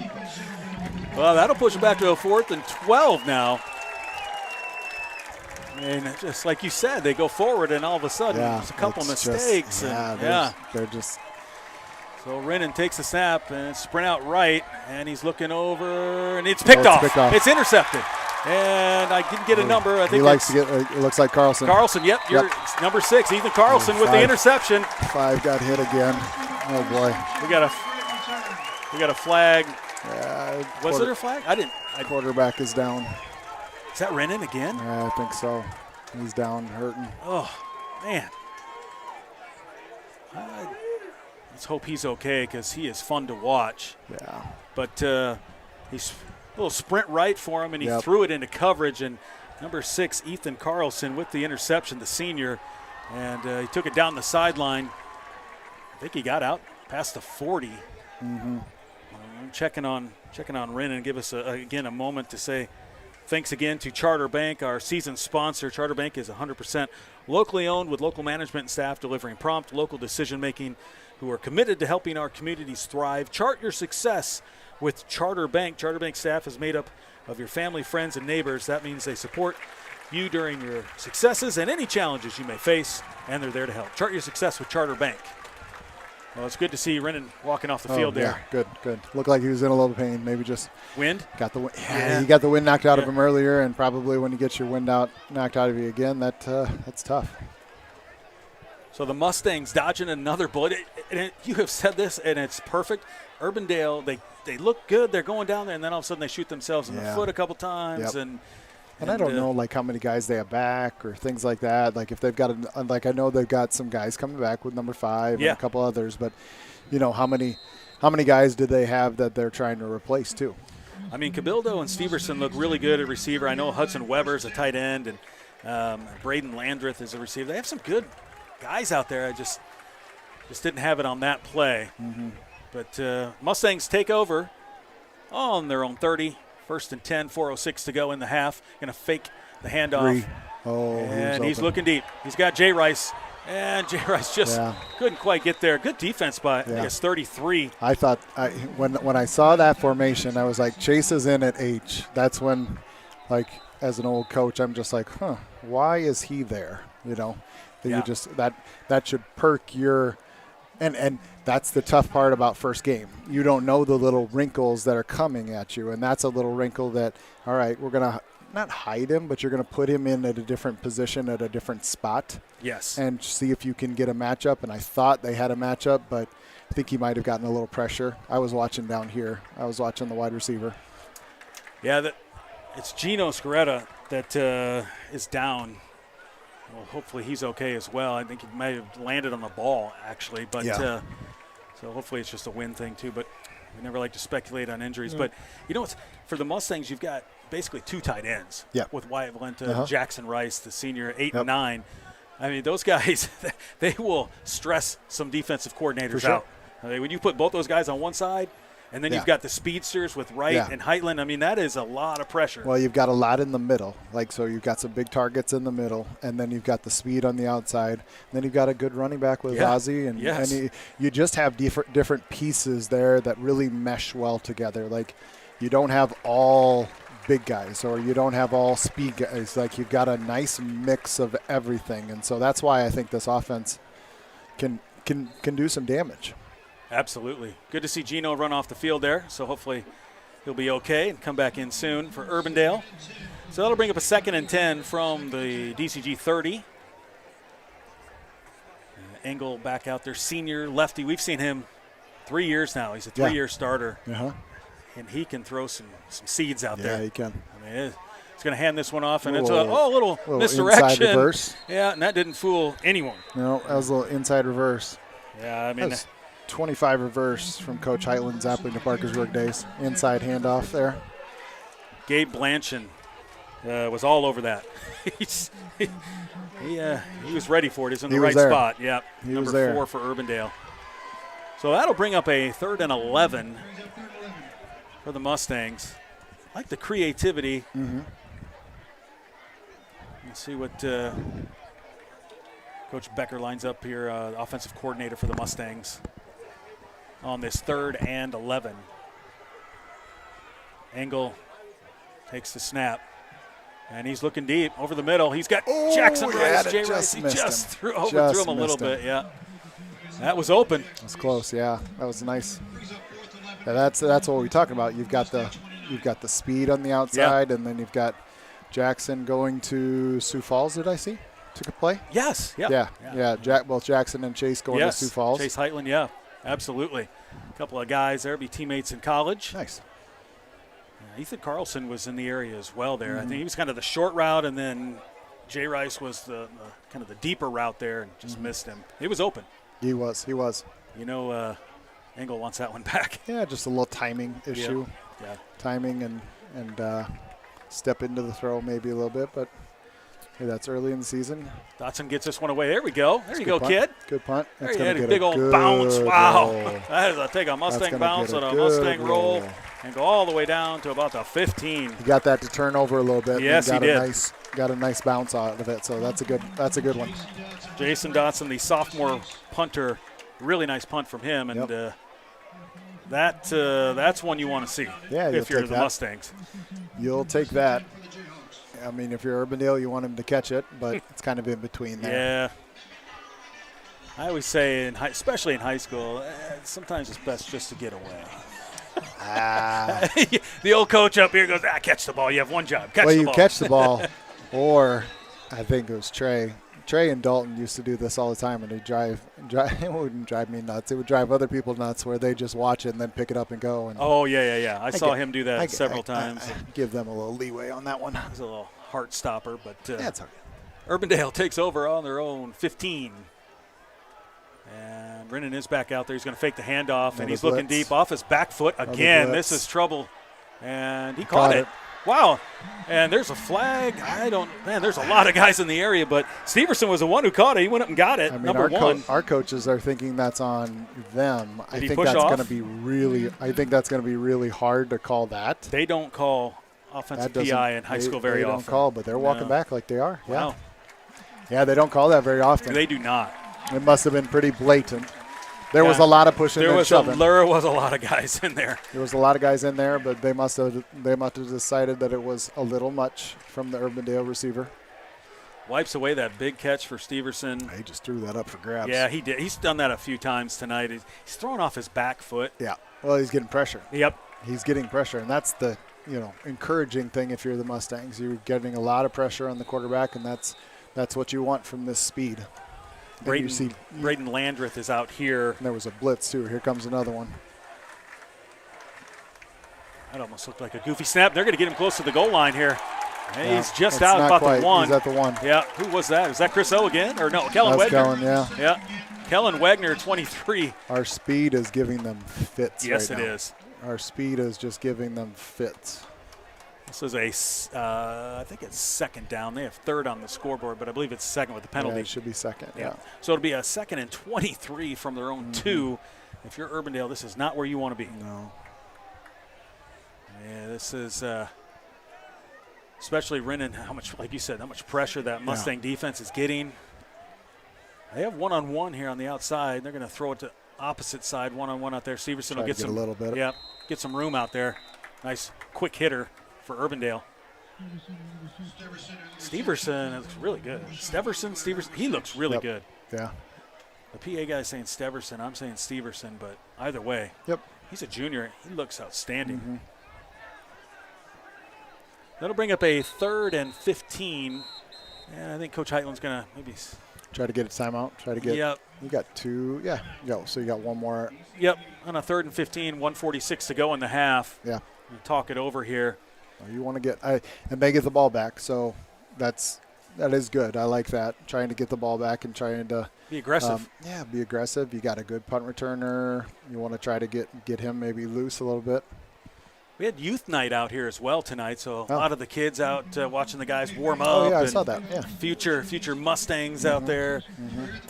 Well, that'll push it back to a 4th and 12 now. And just like you said, they go forward, and all of a sudden, there's a couple mistakes. They're just. So Rennan takes the snap and sprint out right, and he's looking over, and it's picked off. It's intercepted. And I didn't get a number. I think he likes to get. It looks like Carlson. Yep. You're number 6, Ethan Carlson with the interception. 5 got hit again. Oh boy. We got a flag. Was it a flag? Quarterback is down. Is that Rennan again? Yeah, I think so. He's down, hurting. Oh man. Let's hope he's okay, because he is fun to watch. Yeah. But he's a little sprint right for him, and he threw it into coverage. And number 6, Ethan Carlson, with the interception, the senior, and he took it down the sideline. I think he got out past the 40. Mm-hmm. Checking on Rennan. Give us again a moment to say thanks again to Charter Bank, our season sponsor. Charter Bank is 100% locally owned, with local management and staff delivering prompt local decision making, who are committed to helping our communities thrive. Chart your success with Charter Bank. Charter Bank staff is made up of your family, friends, and neighbors. That means they support you during your successes and any challenges you may face, and they're there to help. Chart your success with Charter Bank. Well, it's good to see Rennan walking off the field there. Yeah, good. Looked like he was in a little pain. Maybe just wind. Got the wind. Yeah, he got the wind knocked out of him earlier, and probably when you get your wind knocked out of you again, that's tough. So the Mustangs dodging another bullet. You have said this, and it's perfect. Urbandale, they look good. They're going down there, and then all of a sudden they shoot themselves in the foot a couple times. Yep. And I don't know, like, how many guys they have back or things like that. Like, if they've got I know they've got some guys coming back with number 5 and a couple others, but how many guys do they have that they're trying to replace too? I mean, Cabildo and Steverson look really good at receiver. I know Hudson Weber's a tight end, and Braden Landreth is a receiver. They have some good guys out there. I just didn't have it on that play. Mm-hmm. But Mustangs take over on their own 30. 1st and 10, 4:06 to go in the half. Going to fake the handoff. And he's looking deep. He's got Jay Rice, and Jay Rice just couldn't quite get there. Good defense by, I think it's 33. I thought when I saw that formation, I was like, Chase is in at H. That's when, like, as an old coach, I'm just like, why is he there? You just that should perk your and that's the tough part about first game. You don't know the little wrinkles that are coming at you, and that's a little wrinkle that, all right, we're going to not hide him, but you're going to put him in at a different position at a different spot. Yes. And see if you can get a matchup. And I thought they had a matchup, but I think he might have gotten a little pressure. I was watching down here. I was watching the wide receiver. Yeah, it's Gino Scaretta that is down. Well, hopefully he's okay as well. I think he might have landed on the ball, actually. But so hopefully it's just a win thing, too. But we never like to speculate on injuries. But, for the Mustangs, you've got basically 2 tight ends with Wyatt Valenta, Jackson Rice, the senior, 8 and 9. I mean, those guys, they will stress some defensive coordinators out. I mean, when you put both those guys on one side, and then you've got the speedsters with Wright and Heitland. I mean, that is a lot of pressure. Well, you've got a lot in the middle. So you've got some big targets in the middle, and then you've got the speed on the outside. And then you've got a good running back with Ozzie. And you just have different pieces there that really mesh well together. Like, you don't have all big guys or you don't have all speed guys. Like, you've got a nice mix of everything. And so that's why I think this offense can do some damage. Absolutely. Good to see Gino run off the field there, so hopefully he'll be okay and come back in soon for Urbandale. So that'll bring up a 2nd and 10 from the DCG 30. Engel back out there, senior lefty. We've seen him 3 years now. He's a 3-year starter, and he can throw some seeds out there. Yeah, he can. I mean, he's going to hand this one off, and it's a little misdirection. Inside reverse. Yeah, and that didn't fool anyone. No, that was a little inside reverse. Yeah, I mean, 25 reverse from Coach Heitland's Appling to Parkersburg days. Inside handoff there. Gabe Blanchard was all over that. He was ready for it. He's in the right spot. Yep. Number 4 for Urbandale. So that'll bring up a 3rd and 11 for the Mustangs. like the creativity. Let's see what Coach Becker lines up here, offensive coordinator for the Mustangs, on this 3rd and 11. Engel takes the snap, and he's looking deep over the middle. He's got Jackson Rice, Jay Rice. He just overthrew him a little bit, yeah. That was open. It was close, yeah. That was nice. Yeah, that's what we're talking about. You've got the speed on the outside, and then you've got Jackson going to Sioux Falls. Did I see? Took a play. Yes. Yeah. Both Jackson and Chase going to Sioux Falls. Chase Heitland. Yeah, absolutely. A couple of guys there be teammates in college. Nice. Ethan Carlson was in the area as well there. I think he was kind of the short route, and then Jay Rice was the kind of the deeper route there, and just missed him. It was open. He was. You know, Engel wants that one back. Yeah, just a little timing issue. Yeah. Timing and step into the throw maybe a little bit, but hey, that's early in the season. Dotson gets this one away. There we go. There you go, punt. kid. Good punt. There you had a big old bounce. Wow. That is take a Mustang bounce and a Mustang roll and go all the way down to about the 15. He got that to turn over a little bit. Yes, he did. Got a nice bounce out of it, so that's a good one. Jason Dotson, the sophomore punter, really nice punt from him, and that's one you want to see. Yeah, if you're the Mustangs. You'll take that. I mean, if you're Urbandale, you want him to catch it, but it's kind of in between there. Yeah. I always say, especially in high school, sometimes it's best just to get away. The old coach up here goes, catch the ball. You have one job. Catch the ball. Well, you catch the ball, or I think it was Trey. Trey and Dalton used to do this all the time, and he'd drive. It wouldn't drive me nuts. It would drive other people nuts, where they just watch it and then pick it up and go. And yeah. I saw him do that several times. I give them a little leeway on that one. It was a little heart stopper, but that's all right. Urbandale takes over on their own 15. And Brennan is back out there. He's going to fake the handoff, and he's looking deep off his back foot again. This is trouble, and he caught it. Wow. And there's a flag. There's a lot of guys in the area, but Steverson was the one who caught it. He went up and got it. I mean, number one. Our coaches are thinking that's on them. I think that's going to be really hard to call that. They don't call offensive PI in high school very often. They don't call, but they're walking back like they are. Yeah. Wow. Yeah, they don't call that very often. They do not. It must have been pretty blatant. There was a lot of pushing and shoving. There was a lot of guys in there. There was a lot of guys in there, but they must have decided that it was a little much from the Urbandale receiver. Wipes away that big catch for Steverson. He just threw that up for grabs. Yeah, he did. He's done that a few times tonight. He's throwing off his back foot. Yeah. Well, he's getting pressure. Yep. He's getting pressure, and that's the encouraging thing if you're the Mustangs. You're getting a lot of pressure on the quarterback, and that's what you want from this speed. Braden Landreth is out here. And there was a blitz, too. Here comes another one. That almost looked like a goofy snap. They're going to get him close to the goal line here. Yeah, he's just out about the one. He's at the one. Yeah. Who was that? Was that Chris O again? Or no, Kellen Wegner. Kellen, yeah. Yeah. Kellen Wegner, 23. Our speed is giving them fits Yes, right it now. is. Our speed is just giving them fits. This is I think it's second down. They have third on the scoreboard, but I believe it's second with the penalty. Yeah, it should be second, yeah. So it'll be a 2nd and 23 from their own 2. If you're Urbandale, this is not where you want to be. No. Yeah, this is especially Rennan, how much pressure that Mustang defense is getting. They have one-on-one here on the outside. They're going to throw it to opposite side, one-on-one out there. Steverson will get some a little bit. Yeah, get some room out there. Nice quick hitter for Urbandale. Steverson looks really good. Steverson, he looks really good. Yeah. The PA guy's saying Steverson. I'm saying Steverson, but either way. Yep. He's a junior. He looks outstanding. That'll bring up a 3rd and 15. And I think Coach Heitland's going to maybe try to get a timeout. Yep. You got 2. Yeah. So you got one more. Yep. On a 3rd and 15, 1:46 to go in the half. Yeah. Talk it over here. You want to get and they get the ball back, so that is good. I like that. Trying to get the ball back and trying to be aggressive. Be aggressive. You got a good punt returner. You want to try to get him maybe loose a little bit. We had youth night out here as well tonight, so a lot of the kids out watching the guys warm up. Oh yeah, I saw that. Yeah. Future Mustangs out there.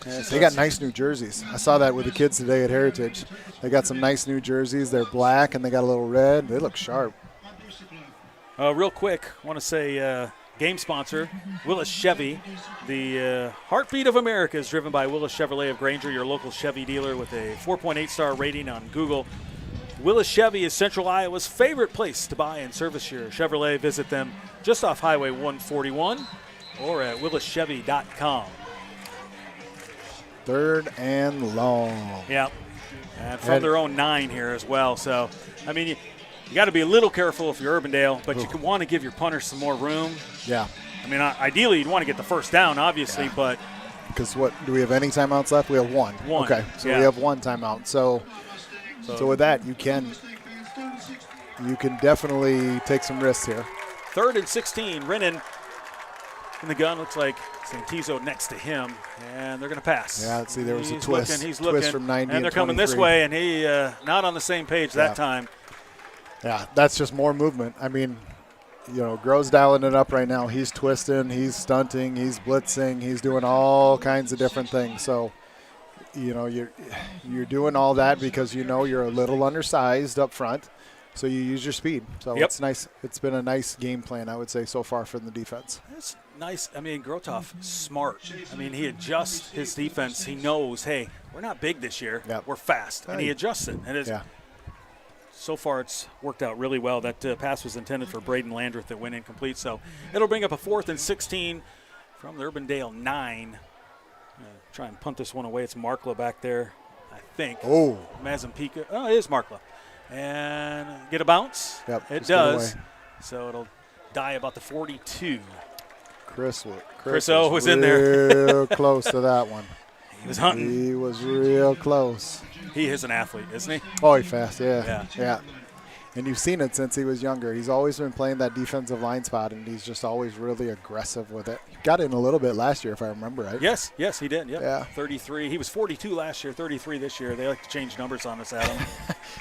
They got nice new jerseys. I saw that with the kids today at Heritage. They got some nice new jerseys. They're black and they got a little red. They look sharp. Real quick, I want to say game sponsor, Willis Chevy. The heartbeat of America is driven by Willis Chevrolet of Granger, your local Chevy dealer with a 4.8-star rating on Google. Willis Chevy is Central Iowa's favorite place to buy and service your Chevrolet. Visit them just off Highway 141 or at willischevy.com. 3rd and long. Yeah, and from their own 9 here as well. So, I mean, you got to be a little careful if you're Urbandale, but you want to give your punters some more room. Yeah. I mean, ideally, you'd want to get the first down, obviously, but. Because do we have any timeouts left? We have one. Okay, so we have one timeout. So with that, you can definitely take some risks here. 3rd and 16, Rennan in the gun. Looks like Santizo next to him, and they're going to pass. Yeah, see, there was a twist. He's looking. Twist from 90 and they're coming this way, and he not on the same page that time. Yeah, that's just more movement. I mean, Grove's dialing it up right now. He's twisting, he's stunting, he's blitzing, he's doing all kinds of different things. So, you're doing all that because you're a little undersized up front, so you use your speed. So it's nice. It's been a nice game plan, I would say, so far from the defense. It's nice. I mean, Grotov, smart. I mean, he adjusts his defense. He knows, hey, we're not big this year. Yep. We're fast, and he adjusts it. And so far, it's worked out really well. That pass was intended for Braden Landreth that went incomplete. So it'll bring up a 4th and 16 from the Urbandale 9. Try and punt this one away. It's Markla back there, I think. Oh. Mazempika. Oh, it is Markla. And get a bounce? Yep. It does. So it'll die about the 42. Chris was in there. Real close to that one. He was hunting. He was real close. He is an athlete, isn't he? Oh, he's fast, yeah. And you've seen it since he was younger. He's always been playing that defensive line spot, and he's just always really aggressive with it. Got in a little bit last year, if I remember right. Yes, he did. Yep. Yeah. 33. He was 42 last year, 33 this year. They like to change numbers on us, Adam.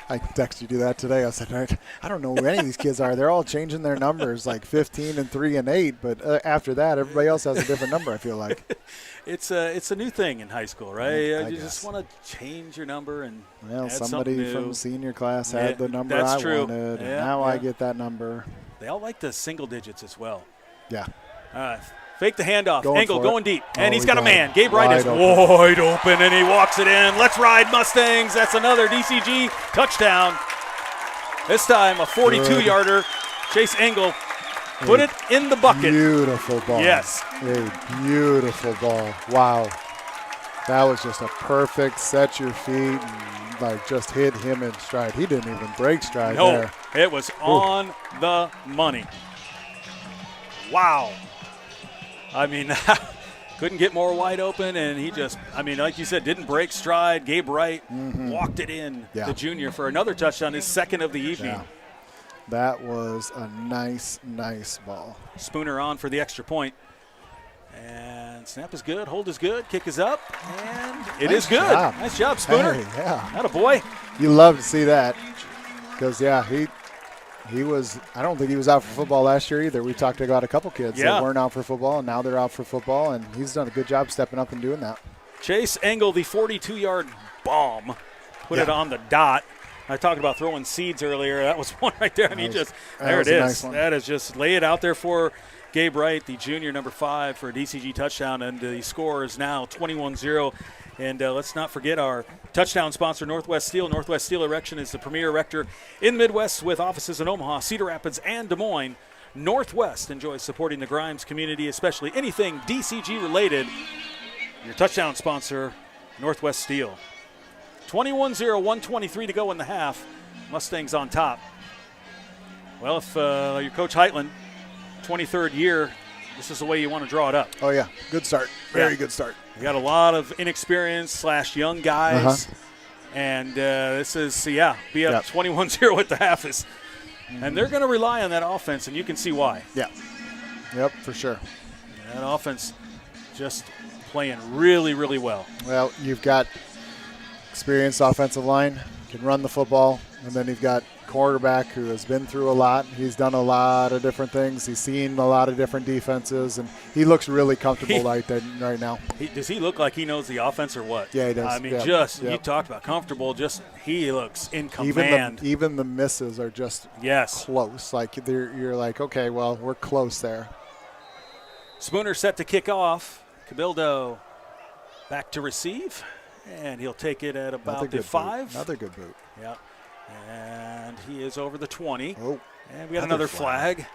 I texted you that today. I said, I don't know who any of these kids are. They're all changing their numbers, like 15 and 3 and 8. But after that, everybody else has a different number, I feel like. It's a new thing in high school, right? You just want to change your number and add somebody from senior class had the number I wanted, and now I get that number. They all like the single digits as well. Yeah. Fake the handoff. Engel going deep, and he's got a man. Gabe Wright is wide open, and he walks it in. Let's ride, Mustangs. That's another DCG touchdown. This time a 42-yarder. Chase Engel put it in the bucket. Beautiful ball. Yes. A beautiful ball. Wow. That was just a perfect set your feet and just hit him in stride. He didn't even break stride there. No, it was on the money. Wow. I mean, couldn't get more wide open, and he just, like you said, didn't break stride. Gabe Wright walked it in, the junior, for another touchdown, his second of the evening. Yeah. That was a nice ball. Spooner on for the extra point. And snap is good, hold is good, kick is up, and it is good. Job. Nice job, Spooner. Hey, yeah. Attaboy. You love to see that because, he was – I don't think he was out for football last year either. We talked about a couple kids that weren't out for football, and now they're out for football, and he's done a good job stepping up and doing that. Chase Engel, the 42-yard bomb, put it on the dot. I talked about throwing seeds earlier. That was one right there. There it is. Nice one. That is just lay it out there for Gabe Wright, the junior, number 5 for a DCG touchdown, and the score is now 21-0. And let's not forget our touchdown sponsor, Northwest Steel. Northwest Steel Erection is the premier erector in the Midwest with offices in Omaha, Cedar Rapids, and Des Moines. Northwest enjoys supporting the Grimes community, especially anything DCG related. Your touchdown sponsor, Northwest Steel. 21-0, 123 to go in the half. Mustangs on top. Well, if you're Coach Heitland, 23rd year, this is the way you want to draw it up. Oh, yeah. Good start. Very good start. You got a lot of inexperienced / young guys. And this is, be up 21-0 at the half. And they're going to rely on that offense, and you can see why. Yeah. Yep, for sure. That offense just playing really, really well. Well, you've got experienced offensive line, can run the football, And then you've got quarterback who has been through a lot. He's done a lot of different things. He's seen a lot of different defenses, and he looks really comfortable right now. Does he look like he knows the offense or what? Yeah, he does. I mean, Yep. You talked about comfortable. He looks in command. Even the misses are just close. Like you're like, okay, well, we're close there. Spooner set to kick off. Cabildo back to receive, and he'll take it at about the 5. Another good boot. Yeah. And he is over the 20. Oh, and we got another flag.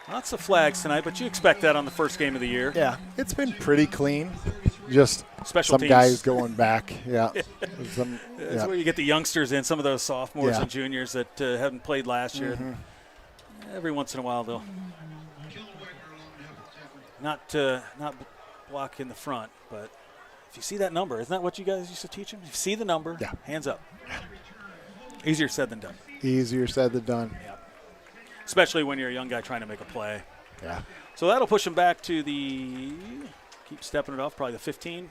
Lots of flags tonight, but you expect that on the first game of the year. Yeah, it's been pretty clean. Just Special some teams. Guys going back. Yeah. That's where you get the youngsters in, some of those sophomores and juniors that haven't played last year. Mm-hmm. Every once in a while, they'll not block in the front, but if you see that number, isn't that what you guys used to teach them? If you see the number, hands up. Easier said than done. Easier said than done. Yeah. Especially when you're a young guy trying to make a play. Yeah. So that'll push him back to keep stepping it off, probably the 15.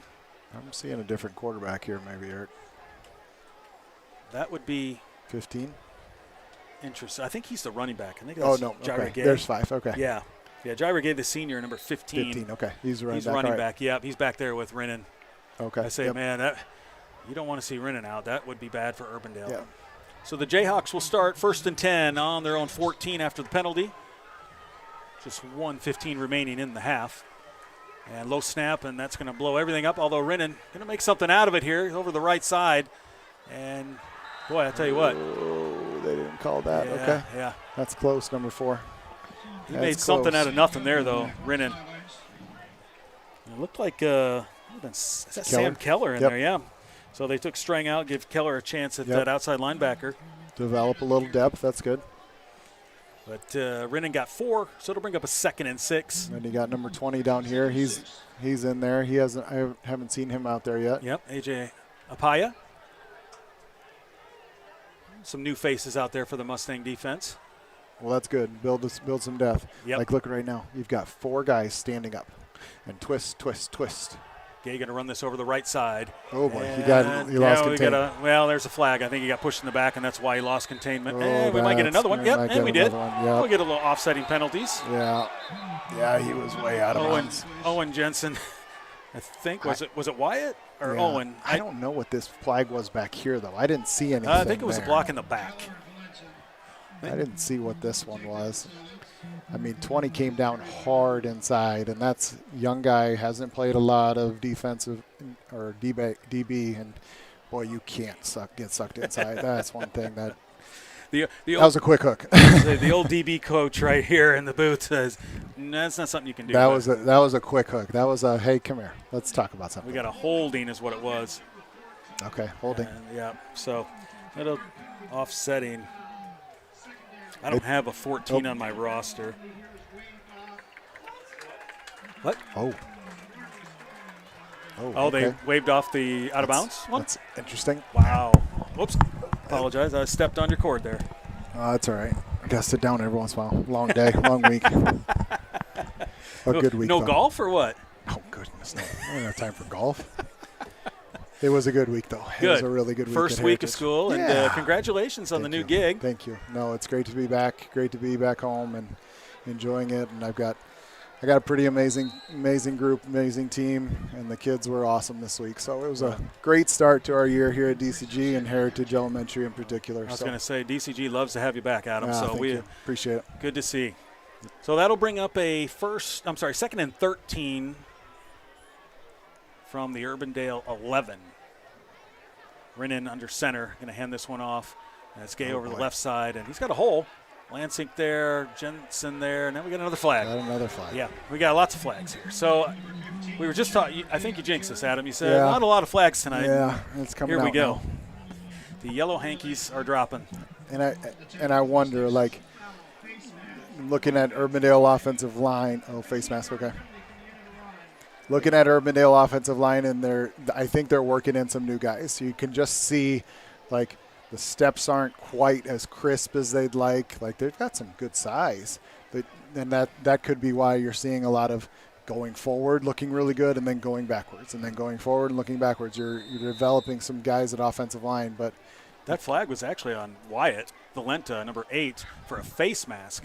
I'm seeing a different quarterback here, maybe, Eric. That would be 15. Interesting. I think he's the running back. I think that's Jaira okay. Gay. There's 5. Okay. Yeah. Jaira Gay, the senior, number 15. 15. Okay. He's running back. Running back. Yep. He's back there with Rinnan. Okay. I say, man, you don't want to see Rinnan out. That would be bad for Urbandale. Yeah. So the Jayhawks will start 1st and 10 on their own 14 after the penalty. Just 1:15 remaining in the half. And low snap, and that's going to blow everything up, although Rinnan going to make something out of it here over the right side. And, boy, I tell you what. Oh, they didn't call that. Okay. Yeah. That's close, number 4. He made something out of nothing there, though, Rinnan. It looked like is that Sam Keller in there, yeah. So they took Strang out, give Keller a chance at that outside linebacker. Develop a little depth. That's good. But Rinnan got 4, so it'll bring up a 2nd and 6. And you got number 20 down here. He's in there. I haven't seen him out there yet. Yep, AJ Apaya. Some new faces out there for the Mustang defense. Well, that's good. Build some depth. Yep. Like, look right now. You've got 4 guys standing up. And twist. Gay going to run this over the right side. Oh, boy. He lost containment. There's a flag. I think he got pushed in the back, and that's why he lost containment. Oh, we might get another one. Yep, and we did. Yep. We'll get a little offsetting penalties. Yeah. Yeah, he was way out of bounds. Owen Jensen, I think. Was it Wyatt or Owen? I don't know what this flag was back here, though. I didn't see anything I think it was there. a block in the back. I didn't see what this one was. I mean, 20 came down hard inside, and that's young guy, hasn't played a lot of defensive or DB, and boy, you can't get sucked inside. That's one thing that that was a quick hook. The old DB coach right here in the booth says, that's not something you can do. That was a quick hook. That was a, hey, come here. Let's talk about something. We got a holding is what it was. Okay, holding. So it'll offsetting. I don't have a 14 on my roster. What? Oh, they okay. waved off the out of bounds one? That's interesting. Wow. Whoops. Apologize. I stepped on your cord there. That's all right. I got to sit down every once in a while. Long day, long week. A good week. No though. golf or what? Oh, goodness. No. I don't have time for golf. It was a good week, though. Good. It was a really good week. First week of school, and congratulations on the new gig. Thank you. No, it's great to be back. Great to be back home and enjoying it. And I got a pretty amazing group, amazing team, and the kids were awesome this week. So it was a great start to our year here at DCG and Heritage Elementary in particular. I was going to say, DCG loves to have you back, Adam. So we appreciate it. Good to see. So that'll bring up a 2nd and 13 from the Urbandale 11. Rinnan under center, going to hand this one off. That's Gay over the left side, and he's got a hole. Lansing there, Jensen there, and then we got another flag. Yeah, we got lots of flags here. So we were just talking. I think you jinxed us, Adam. You said not a lot of flags tonight. Yeah, it's coming out. Here we go. Now. The yellow hankies are dropping. And I wonder, like, looking at Urbandale offensive line. Oh, face mask, okay. Looking at Urbandale offensive line, and I think they're working in some new guys. So you can just see, like, the steps aren't quite as crisp as they'd like. Like, they've got some good size. And that could be why you're seeing a lot of going forward looking really good and then going backwards and then going forward and looking backwards. You're developing some guys at offensive line, but That flag was actually on Wyatt Valenta, number 8, for a face mask.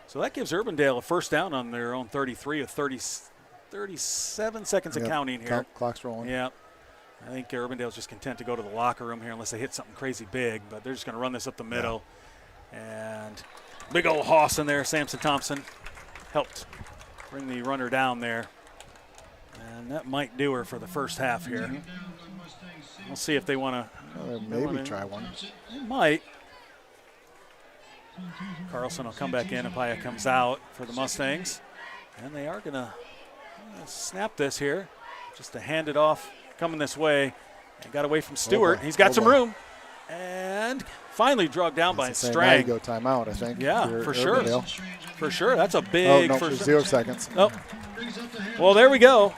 So that gives Urbandale a first down on their own 33 with 37 seconds of counting here. Clock's rolling. Yeah. I think Urbandale's just content to go to the locker room here unless they hit something crazy big, but they're just going to run this up the middle. And big old hoss in there, Samson Thompson, helped bring the runner down there. And that might do her for the first half here. We'll see if they want to maybe try one. They might. Carlson will come back in. Apaya comes out for the Mustangs. And they are going to snap this here just to hand it off. Coming this way, and got away from Stewart. He's got some room, and finally dragged down by Strang. You go timeout, I think. Yeah, for sure. For sure. That's a big. Oh, no, for 0 seconds. Oh. Well, there we go.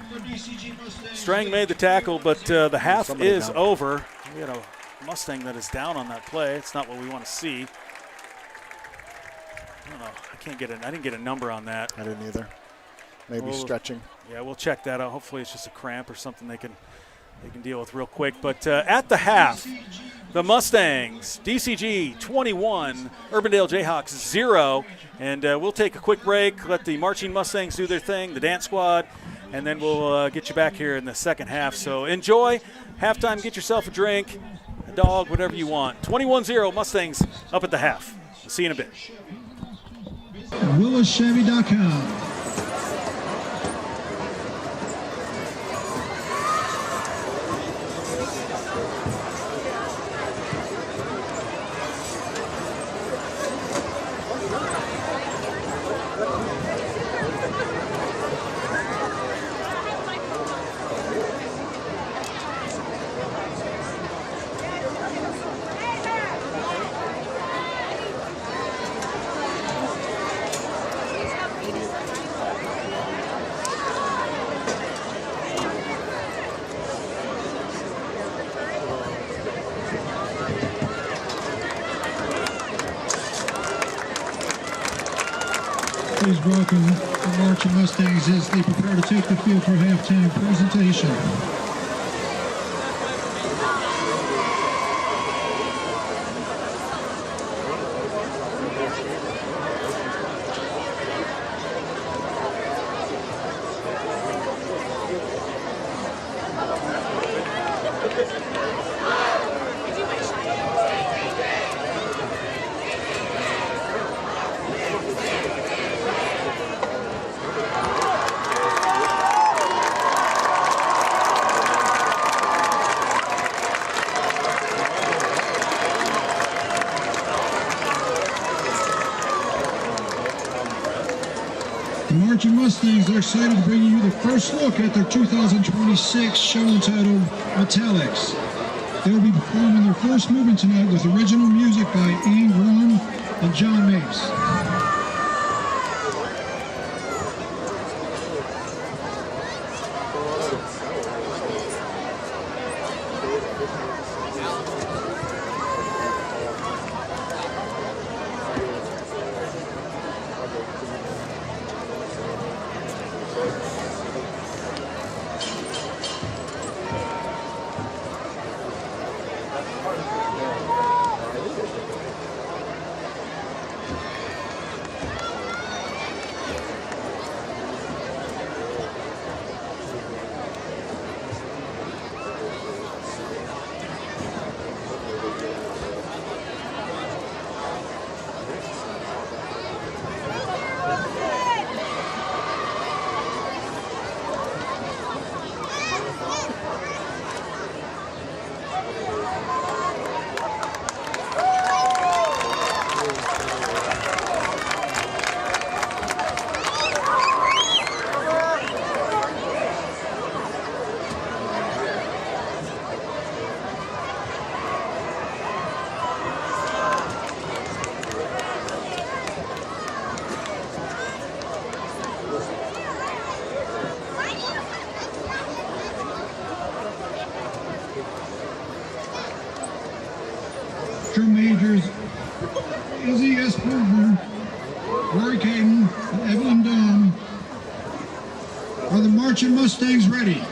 Strang made the tackle, but the half is over. We had a Mustang that is down on that play. It's not what we want to see. I don't know. I didn't get a number on that. I didn't either. Maybe stretching. Yeah, we'll check that out. Hopefully, it's just a cramp or something they can deal with real quick. But at the half, the Mustangs, DCG 21, Urbandale Jayhawks 0. And we'll take a quick break, let the marching Mustangs do their thing, the dance squad, and then we'll get you back here in the second half. So enjoy. Halftime, get yourself a drink, a dog, whatever you want. 21-0 Mustangs up at the half. We'll see you in a bit. WillisChevy.com. Please welcome the marching Mustangs as they prepare to take the field for halftime presentation. The Marching Mustangs are excited to bring you the first look at their 2026 show entitled Metallics. They will be performing their first movement tonight with original music by Ian Graham and John Mace. Drum majors Izzy S. Berger, Rory Caden, and Evelyn Dahm. Are the Marching Mustangs ready?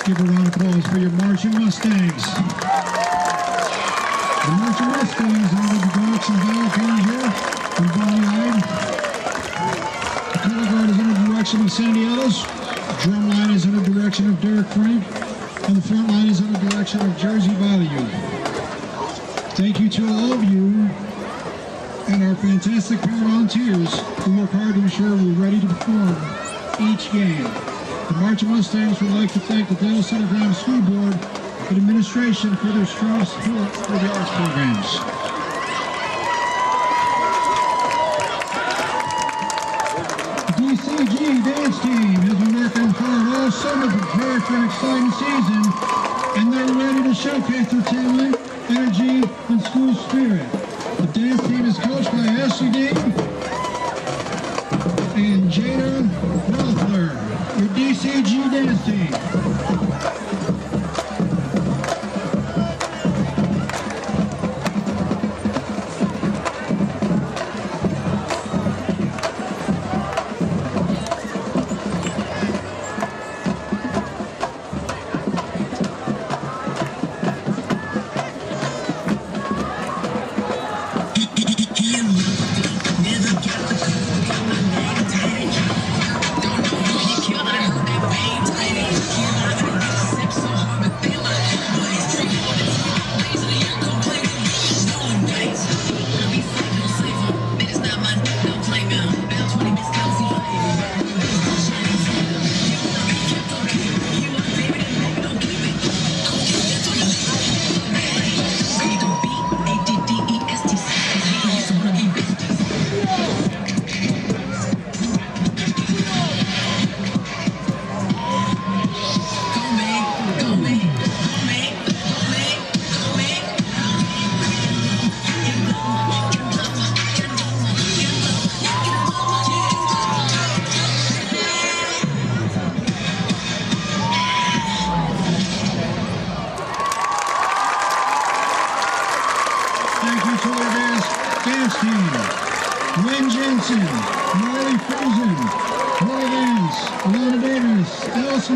give a round of applause for your Marching Mustangs. The Marching Mustangs under the direction of Al Conjure and Bonnie Hyde. The color guard is under the direction of Sandy Ellis. The drum line is under the direction of Derek Frank. And the front line is under the direction of Jersey Bayou. Thank you to all of you and our fantastic volunteers who work hard to ensure we're ready to perform each game. The Marching Mustangs would like to thank the Dale Center Graham School Board and administration for their strong support for the arts programs. The DCG dance team has been working hard all summer to prepare for an exciting season, and they're ready to showcase their talent, energy, and school spirit. The dance team is coached by Ashley Dean and Jada Rothler, your DCG dance team.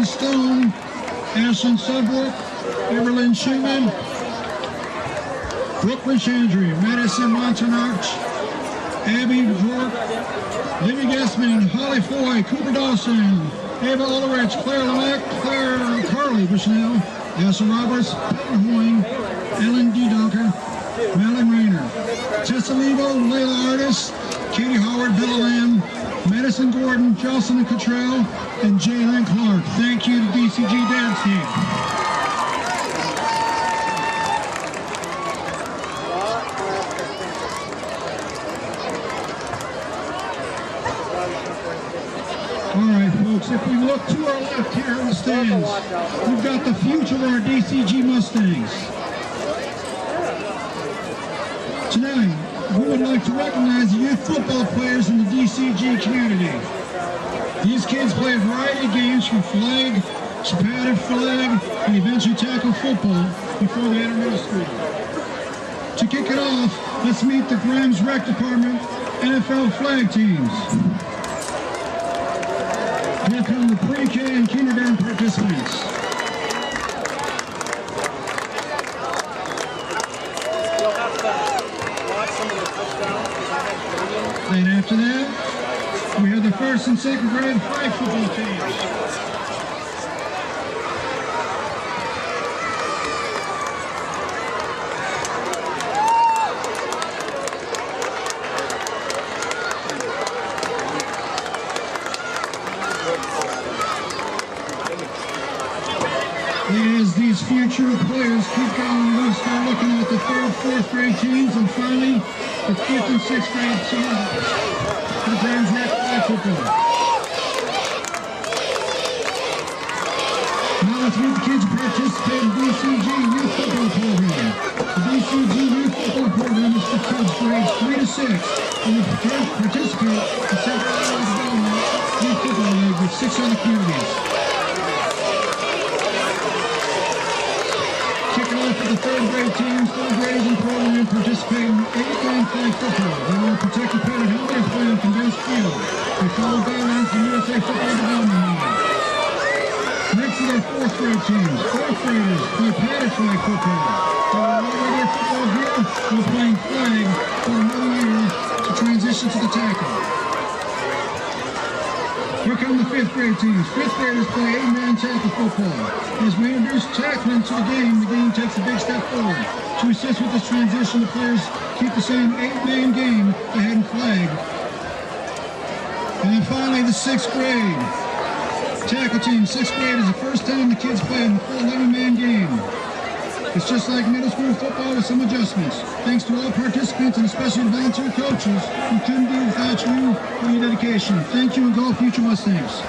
Stone, Ashland Sudbrook, Everlyn Schumann, Brooklyn Chandry, Madison Montanarch, Abby Rourke, Libby Guessman, Holly Foy, Cooper Dawson, Ava Ulrich, Claire Lemack, Claire Carly Bushnell, Elsa Roberts, Peyton Hoying, Ellen D. Dunker, Malin Rayner, Tessa Levo, Layla Artis, Katie Howard, Bella Lamb, Madison Gordon, Jocelyn Cottrell, and Jalen Clark. Thank you to DCG Dance Team. All right, folks, if we look to our left here in the stands, we've got the future of our DCG Mustangs. Tonight, we would like to recognize the youth football players in the DCG community. These kids play a variety of games from flag to padded flag and eventually tackle football before they enter middle school. To kick it off, let's meet the Grimes Rec Department NFL flag teams. Here come the pre-K and kindergarten participants. And after that, we have the first and second grade flag football teams. As these future players keep going, we'll start looking at the third, fourth grade teams, and finally the fifth and sixth grade teams for the Grimes Rec flag football. Now let's meet the kids who participate in the DCG Youth Football Program. The DCG Youth Football Program is for kids grades 3 to 6, and they participate in Central Iowa Development Youth Football League with 6 other communities. For the third grade teams, third graders in program participate in 8-game flag football. They will protect the padded helmet and play on condensed field. They follow guidelines from USA Football Development League. Next is our fourth grade teams. Fourth graders play padded flag football. They will regular football here. We're playing flag for another year to transition to the tackle. Here come the fifth grade teams. Fifth graders play 8-man tackle football. As we introduce tackling to the game takes a big step forward. To assist with this transition, the players keep the same 8-man game they had in flag. And then finally, the sixth grade tackle team. Sixth grade is the first time the kids play in the full 11-man game. It's just like middle school football with some adjustments. Thanks to all participants and especially the volunteer coaches who couldn't do it without you and your dedication. Thank you and go Future Mustangs.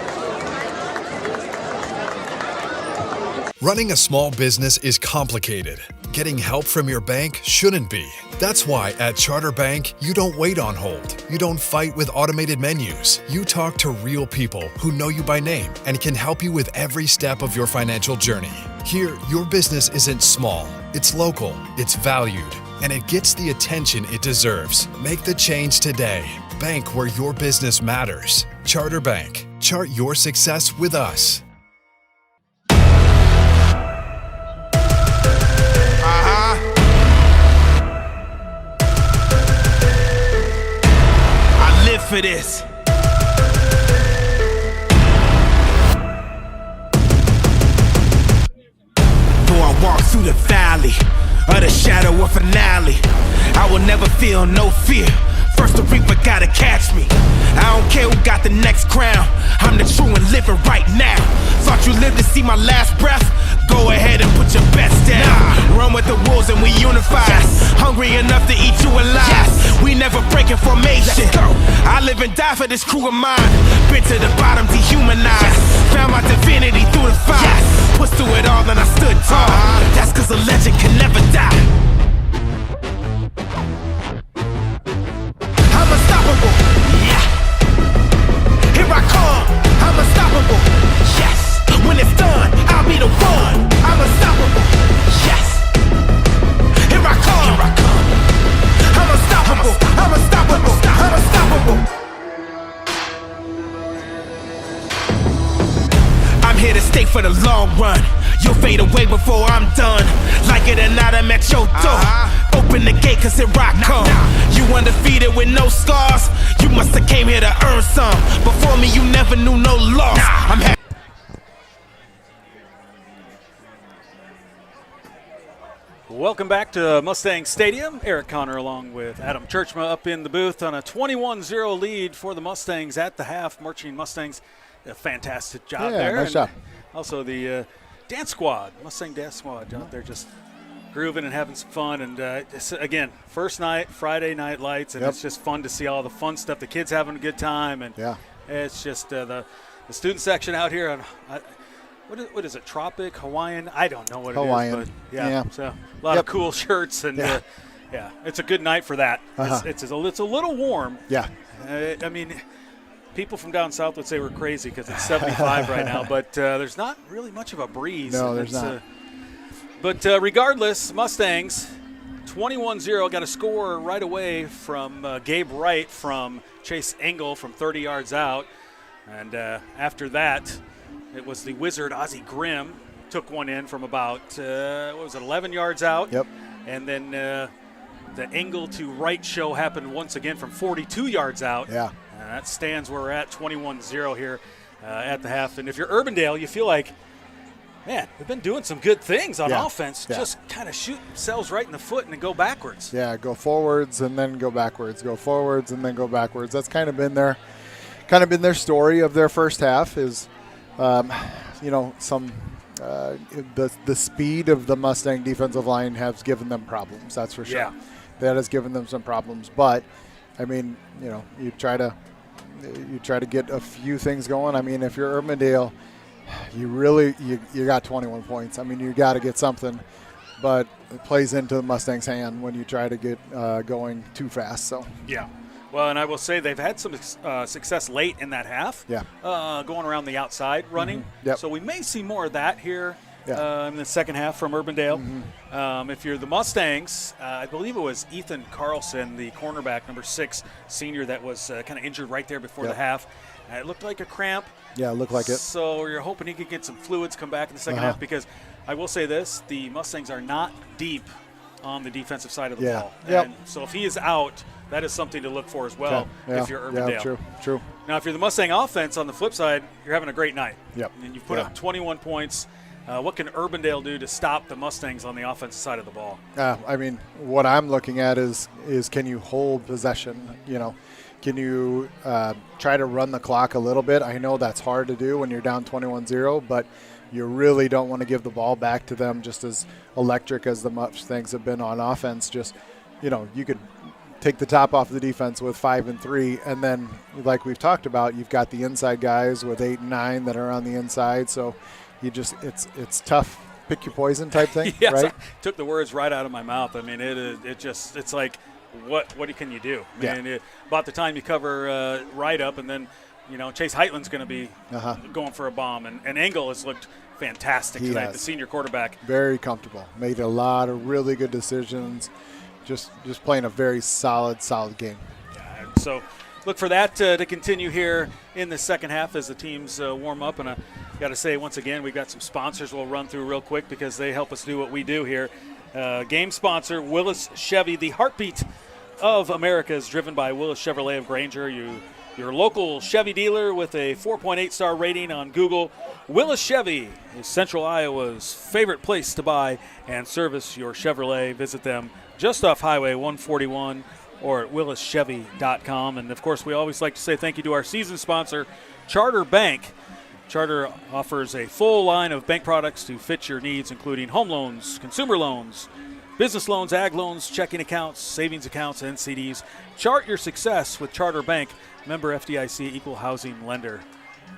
Running a small business is complicated. Getting help from your bank shouldn't be. That's why at Charter Bank, you don't wait on hold. You don't fight with automated menus. You talk to real people who know you by name and can help you with every step of your financial journey. Here, your business isn't small. It's local, it's valued, and it gets the attention it deserves. Make the change today. Bank where your business matters. Charter Bank. Chart your success with us. For this. Though I walk through the valley of the shadow of finale, I will never feel no fear. First the reaper gotta catch me. I don't care who got the next crown. I'm the true and living right now. Thought you lived to see my last breath? Go ahead and put your best down. Run with the wolves and we unify. Hungry enough to eat you alive. We never breaking formation. I live and die for this crew of mine. Been to the bottom, dehumanized. Found my divinity through the fire. Pushed through it all and I stood tall. That's cause a legend can never die. I'm unstoppable. Yeah. Here I come. I'm unstoppable. Yes. When it's done, I'll be the one. I'm unstoppable. Yes. Here I come. Here I come. I'm unstoppable. I'm unstoppable. I'm unstoppable. I'm here to stay for the long run. You'll fade away before I'm done. Like it or not, I'm at your door. Open the gate cause here I come. You undefeated with no scars. You must have came here to earn some. Before me you never knew no loss. I'm happy. Welcome back to Mustang Stadium. Eric Connor along with Adam Churchma up in the booth on a 21-0 lead for the Mustangs at the half. Marching Mustangs, a fantastic job there. Nice job. Also the dance squad, Mustang dance squad out there just grooving and having some fun. And again, first night, Friday night lights, and it's just fun to see all the fun stuff. The kids having a good time, and it's just the student section out here on what is it, Tropic, Hawaiian? I don't know what Hawaiian. it is, but so a lot of cool shirts, and it's a good night for that. It's a little warm. Yeah. I mean, people from down south would say we're crazy because it's 75 right now, but there's not really much of a breeze. No, there's not. But regardless, Mustangs, 21-0, got a score right away from Gabe Wright from Chase Engel from 30 yards out. And after that, it was the Wizard Ozzie Grimm took one in from about, 11 yards out. Yep. And then the Engel to Wright show happened once again from 42 yards out. Yeah. That stands where we're at, 21-0 here at the half. And if you're Urbandale, you feel like, man, we've been doing some good things on offense. Just kind of shoot themselves right in the foot and then go backwards. Yeah, go forwards and then go backwards. Go forwards and then go backwards. That's kind of been their story of their first half is, the speed of the Mustang defensive line has given them problems. That's for sure. Yeah. That has given them some problems. But, I mean, you try to get a few things going. I mean, if you're Urbandale, you got 21 points. I mean, you got to get something, but it plays into the Mustang's hand when you try to get going too fast. So yeah. Well, and I will say they've had some success late in that half. Yeah. Going around the outside running. Mm-hmm. Yep. So we may see more of that here in the second half from Urbandale. If you're the Mustangs, I believe it was Ethan Carlson, the cornerback, number 6 senior, that was kind of injured right there before the half. It looked like a cramp. Yeah, it looked like it. So you're hoping he could get some fluids, come back in the second half, because I will say this, the Mustangs are not deep on the defensive side of the ball. And so if he is out, that is something to look for as well if you're Urbandale. Yeah, true. Now, if you're the Mustang offense, on the flip side, you're having a great night. Yep. And you've put up 21 points. What can Urbandale do to stop the Mustangs on the offensive side of the ball? I mean, what I'm looking at is can you hold possession? Can you try to run the clock a little bit? I know that's hard to do when you're down 21-0, but you really don't want to give the ball back to them. Just as electric as the Mustangs have been on offense, just, you could take the top off the defense with 5 and 3, and then, like we've talked about, you've got the inside guys with 8 and 9 that are on the inside. So you just it's tough, pick your poison type thing. Yes, right? I took the words right out of my mouth. I mean, it's like, what can you do? I mean, about the time you cover right up, and then Chase Heitland's going to be going for a bomb, and Engel has looked fantastic tonight. The senior quarterback, very comfortable, made a lot of really good decisions. Just playing a very solid game. Yeah, so look for that to continue here in the second half as the teams warm up. And I got to say, once again, we've got some sponsors we'll run through real quick because they help us do what we do here. Game sponsor, Willis Chevy, the heartbeat of America, is driven by Willis Chevrolet of Granger. Your local Chevy dealer with a 4.8-star rating on Google. Willis Chevy is Central Iowa's favorite place to buy and service your Chevrolet. Visit them just off Highway 141 or at willischevy.com. And, of course, we always like to say thank you to our season sponsor, Charter Bank. Charter offers a full line of bank products to fit your needs, including home loans, consumer loans, business loans, ag loans, checking accounts, savings accounts, and CDs. Chart your success with Charter Bank, member FDIC, equal housing lender.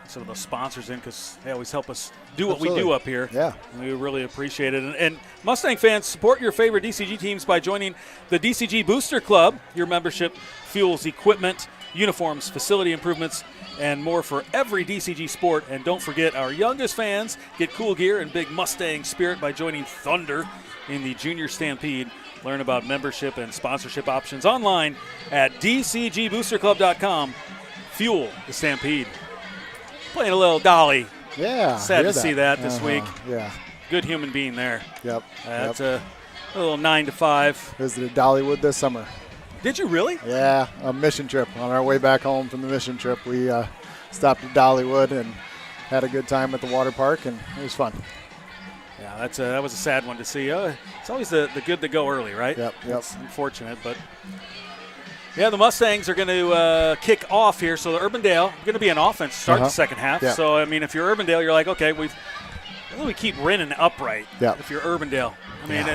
Some of the sponsors in because they always help us do what we do up here. Yeah. We really appreciate it. And Mustang fans, support your favorite DCG teams by joining the DCG Booster Club. Your membership fuels equipment, uniforms, facility improvements, and more for every DCG sport. And don't forget, our youngest fans get cool gear and big Mustang spirit by joining Thunder in the Junior Stampede. Learn about membership and sponsorship options online at dcgboosterclub.com. Fuel the Stampede. Playing a little Dolly. Yeah. Sad to see that this week. Yeah. Good human being there. Yep. That's a little 9 to 5. Visited Dollywood this summer. Did you really? Yeah, a mission trip. On our way back home from the mission trip, we stopped at Dollywood and had a good time at the water park, and it was fun. Yeah, that was a sad one to see. It's always the good that go early, right? Yep. It's unfortunate, but yeah, the Mustangs are going to kick off here. So the Urbandale going to be an offense to start the second half. Yep. So I mean, if you're Urbandale, you're like, okay, we keep running upright. Yep. If you're Urbandale, I mean,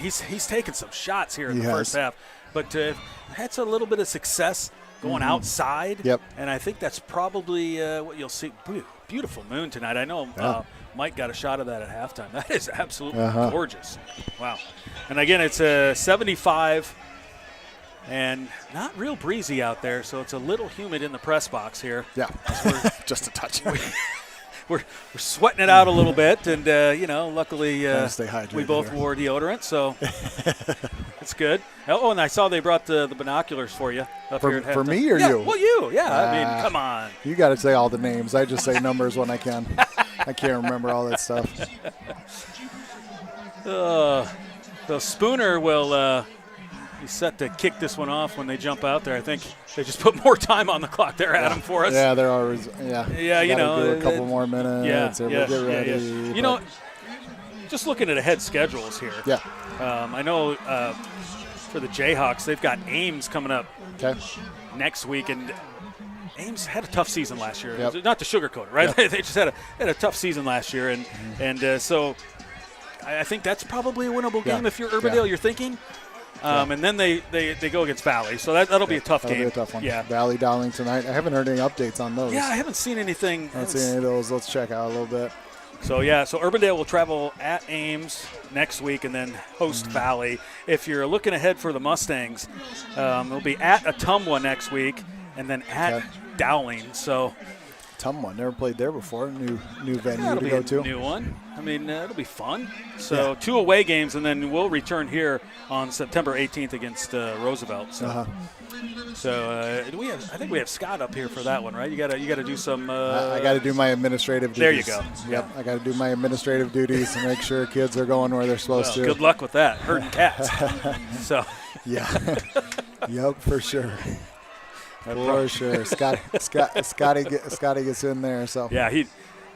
he's taken some shots here in the first half, but had a little bit of success going outside. Yep. And I think that's probably what you'll see. Beautiful moon tonight. I know Mike got a shot of that at halftime. That is absolutely gorgeous. Wow. And again, it's a 75 and not real breezy out there, so it's a little humid in the press box here. Yeah, just a touch. We're sweating it out a little bit, and luckily we both wore deodorant, so it's good. Oh, and I saw they brought the binoculars for you up here at halftime. For me or you? Well, you. Yeah, I mean, come on. You got to say all the names. I just say numbers when I can. I can't remember all that stuff. So Spooner will be set to kick this one off when they jump out there. I think they just put more time on the clock there, Adam, for us. Yeah, they're always, Yeah, do a couple more minutes. Get ready. You know, just looking at ahead schedules here. Yeah. I know for the Jayhawks, they've got Ames coming up next week, and Ames had a tough season last year. Yep. Not to sugarcoat it, right? Yep. They just had a tough season last year, and so I think that's probably a winnable game if you're Urbandale. You're thinking. And then they go against Valley, so that'll be a tough game. That'll be a tough one. Yeah. Valley Dowling tonight. I haven't heard any updates on those. Yeah, I haven't seen anything. I haven't seen any of those. Let's check out a little bit. So Urbandale will travel at Ames next week and then host Valley. If you're looking ahead for the Mustangs, they'll be at Ottumwa next week and then at Dowling. So Tumwa, never played there before. New venue That'll to be go a to. new one. I mean, it'll be fun. So 2 away games, and then we'll return here on September 18th against Roosevelt. So, do we have? I think we have Scott up here for that one, right? You gotta do some. I got to do my administrative duties. There you go. Yep, I got to do my administrative duties to make sure kids are going where they're supposed to. Good luck with that, herding cats. So. Yeah. Yep, for sure. For sure. Scotty gets in there. So. Yeah, he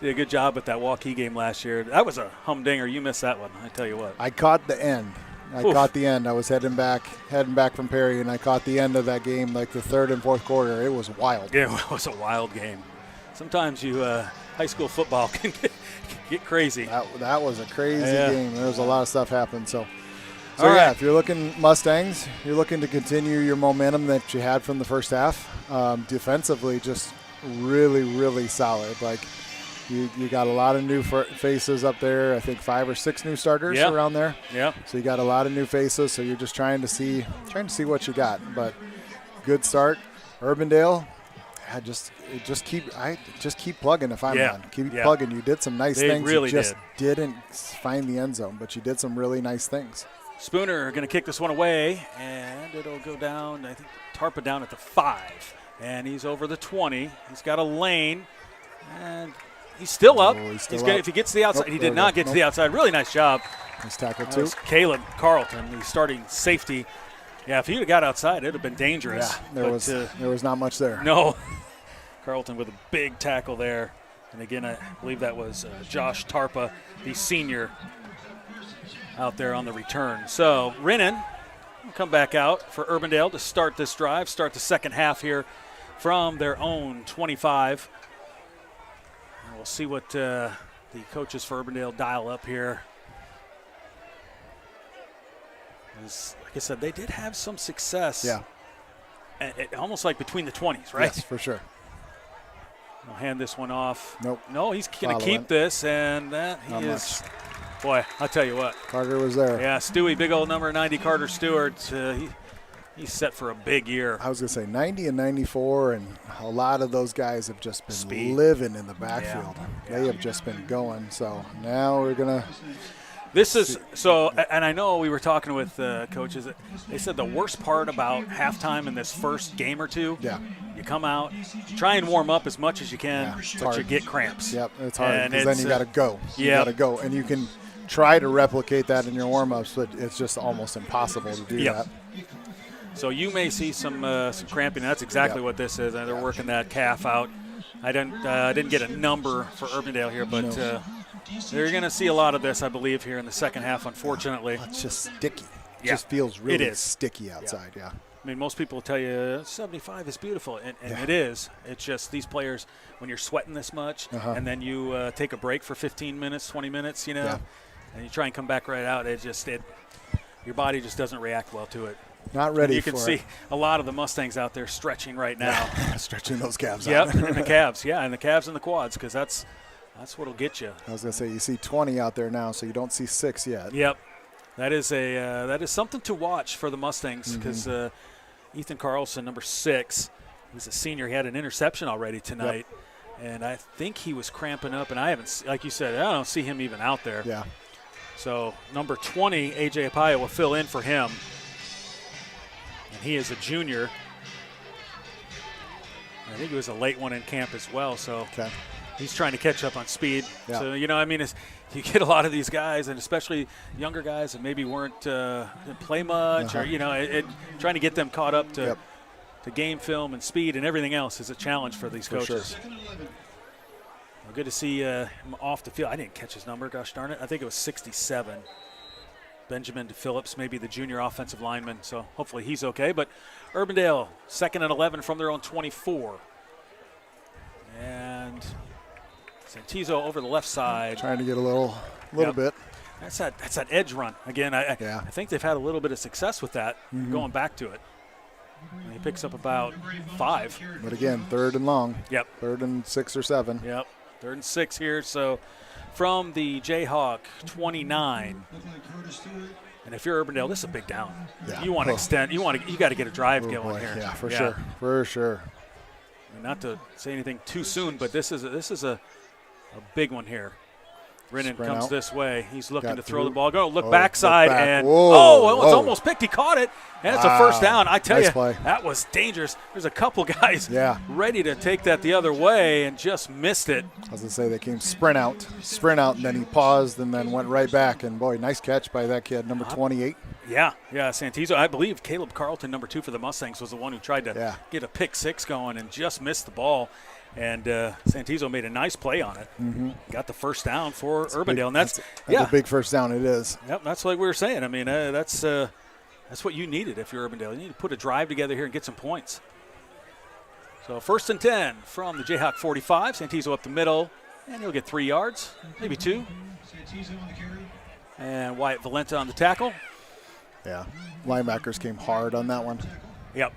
did a good job with that Waukee game last year. That was a humdinger. You missed that one, I tell you what. I caught the end. I was heading back from Perry, and I caught the end of that game, like the third and fourth quarter. It was wild. Yeah, it was a wild game. Sometimes high school football can get crazy. That was a crazy game. There was a lot of stuff happened. So All right. if you're looking Mustangs, you're looking to continue your momentum that you had from the first half. Defensively, just really, really solid. Like you got a lot of new faces up there. I think 5 or 6 new starters around there. Yeah. So you got a lot of new faces. So you're just trying to see what you got. But good start, Urbandale. Just keep plugging if I'm on. Keep plugging. You did some nice things. Really you just didn't find the end zone, but you did some really nice things. Spooner going to kick this one away, and it'll go down. I think Tarpa down at the 5, and he's over the 20. He's got a lane, and he's still up. If he gets to the outside, he did not get to the outside. Really nice job. Nice tackle too. Caleb Carlton, the starting safety. Yeah, if he'd have got outside, it would have been dangerous. Yeah, there was not much there. No. Carlton with a big tackle there. And again, I believe that was Josh Tarpa, the senior, out there on the return. So Rinnan will come back out for Urbandale to start this drive, start the second half here from their own 25. And we'll see what the coaches for Urbandale dial up here. Like I said, they did have some success. Yeah. Almost like between the 20s, right? Yes, for sure. I'll hand this one off. Nope. No, he's going to keep this, and that he is. Boy, I'll tell you what. Carter was there. Yeah, Stewie, big old number 90, Carter Stewart. He's set for a big year. I was going to say 90 and 94, and a lot of those guys have just been living in the backfield. Yeah. They have just been going. So now we're going to. This is so, and I know we were talking with coaches. They said the worst part about halftime in this first game or two. Yeah. You come out, try and warm up as much as you can, but you get cramps. Yep, it's hard because then you got to go. You got to go, and you can try to replicate that in your warm-ups, but it's just almost impossible to do that. So you may see some cramping. That's exactly what this is. And they're working that calf out. I didn't get a number for Urbandale here, but. No. They're going to see a lot of this, I believe, here in the second half, unfortunately. It's just sticky. It just feels really sticky outside, I mean, most people will tell you 75 is beautiful, and it is. It's just these players, when you're sweating this much, and then you take a break for 15 minutes, 20 minutes, and you try and come back right out, your body just doesn't react well to it. Not ready for it. You can see a lot of the Mustangs out there stretching right now. Stretching those calves out. Yep, and the calves, and the calves and the quads, because that's what'll get you. I was going to say, you see 20 out there now, so you don't see 6 yet. Yep. That is something to watch for the Mustangs because Ethan Carlson, number 6, he's a senior. He had an interception already tonight, and I think he was cramping up, and I haven't, like you said, I don't see him even out there. Yeah. So number 20, A.J. Apaya, will fill in for him, and he is a junior. I think he was a late one in camp as well, so he's trying to catch up on speed. Yeah. So, you get a lot of these guys, and especially younger guys that maybe weren't didn't play much, or trying to get them caught up to game film and speed and everything else is a challenge for these coaches. Sure. Well, good to see him off the field. I didn't catch his number, gosh darn it. I think it was 67. Benjamin Phillips, maybe the junior offensive lineman, so hopefully he's okay. But Urbandale, 2nd and 11 from their own 24. And Santizo over the left side. Trying to get a little bit. That's that edge run. Again, I think they've had a little bit of success with that, going back to it. And he picks up about 5. But again, 3rd and long. Yep. 3rd and 6 or 7. Yep. 3rd and 6 here. So from the Jayhawk 29. And if you're Urbandale, this is a big down. Yeah. You want to extend. You got to get a drive going here. Yeah, for sure. For sure. not to say anything too soon, but this is a big one here. Brennan Sprint comes out. this way. He's looking Got to throw through. the ball. Go look Oh, backside look back. and Whoa, it's whoa. almost picked. He caught it, and it's a Wow. first down. I tell Nice you, play. that was dangerous. There's a couple guys Yeah. ready to take that the other way and just missed it. I was going to say they came sprint out, and then he paused and then went right back. And, boy, nice catch by that kid, number 28. Yeah, Santizo. I believe Caleb Carlton, number 2 for the Mustangs, was the one who tried to get a pick 6 going and just missed the ball. And Santizo made a nice play on it. Got the first down for Urbandale, and that's a big first down. It is. Yep, that's like we were saying. I mean, that's what you needed if you're Urbandale. You need to put a drive together here and get some points. So 1st and 10 from the Jayhawk 45. Santizo up the middle, and he'll get 3 yards, maybe 2. And Wyatt Valenta on the tackle. Yeah, linebackers came hard on that one. Yep.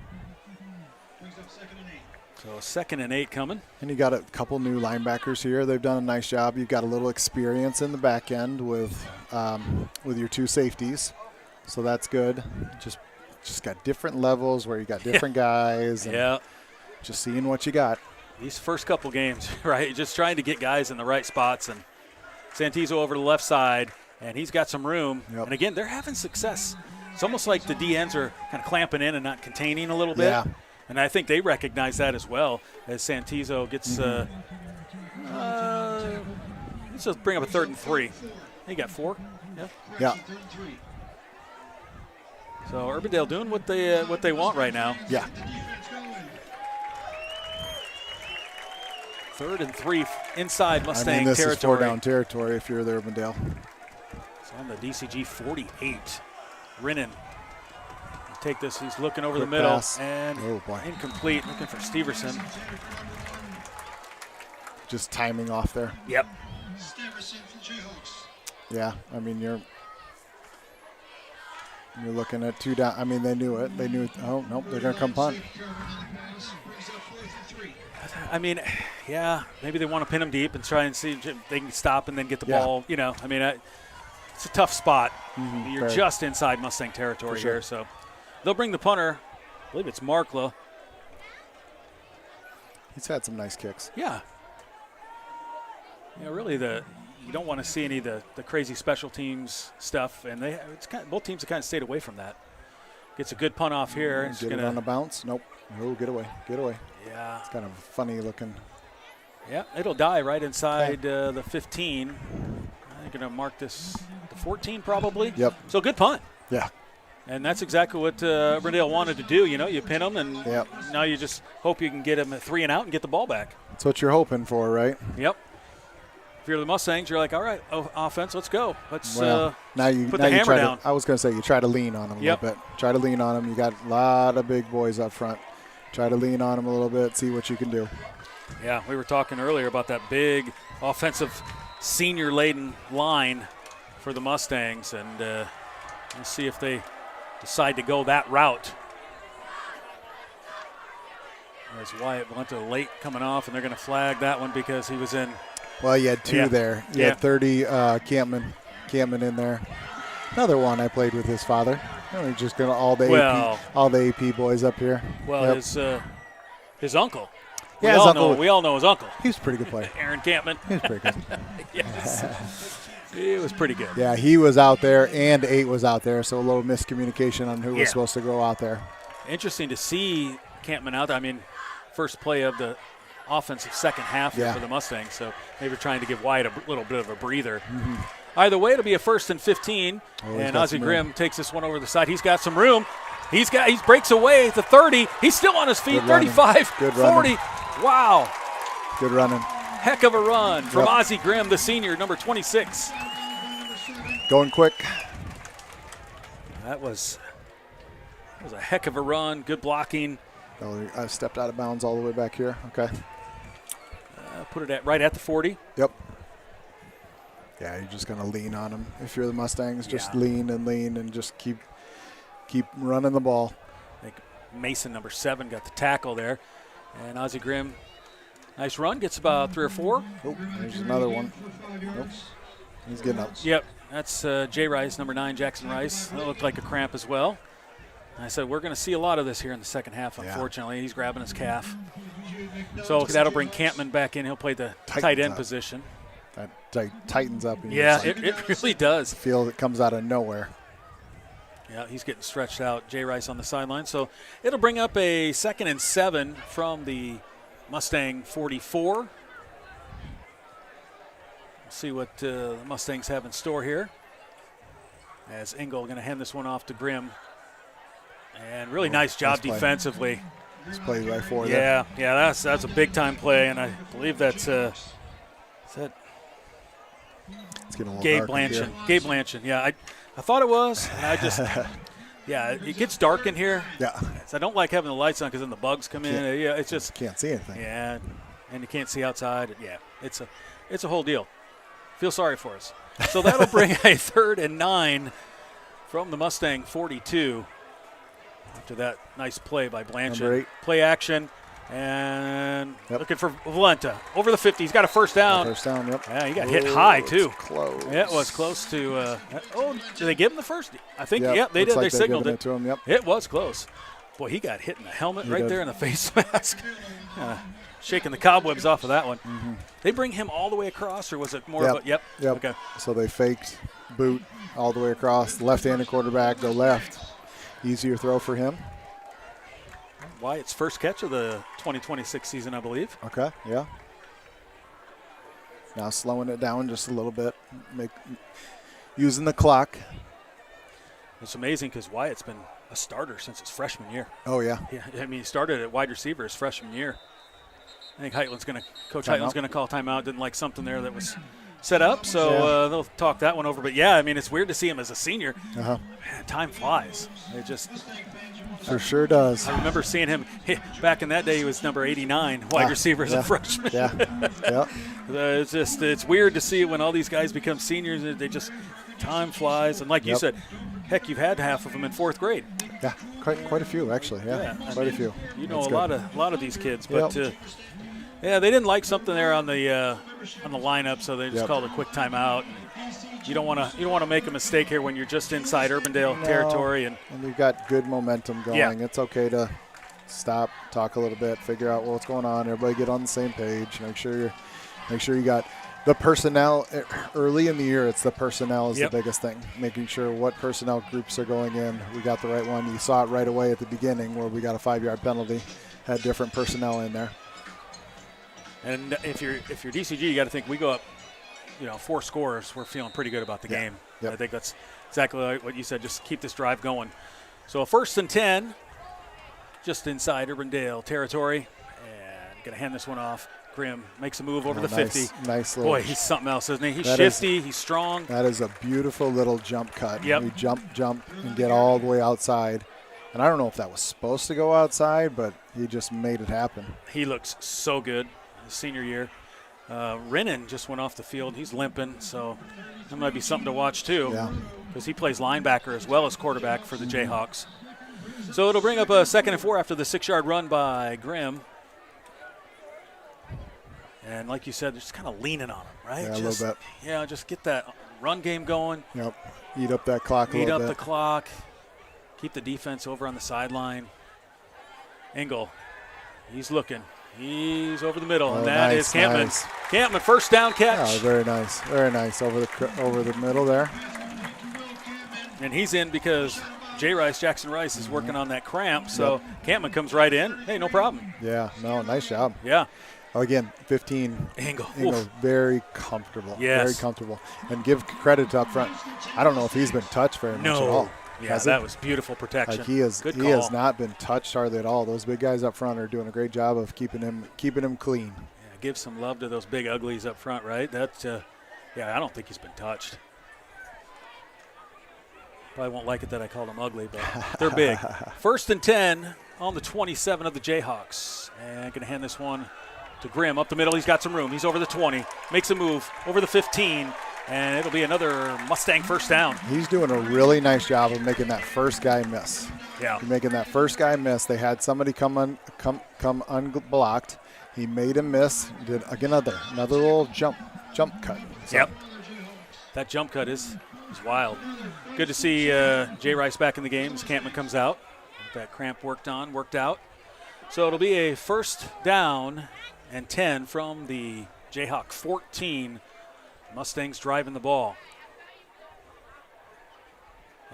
So 2nd and 8 coming. And you got a couple new linebackers here. They've done a nice job. You've got a little experience in the back end with your 2 safeties, so that's good. Just got different levels where you got different guys. And just seeing what you got. These first couple games, right? Just trying to get guys in the right spots. And Santizo over the left side, and he's got some room. Yep. And again, they're having success. It's almost like the DNs are kind of clamping in and not containing a little bit. Yeah. And I think they recognize that as well as Santizo gets let's just bring up a 3rd and 3. He got 4. Yeah. So Urbandale doing what they want right now. Yeah. 3rd and 3 inside Mustang this territory. is 4-down territory if you're the Urbandale. It's on the DCG 48. Rinnan. Take this. He's looking over the Quick middle pass. and incomplete. Looking for Steverson. Just timing off there. Yep. Yeah, I mean you're looking at 2 down. I mean they knew it. They knew. Oh nope, they're gonna come punt. I mean, yeah, maybe they want to pin him deep and try and see if they can stop and then get the ball. You know, I mean, it's a tough spot. You're just inside Mustang territory here, so they'll bring the punter. I believe it's Markla. He's had some nice kicks. Yeah. Yeah, really you don't want to see any of the crazy special teams stuff, and both teams have kind of stayed away from that. Gets a good punt off here. Get it on the bounce. Nope. No, get away. Get away. Yeah. It's kind of funny looking. Yeah, it'll die right inside the 15. I'm going to mark this the 14 probably. Yep. So good punt. Yeah. And that's exactly what Urbandale wanted to do. You know, you pin them, and now you just hope you can get them at 3 and out and get the ball back. That's what you're hoping for, right? Yep. If you're the Mustangs, you're like, all right, offense, let's go. Let's now you put now the you hammer try down. I was going to say you try to lean on them a little bit. Try to lean on them. You got a lot of big boys up front. Try to lean on them a little bit, see what you can do. Yeah, we were talking earlier about that big offensive senior-laden line for the Mustangs, and we'll see if they decide to go that route. There's Wyatt Valenta late coming off, and they're going to flag that one because he was in. Well, you had 2 there. You had 30 Campman in there. Another one I played with his father. We're just going to all the AP boys up here. Well, his uncle. Yeah, we all know his uncle. He was a pretty good player. Aaron Campman. He was pretty good. Yes. He was pretty good. Yeah, he was out there and 8 was out there, so a little miscommunication on who was supposed to go out there. Interesting to see Campman out there. I mean, first play of the offensive second half here for the Mustangs, so maybe trying to give Wyatt a little bit of a breather. Either way, it'll be a 1st and 15, and Ozzie Grimm takes this one over the side. He's got some room. He breaks away at the 30. He's still on his feet. 35, 40. Wow. Good running. Heck of a run from Ozzie Grimm, the senior, number 26. Going quick. That was a heck of a run. Good blocking. Oh, I stepped out of bounds all the way back here. Okay. Put it right at the 40. Yep. Yeah, you're just going to lean on them. If you're the Mustangs, just lean and just keep running the ball. I think Mason, number 7, got the tackle there. And Ozzie Grimm, nice run, gets about 3 or 4. Oh, there's another one. Nope. He's getting up. Yep, that's Jay Rice, number 9, Jackson Rice. That looked like a cramp as well. I said we're going to see a lot of this here in the second half, unfortunately. He's grabbing his calf. So that'll bring Campman back in. He'll play the tight end position. That tightens up. And Yeah, it really does. Feel it comes out of nowhere. Yeah, he's getting stretched out. Jay Rice on the sideline. So it'll bring up a 2nd and 7 from the Mustang 44. We'll see what the Mustangs have in store here. As Engel going to hand this one off to Grimm. And really nice job defensively. Nice play right for them. Yeah, that's a big-time play, and I believe that's it's getting a little Gabe dark Blanchard. here. Gabe Blanchard, yeah. I thought it was, and I just it gets dark in here. Yeah. So I don't like having the lights on because then the bugs come in. Yeah, it's just can't see anything. Yeah, and you can't see outside. Yeah, it's a whole deal. Feel sorry for us. So that'll bring a 3rd and 9 from the Mustang 42. After that nice play by Blanchard. Play action, and looking for Valenta. Over the 50. He's got a first down. First down, yep. Yeah, he got hit high, too. Close. Yeah, it was close to did they give him the first? I think, yep. They did. Like they signaled it to him, yep. It was close. Boy, he got hit in the helmet there in the face mask. Shaking the cobwebs off of that one. Mm-hmm. They bring him all the way across, or was it more of a – Yep. Okay. So they faked boot all the way across. Left-handed quarterback, go left. Easier throw for him. Wyatt's first catch of the 2026 season, I believe. Okay, yeah. Now slowing it down just a little bit, using the clock. It's amazing because Wyatt's been a starter since his freshman year. Oh, yeah. Yeah, I mean, he started at wide receiver his freshman year. I think Coach Heitland's going to call timeout. Didn't like something there that was set up, so they'll talk that one over. But, yeah, I mean, it's weird to see him as a senior. Uh-huh. Man, time flies. It just – For sure does. I remember seeing him back in that day. He was number 89, wide receiver as a freshman. Yeah, it's weird to see when all these guys become seniors. They just time flies, and like you said, heck, you've had half of them in 4th grade. Yeah, quite a few actually. Yeah, quite a few. You know, That's a lot of these kids, but they didn't like something there on the lineup, so they just called a quick timeout. You don't want to make a mistake here when you're just inside Urbandale territory, and we've got good momentum going. Yeah. It's okay to stop, talk a little bit, figure out what's going on. Everybody get on the same page. Make sure you got the personnel early in the year. It's the personnel is the biggest thing. Making sure what personnel groups are going in. We got the right one. You saw it right away at the beginning where we got a 5-yard penalty. Had different personnel in there. And if you're DCG, you got to think we go up. 4 scores, we're feeling pretty good about the game. Yep. I think that's exactly like what you said. Just keep this drive going. So a 1st and 10, just inside Urbandale territory. And going to hand this one off. Grimm makes a move over the 50. Nice little. Boy, he's something else, isn't he? He's shifty. He's strong. That is a beautiful little jump cut. Yep. We jump, and get all the way outside. And I don't know if that was supposed to go outside, but he just made it happen. He looks so good his senior year. Rennan just went off the field. He's limping, so that might be something to watch too. Yeah. Because he plays linebacker as well as quarterback for the Jayhawks. So it'll bring up a 2nd and 4 after the 6-yard run by Grimm. And like you said, they're just kind of leaning on him, right? Yeah, a little bit. Yeah, just get that run game going. Yep. Eat up that clock a little bit. Eat up the clock. Keep the defense over on the sideline. Engel, he's looking. He's over the middle, and that is Campman. Nice. Campman, first down catch. Oh, very nice. Very nice. Over the middle there. And he's in because Jackson Rice is working on that cramp, so Campman comes right in. Hey, no problem. Yeah, no, nice job. Yeah. Oh, again, 15. Engel, very comfortable. Yes. Very comfortable. And give credit to up front. I don't know if he's been touched very much at all. Yeah, that was beautiful protection. Like he has not been touched hardly at all. Those big guys up front are doing a great job of keeping him clean. Yeah, give some love to those big uglies up front, right? That's I don't think he's been touched. Probably won't like it that I called them ugly, but they're big. 1st and 10 on the 27 of the Jayhawks. And going to hand this one to Grimm. Up the middle, he's got some room. He's over the 20. Makes a move over the 15. And it'll be another Mustang first down. He's doing a really nice job of making that first guy miss. Yeah. Making that first guy miss. They had somebody come unblocked. He made him miss. Did another little jump cut. So. Yep. That jump cut is wild. Good to see Jay Rice back in the game as Campman comes out. That cramp worked out. So it'll be a first down and 10 from the Jayhawk 14. Mustangs driving the ball.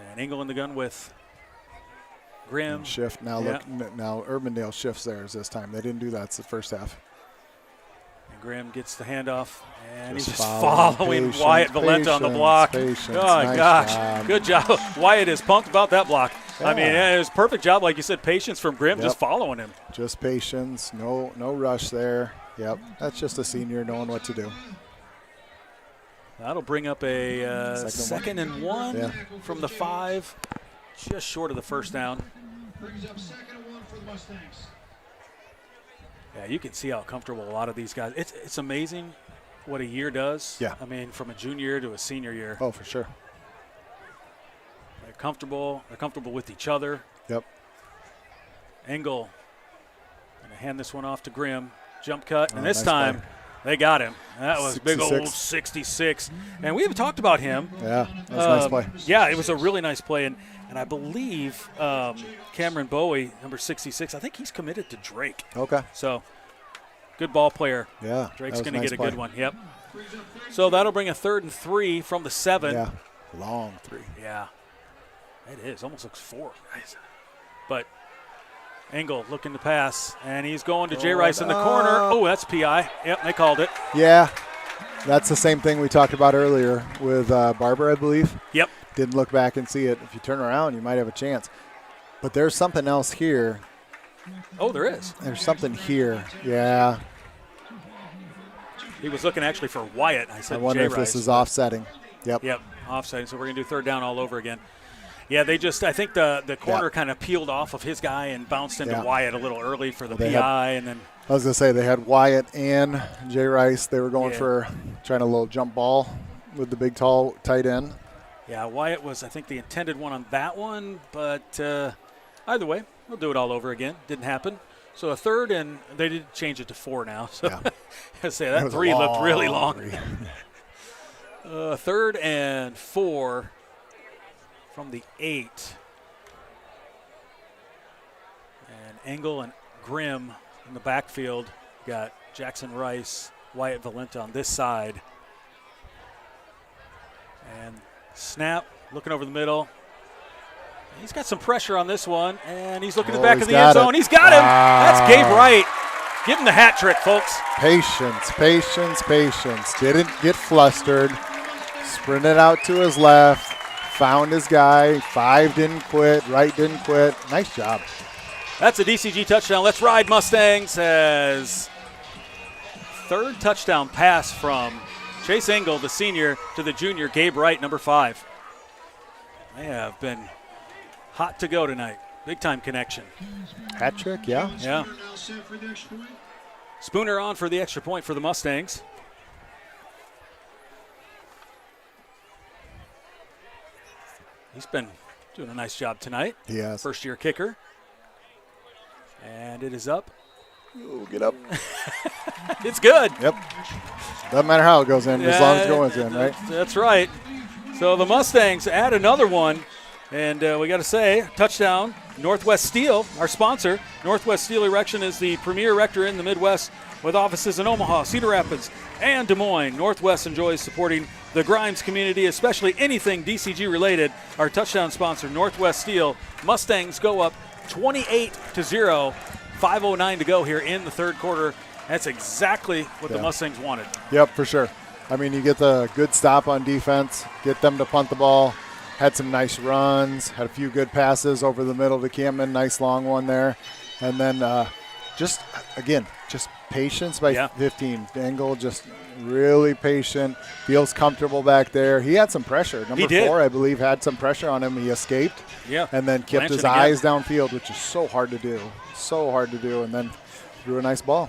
And Engel in the gun with Grimm. And shift. Now look, now Urbandale shifts theirs this time. They didn't do that. It's the first half. And Grimm gets the handoff, and Just he's just following. following Patience, Wyatt Valenta on the block. patience. Oh, Nice gosh. job. Good job. Wyatt is pumped about that block. I mean, Yeah. it was a perfect job, like you said, patience from Grimm, Yep. just following him. Just patience. No rush there. Yep. That's just a senior knowing what to do. That'll bring up a second and one Yeah. from the 5, just short of the first down. Brings up 2nd and 1 for the Mustangs. Yeah, you can see how comfortable a lot of these guys. It's amazing what a year does. Yeah. I mean, from a junior year to a senior year. Oh, for sure. They're comfortable. They're comfortable with each other. Yep. Engel going to hand this one off to Grimm. Jump cut, and Oh, this nice time play. they got him. That was big 66. old 66. And we have talked about him. Yeah, that was a nice play. Yeah, it was a really nice play. And I believe Cameron Bowie, number 66, I think he's committed to Drake. Okay. So, good ball player. Yeah. Drake's that was going to nice get a play. good one. Yep. So that'll bring a 3rd and 3 from the 7. Yeah. Long 3. Yeah. It is. Almost looks 4. Nice. But Engel looking to pass, and he's going to Jay Rice in the corner. Oh, that's PI. Yep, they called it. Yeah. That's the same thing we talked about earlier with Barber, I believe. Yep. Didn't look back and see it. If you turn around, you might have a chance. But there's something else here. Oh, there is. There's something here. Yeah. He was looking actually for Wyatt. I said I wonder Jay if Rice. this is offsetting. Yep. Yep, offside. So we're going to do 3rd down all over again. Yeah, they just, I think the corner kind of peeled off of his guy and bounced into Wyatt a little early for the PI. And then I was going to say they had Wyatt and Jay Rice. They were going for trying a little jump ball with the big, tall tight end. Yeah, Wyatt was, I think, the intended one on that one. But either way, we'll do it all over again. Didn't happen. So a 3rd, and they did change it to 4 now. So I say that 3 looked really long. 3rd and 4 from the 8. And Engel and Grimm in the backfield. Got Jackson Rice, Wyatt Valenta on this side. And snap, looking over the middle. He's got some pressure on this one, and he's looking at the back of the end zone. He's got him. That's Gabe Wright. Give him the hat trick, folks. Patience, patience, patience. Didn't get flustered. Sprinted out to his left. Found his guy. 5 didn't quit. Wright didn't quit. Nice job. That's a DCG touchdown. Let's ride, Mustangs. As 3rd touchdown pass from Chase Engel, the senior, to the junior, Gabe Wright, number 5. They have been hot to go tonight. Big time connection. Hat trick, yeah. Yeah. Spooner on for the extra point for the Mustangs. He's been doing a nice job tonight. He has. First year kicker. And it is up. Ooh, get up. It's good. Yep. Doesn't matter how it goes in, as long as it goes in, right? That's right. So the Mustangs add another one. And we got to say, touchdown, Northwest Steel, our sponsor. Northwest Steel Erection is the premier erector in the Midwest with offices in Omaha, Cedar Rapids, and Des Moines. Northwest enjoys supporting the Grimes community, especially anything DCG related. Our touchdown sponsor, Northwest Steel. Mustangs go up 28-0. 5:09 to go here in the 3rd quarter. That's exactly what the Mustangs wanted. Yep, for sure. I mean, you get the good stop on defense, get them to punt the ball. Had some nice runs, had a few good passes over the middle to Camden, nice long one there. And then just patience by 15. Engel just really patient, feels comfortable back there. He had some pressure. Number 4, I believe, had some pressure on him. He escaped. Yeah. And then kept his eyes downfield, which is so hard to do. So hard to do. And then threw a nice ball.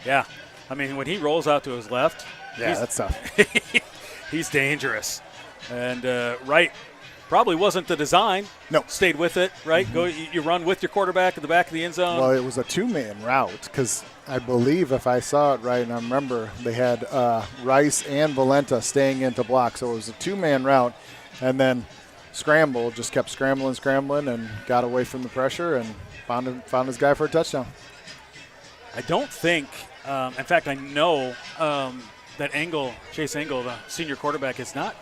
Yeah. I mean, when he rolls out to his left, that's tough. He's dangerous. And Wright probably wasn't the design. No. Stayed with it, right? Mm-hmm. You run with your quarterback at the back of the end zone. Well, it was a 2-man route because I believe, if I saw it right and I remember, they had Rice and Valenta staying into block. So it was a 2-man route. And then just kept scrambling, and got away from the pressure and found his guy for a touchdown. I don't think, in fact, I know that Chase Engel, the senior quarterback, is not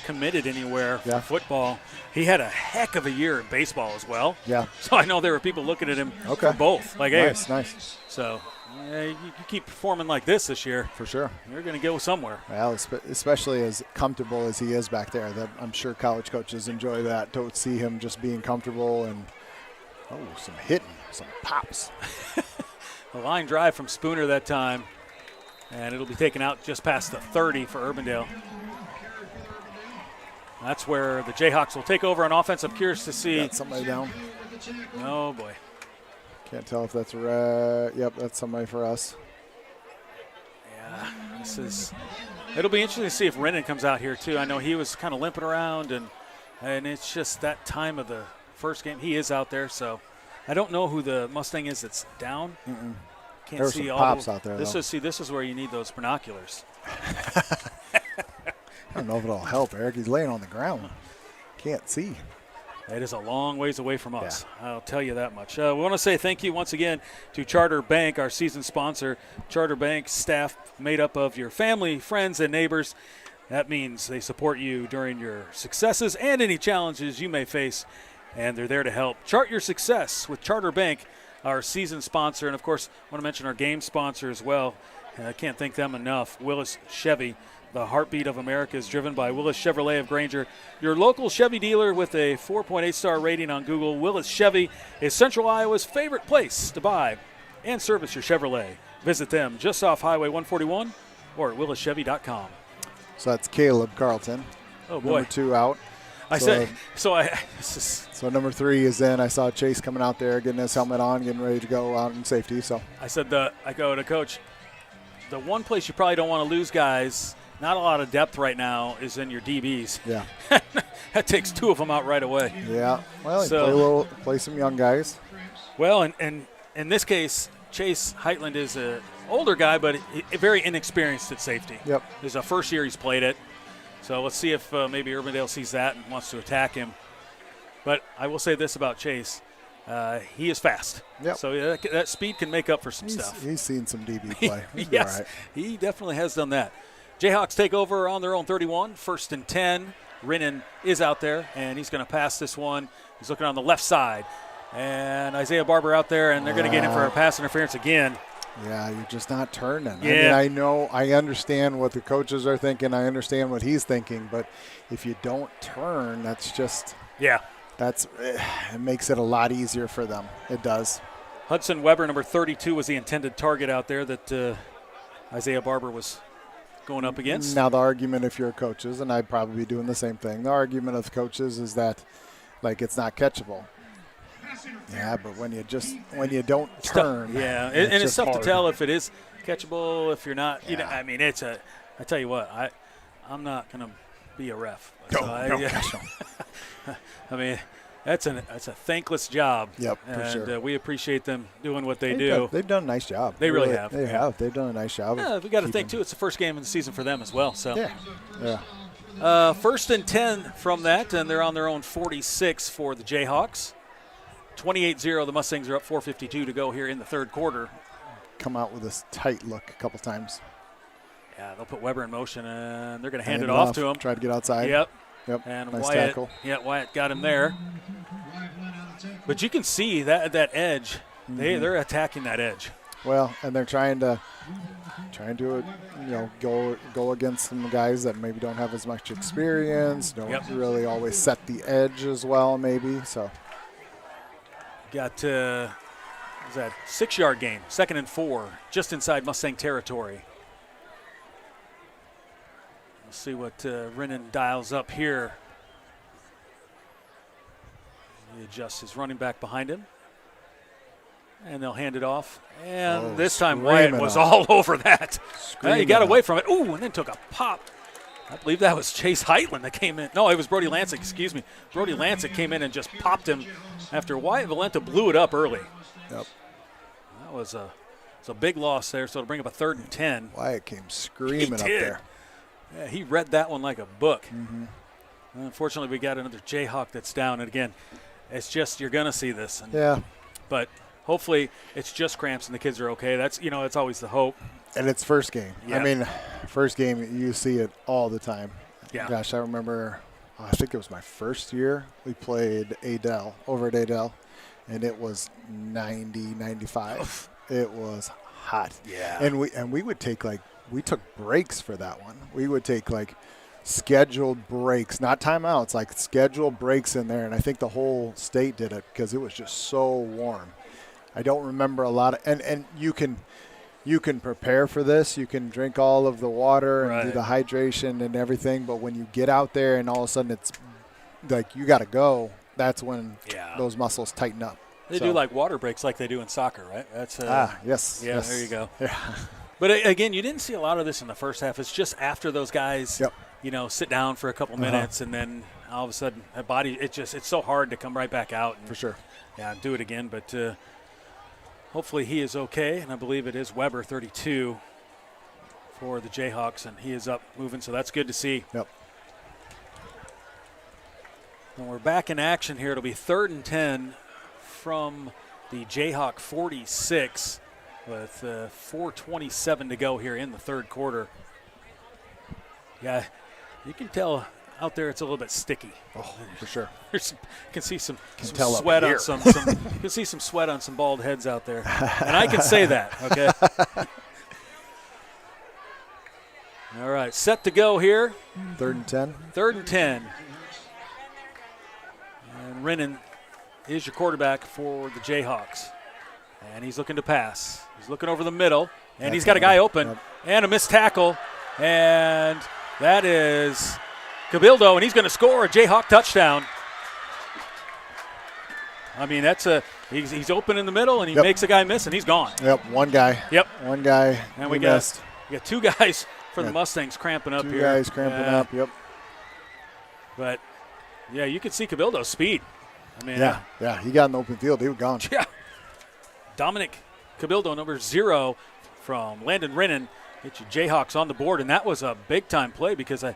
committed anywhere for football. He had a heck of a year in baseball as well. Yeah. So I know there were people looking at him for both. Like, nice, hey, nice. So you keep performing like this year. For sure. You're going to go somewhere. Well, especially as comfortable as he is back there. I'm sure college coaches enjoy that, to see him just being comfortable and, some hitting, some pops. A line drive from Spooner that time, and it'll be taken out just past the 30 for Urbandale. That's where the Jayhawks will take over on offense. I'm curious to see. Got somebody down. Oh, boy. Can't tell if that's right. Yep, that's somebody for us. Yeah, it'll be interesting to see if Rennan comes out here, too. I know he was kind of limping around, and it's just that time of the first game. He is out there, so I don't know who the Mustang is that's down. Can't There's see some all pops out there, this is where you need those binoculars. I don't know if it'll help, Eric. He's laying on the ground. Can't see. It is a long ways away from us. Yeah. I'll tell you that much. We want to say thank you once again to Charter Bank, our season sponsor. Charter Bank staff made up of your family, friends, and neighbors. That means they support you during your successes and any challenges you may face, and they're there to help. Chart your success with Charter Bank, our season sponsor. And, of course, I want to mention our game sponsor as well. I can't thank them enough. Willis Chevy. The heartbeat of America is driven by Willis Chevrolet of Granger, your local Chevy dealer with a 4.8-star rating on Google. Willis Chevy is Central Iowa's favorite place to buy and service your Chevrolet. Visit them just off Highway 141 or at willischevy.com. So that's Caleb Carlton. Oh, boy. Number 2 out. So number 3 is in. I saw Chase coming out there, getting his helmet on, getting ready to go out in safety. So I go to Coach, the one place you probably don't want to lose guys, not a lot of depth right now, is in your DBs. Yeah. That takes 2 of them out right away. Yeah. Well, play some young guys. Well, and in this case, Chase Heitland is an older guy, but very inexperienced at safety. Yep. This is the first year he's played it. So let's see if maybe Urbandale sees that and wants to attack him. But I will say this about Chase. He is fast. Yep. So that speed can make up for some stuff. He's seen some DB play. Yes, all right. He definitely has done that. Jayhawks take over on their own 31, 1st and 10. Rennan is out there, and he's going to pass this one. He's looking on the left side. And Isaiah Barber out there, and they're going to get him for a pass interference again. Yeah, you're just not turning. Yeah. I mean, I understand what the coaches are thinking. I understand what he's thinking. But if you don't turn, that's just – yeah, it makes it a lot easier for them. It does. Hudson Weber, number 32, was the intended target out there that Isaiah Barber was going up against. Now, the argument if you're coaches, and I'd probably be doing the same thing, the argument of coaches is that, it's not catchable. Yeah, but when you don't turn. Yeah, and it's tough hard to tell if it is catchable, if you're not. Yeah. I mean, I tell you what, I'm not going to be a ref. No, I mean, that's a thankless job. Yep, for and, sure. We appreciate them doing what they do. They've done a nice job. They really have. They have. They've done a nice job. Yeah, we got to think, too, it's the first game of the season for them as well. So. Yeah. 1st and 10 from that, and they're on their own 46 for the Jayhawks. 28-0, the Mustangs are up 4:52 to go here in the third quarter. Come out with this tight look a couple times. Yeah, they'll put Weber in motion, and they're going to hand it off to him. Try to get outside. Yep. And nice Wyatt, tackle. Yeah, Wyatt got him there. But you can see that edge. They're attacking that edge. Well, and they're trying to go against some guys that maybe don't have as much experience, don't really always set the edge as well, maybe. So got was that 6-yard game, 2nd and 4, just inside Mustang territory. We'll see what Rennan dials up here. He adjusts his running back behind him. And they'll hand it off. And this time Wyatt was all over that. He got away from it. Ooh, and then took a pop. I believe that was Chase Heitland that came in. No, it was Brody Lancic, excuse me. Brody Lancic came in and just popped him after Wyatt Valenta blew it up early. Yep. That was a big loss there, so to bring up a 3rd and 10. Wyatt came screaming up there. Yeah, he read that one like a book. Mm-hmm. Unfortunately, we got another Jayhawk that's down. And again, it's just you're going to see this. And but hopefully it's just cramps and the kids are okay. That's it's always the hope. And it's first game. Yeah. I mean, first game, you see it all the time. Yeah. Gosh, I remember, I think it was my first year, we played Adele, over at Adele, and it was 90, 95. It was hot. Yeah. And we would take, we took breaks for that one. We would take, scheduled breaks, not timeouts, scheduled breaks in there, and I think the whole state did it because it was just so warm. I don't remember a lot of, and you can prepare for this. You can drink all of the water and do the hydration and everything, but when you get out there and all of a sudden it's you got to go, that's when those muscles tighten up. They do water breaks like they do in soccer, right? That's yes. Yeah, yes. there you go. Yeah. But again, you didn't see a lot of this in the first half. It's just after those guys, sit down for a couple minutes, and then all of a sudden, that body, it's so hard to come right back out. And, for sure. Yeah, do it again. But hopefully he is okay, and I believe it is Weber, 32, for the Jayhawks, and he is up moving, so that's good to see. Yep. And we're back in action here. It'll be 3rd and 10 from the Jayhawk 46 with 4:27 to go here in the third quarter. Yeah, you can tell out there it's a little bit sticky. Oh, for sure. You can see some tell sweat up on some you can see some sweat on some bald heads out there. And I can say that, okay? All right, set to go here. 3rd and 10. 3rd and 10. And Rennan is your quarterback for the Jayhawks. And he's looking to pass. He's looking over the middle, and he's got a guy open, and a missed tackle, and that is Cabildo, and he's going to score a Jayhawk touchdown. I mean, he's open in the middle, and he makes a guy miss, and he's gone. Yep, one guy. Yep. One guy. And we missed. got two guys for the Mustangs cramping up here. Two guys cramping up, yep. But, yeah, you could see Cabildo's speed. I mean, yeah, he got in the open field. He was gone. Yeah. Dominic Cabildo, number 0 from Landon Rennan, get you Jayhawks on the board, and that was a big-time play because I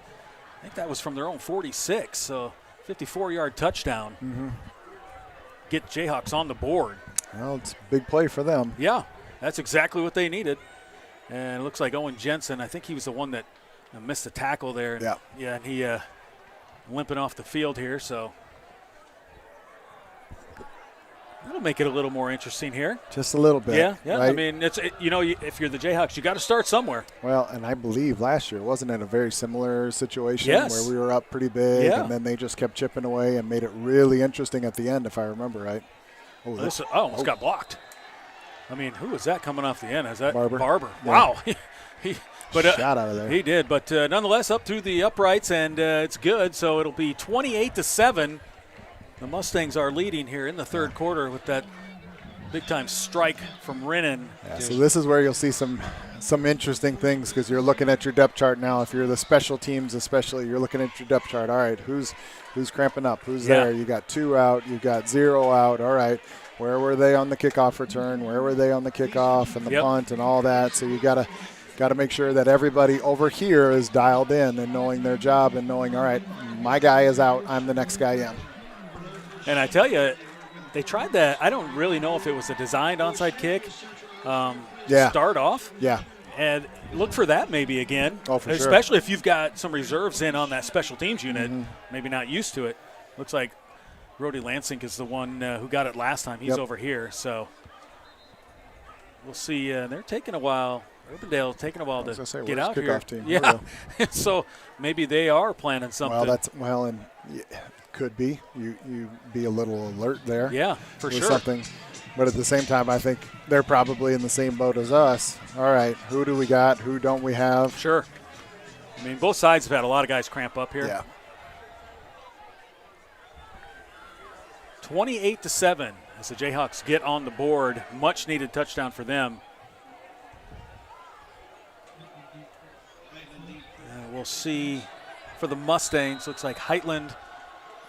think that was from their own 46, so 54-yard touchdown. Mm-hmm. Get Jayhawks on the board. Well, it's a big play for them. Yeah, that's exactly what they needed. And it looks like Owen Jensen, I think he was the one that missed the tackle there. And, yeah, and he limping off the field here, so that'll make it a little more interesting here. Just a little bit. Yeah. Right? I mean, if you're the Jayhawks, you got to start somewhere. Well, and I believe last year, wasn't it a very similar situation where we were up pretty big and then they just kept chipping away and made it really interesting at the end, if I remember right. Almost got blocked. I mean, who was that coming off the end? Is that Barber? Yeah. Wow. But, shot out of there. He did, but nonetheless up through the uprights, and it's good. So it'll be 28-7. The Mustangs are leading here in the third quarter with that big-time strike from Rennan. Yeah, so this is where you'll see some interesting things because you're looking at your depth chart now. If you're the special teams especially, you're looking at your depth chart. All right, who's cramping up? Who's there? You got 2 out. You got 0 out. All right, where were they on the kickoff return? Where were they on the kickoff and the punt and all that? So you got to make sure that everybody over here is dialed in and knowing their job and knowing, all right, my guy is out. I'm the next guy in. And I tell you, they tried that. I don't really know if it was a designed onside kick. Start off. Yeah. And look for that maybe again. Oh, for sure. Especially if you've got some reserves in on that special teams unit, maybe not used to it. Looks like Brody Lansing is the one who got it last time. He's over here. So we'll see. They're taking a while. Urbandale taking a while to get out here. Team? Yeah. So maybe they are planning something. And could be. You be a little alert there. Yeah, for sure. Something. But at the same time, I think they're probably in the same boat as us. All right, who do we got? Who don't we have? Sure. I mean, both sides have had a lot of guys cramp up here. Yeah. 28-7 as the Jayhawks get on the board. Much needed touchdown for them. We'll see for the Mustangs. Looks like Heitland.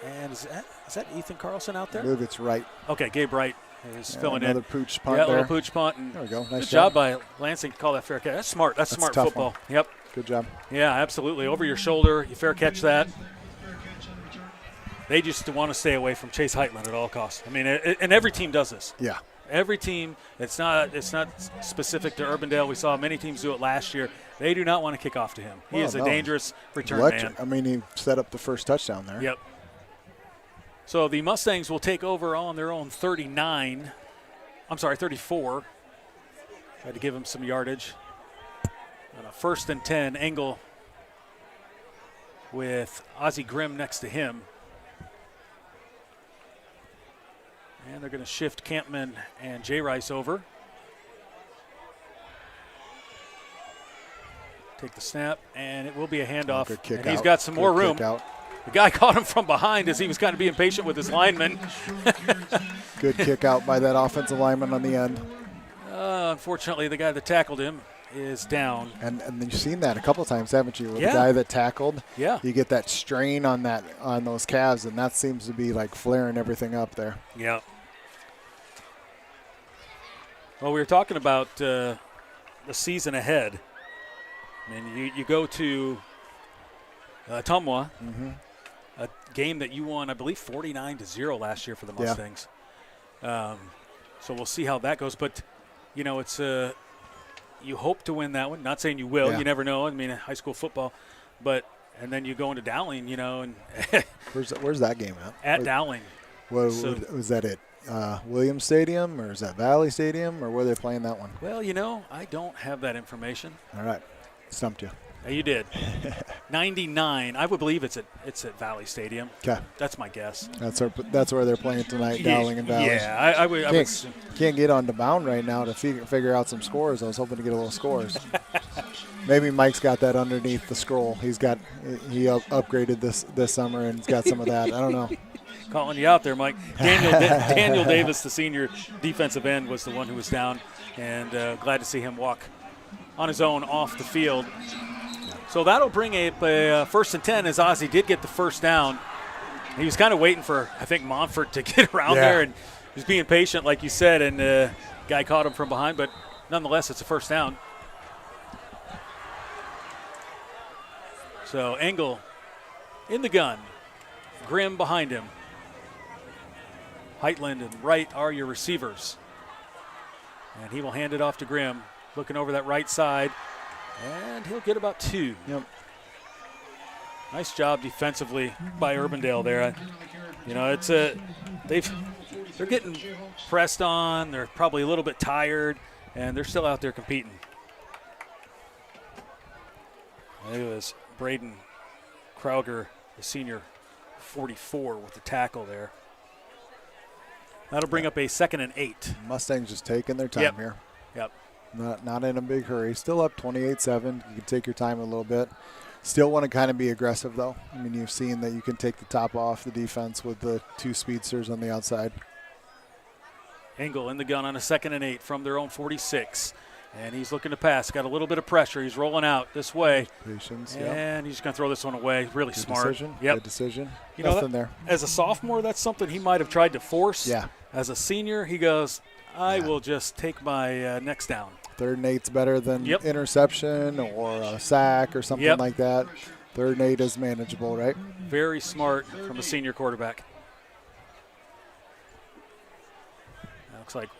And is that Ethan Carlson out there? I believe it's right. Okay, Gabe Wright is filling in. Another pooch punt there. there. Little pooch punt. And there we go. Nice good job by Lansing to call that fair catch. That's smart. That's smart football. One. Yep. Good job. Yeah, absolutely. Over your shoulder. You fair catch that. They just want to stay away from Chase Heitland at all costs. I mean, and every team does this. Yeah. Every team, it's not specific to Urbandale. We saw many teams do it last year. They do not want to kick off to him. He is a dangerous return man. I mean, he set up the first touchdown there. Yep. So the Mustangs will take over on their own 34. Tried to give him some yardage. On a 1st and 10, Engel with Ozzie Grimm next to him. And they're going to shift Campman and J. Rice over. Take the snap, and it will be a handoff. And he's got some more room. The guy caught him from behind as he was kind of being patient with his lineman. Good kick out by that offensive lineman on the end. Unfortunately, the guy that tackled him is down. And you've seen that a couple times, haven't you? With the guy that tackled, you get that strain on those calves, and that seems to be like flaring everything up there. Yeah. Well, we were talking about the season ahead. I mean, you go to Tumwa, a game that you won, I believe, 49-0 last year for the Mustangs. So we'll see how that goes. But, you know, it's you hope to win that one. Not saying you will. You never know. I mean, high school football. And then you go into Dowling, you know. And where's that game at? At Dowling. Was that it? Williams Stadium, or is that Valley Stadium, or where they're playing that one? Well, you know, I don't have that information. All right. Stumped you. You did. 99. I would believe it's at Valley Stadium. Okay. That's my guess. That's where they're playing tonight, Dowling and Valley. Yeah, I would. Can't get on the bound right now to figure out some scores. I was hoping to get a little scores. Maybe Mike's got that underneath the scroll. He upgraded this summer and he's got some of that. I don't know. Calling you out there, Mike. Daniel Davis, the senior defensive end, was the one who was down, and glad to see him walk on his own off the field. So that'll bring a 1st and 10 as Ozzie did get the first down. He was kind of waiting for, I think, Montfort to get around there, and he was being patient, like you said, and guy caught him from behind, but nonetheless, it's a first down. So Engel in the gun, Grimm behind him. Heitland and Wright are your receivers. And he will hand it off to Grimm, looking over that right side. And he'll get about 2. Yep. Nice job defensively by Urbandale there. You know, they're getting pressed on. They're probably a little bit tired, and they're still out there competing. It was Braden Krauger, the senior, 44 with the tackle there. That'll bring up a 2nd and 8. Mustangs just taking their time here. Yep. Not in a big hurry. Still up 28-7. You can take your time a little bit. Still want to kind of be aggressive, though. I mean, you've seen that you can take the top off the defense with the 2 speedsters on the outside. Engel in the gun on a 2nd and 8 from their own 46. And he's looking to pass. Got a little bit of pressure. He's rolling out this way. Patience, and he's going to throw this one away. Really Good smart. Decision. Yep. Good decision. You know, Nothing there. As a sophomore, that's something he might have tried to force. Yeah. As a senior, he goes, I will just take my next down. 3rd and 8's better than interception or a sack or something like that. 3rd and 8 is manageable, right? Very smart from a senior quarterback. Looks like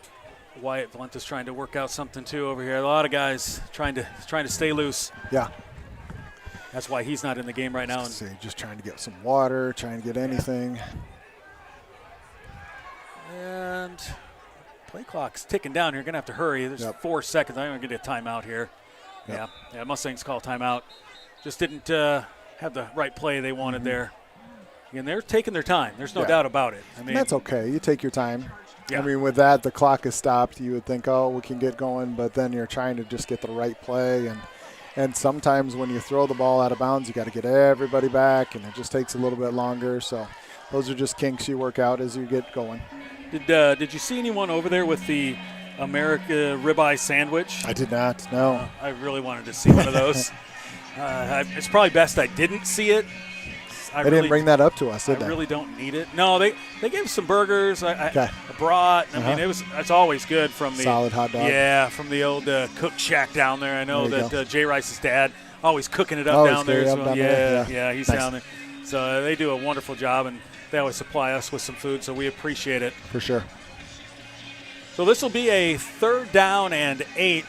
Wyatt Valenta's trying to work out something too over here. A lot of guys trying to stay loose. Yeah. That's why he's not in the game right now. Just trying to get some water, trying to get anything. And play clock's ticking down here. Going to have to hurry. There's 4 seconds. I'm going to get a timeout here. Yep. Yeah, Mustangs call timeout. Just didn't have the right play they wanted there. And they're taking their time. There's no doubt about it. I mean, and that's okay. You take your time. Yeah. I mean, with that, the clock is stopped. You would think, we can get going, but then you're trying to just get the right play. And sometimes when you throw the ball out of bounds, you got to get everybody back, and it just takes a little bit longer. So those are just kinks you work out as you get going. Did you see anyone over there with the America ribeye sandwich? I did not, no. I really wanted to see one of those. It's probably best I didn't see it. They didn't bring that up to us, did they? I really don't need it. No, they gave some burgers. I brought. I mean, it's always good from the solid hot dog. Yeah, from the old cook shack down there. I know that Jay Rice's dad always cooking it up down there. Yeah, he's down there. So they do a wonderful job, and they always supply us with some food. So we appreciate it for sure. So this will be a 3rd down and 8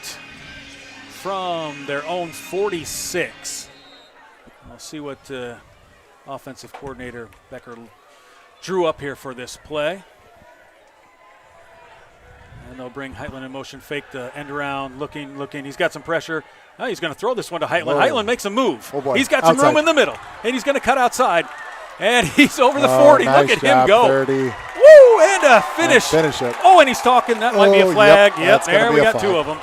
from their own 46. We'll see what offensive coordinator Becker drew up here for this play. And they'll bring Heitland in motion, fake the end around, looking. He's got some pressure. Oh, he's going to throw this one to Heitland. Whoa. Heitland makes a move. Oh boy. He's got some Outside. room in the middle, and he's going to cut outside. And he's over the 40. Nice Look at job, him go. 30. Woo, and a finish. Finish it. Oh, and he's talking. That might be a Oh, flag. yep, Yep, that's gonna there be we a got 2 flag. of them.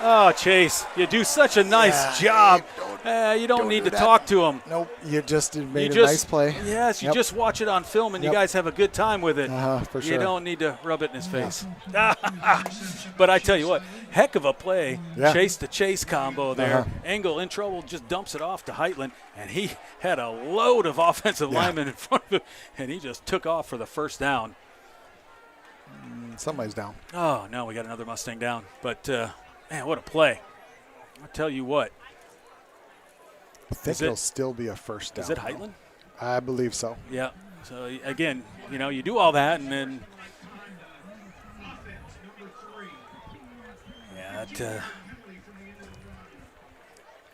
Oh, Chase, you do such a nice job. You don't need to talk to him. Nope, you just made You a nice play. Yes, you Yep. just watch it on film, and you Yep. guys have a good time with it. For You sure. don't need to rub it in his face. But I tell you what, heck of a play. Yeah. Chase to chase combo there. Uh-huh. Engel in trouble, just dumps it off to Heitland, and he had a load of offensive linemen in front of him, and he just took off for the 1st down. Somebody's down. Oh, no, we got another Mustang down. But, man, what a play. I'll tell you what. I think Is it- it'll still be a 1st down. Is it Heitland? I believe so. Yeah. So, again, you do all that, and then – yeah,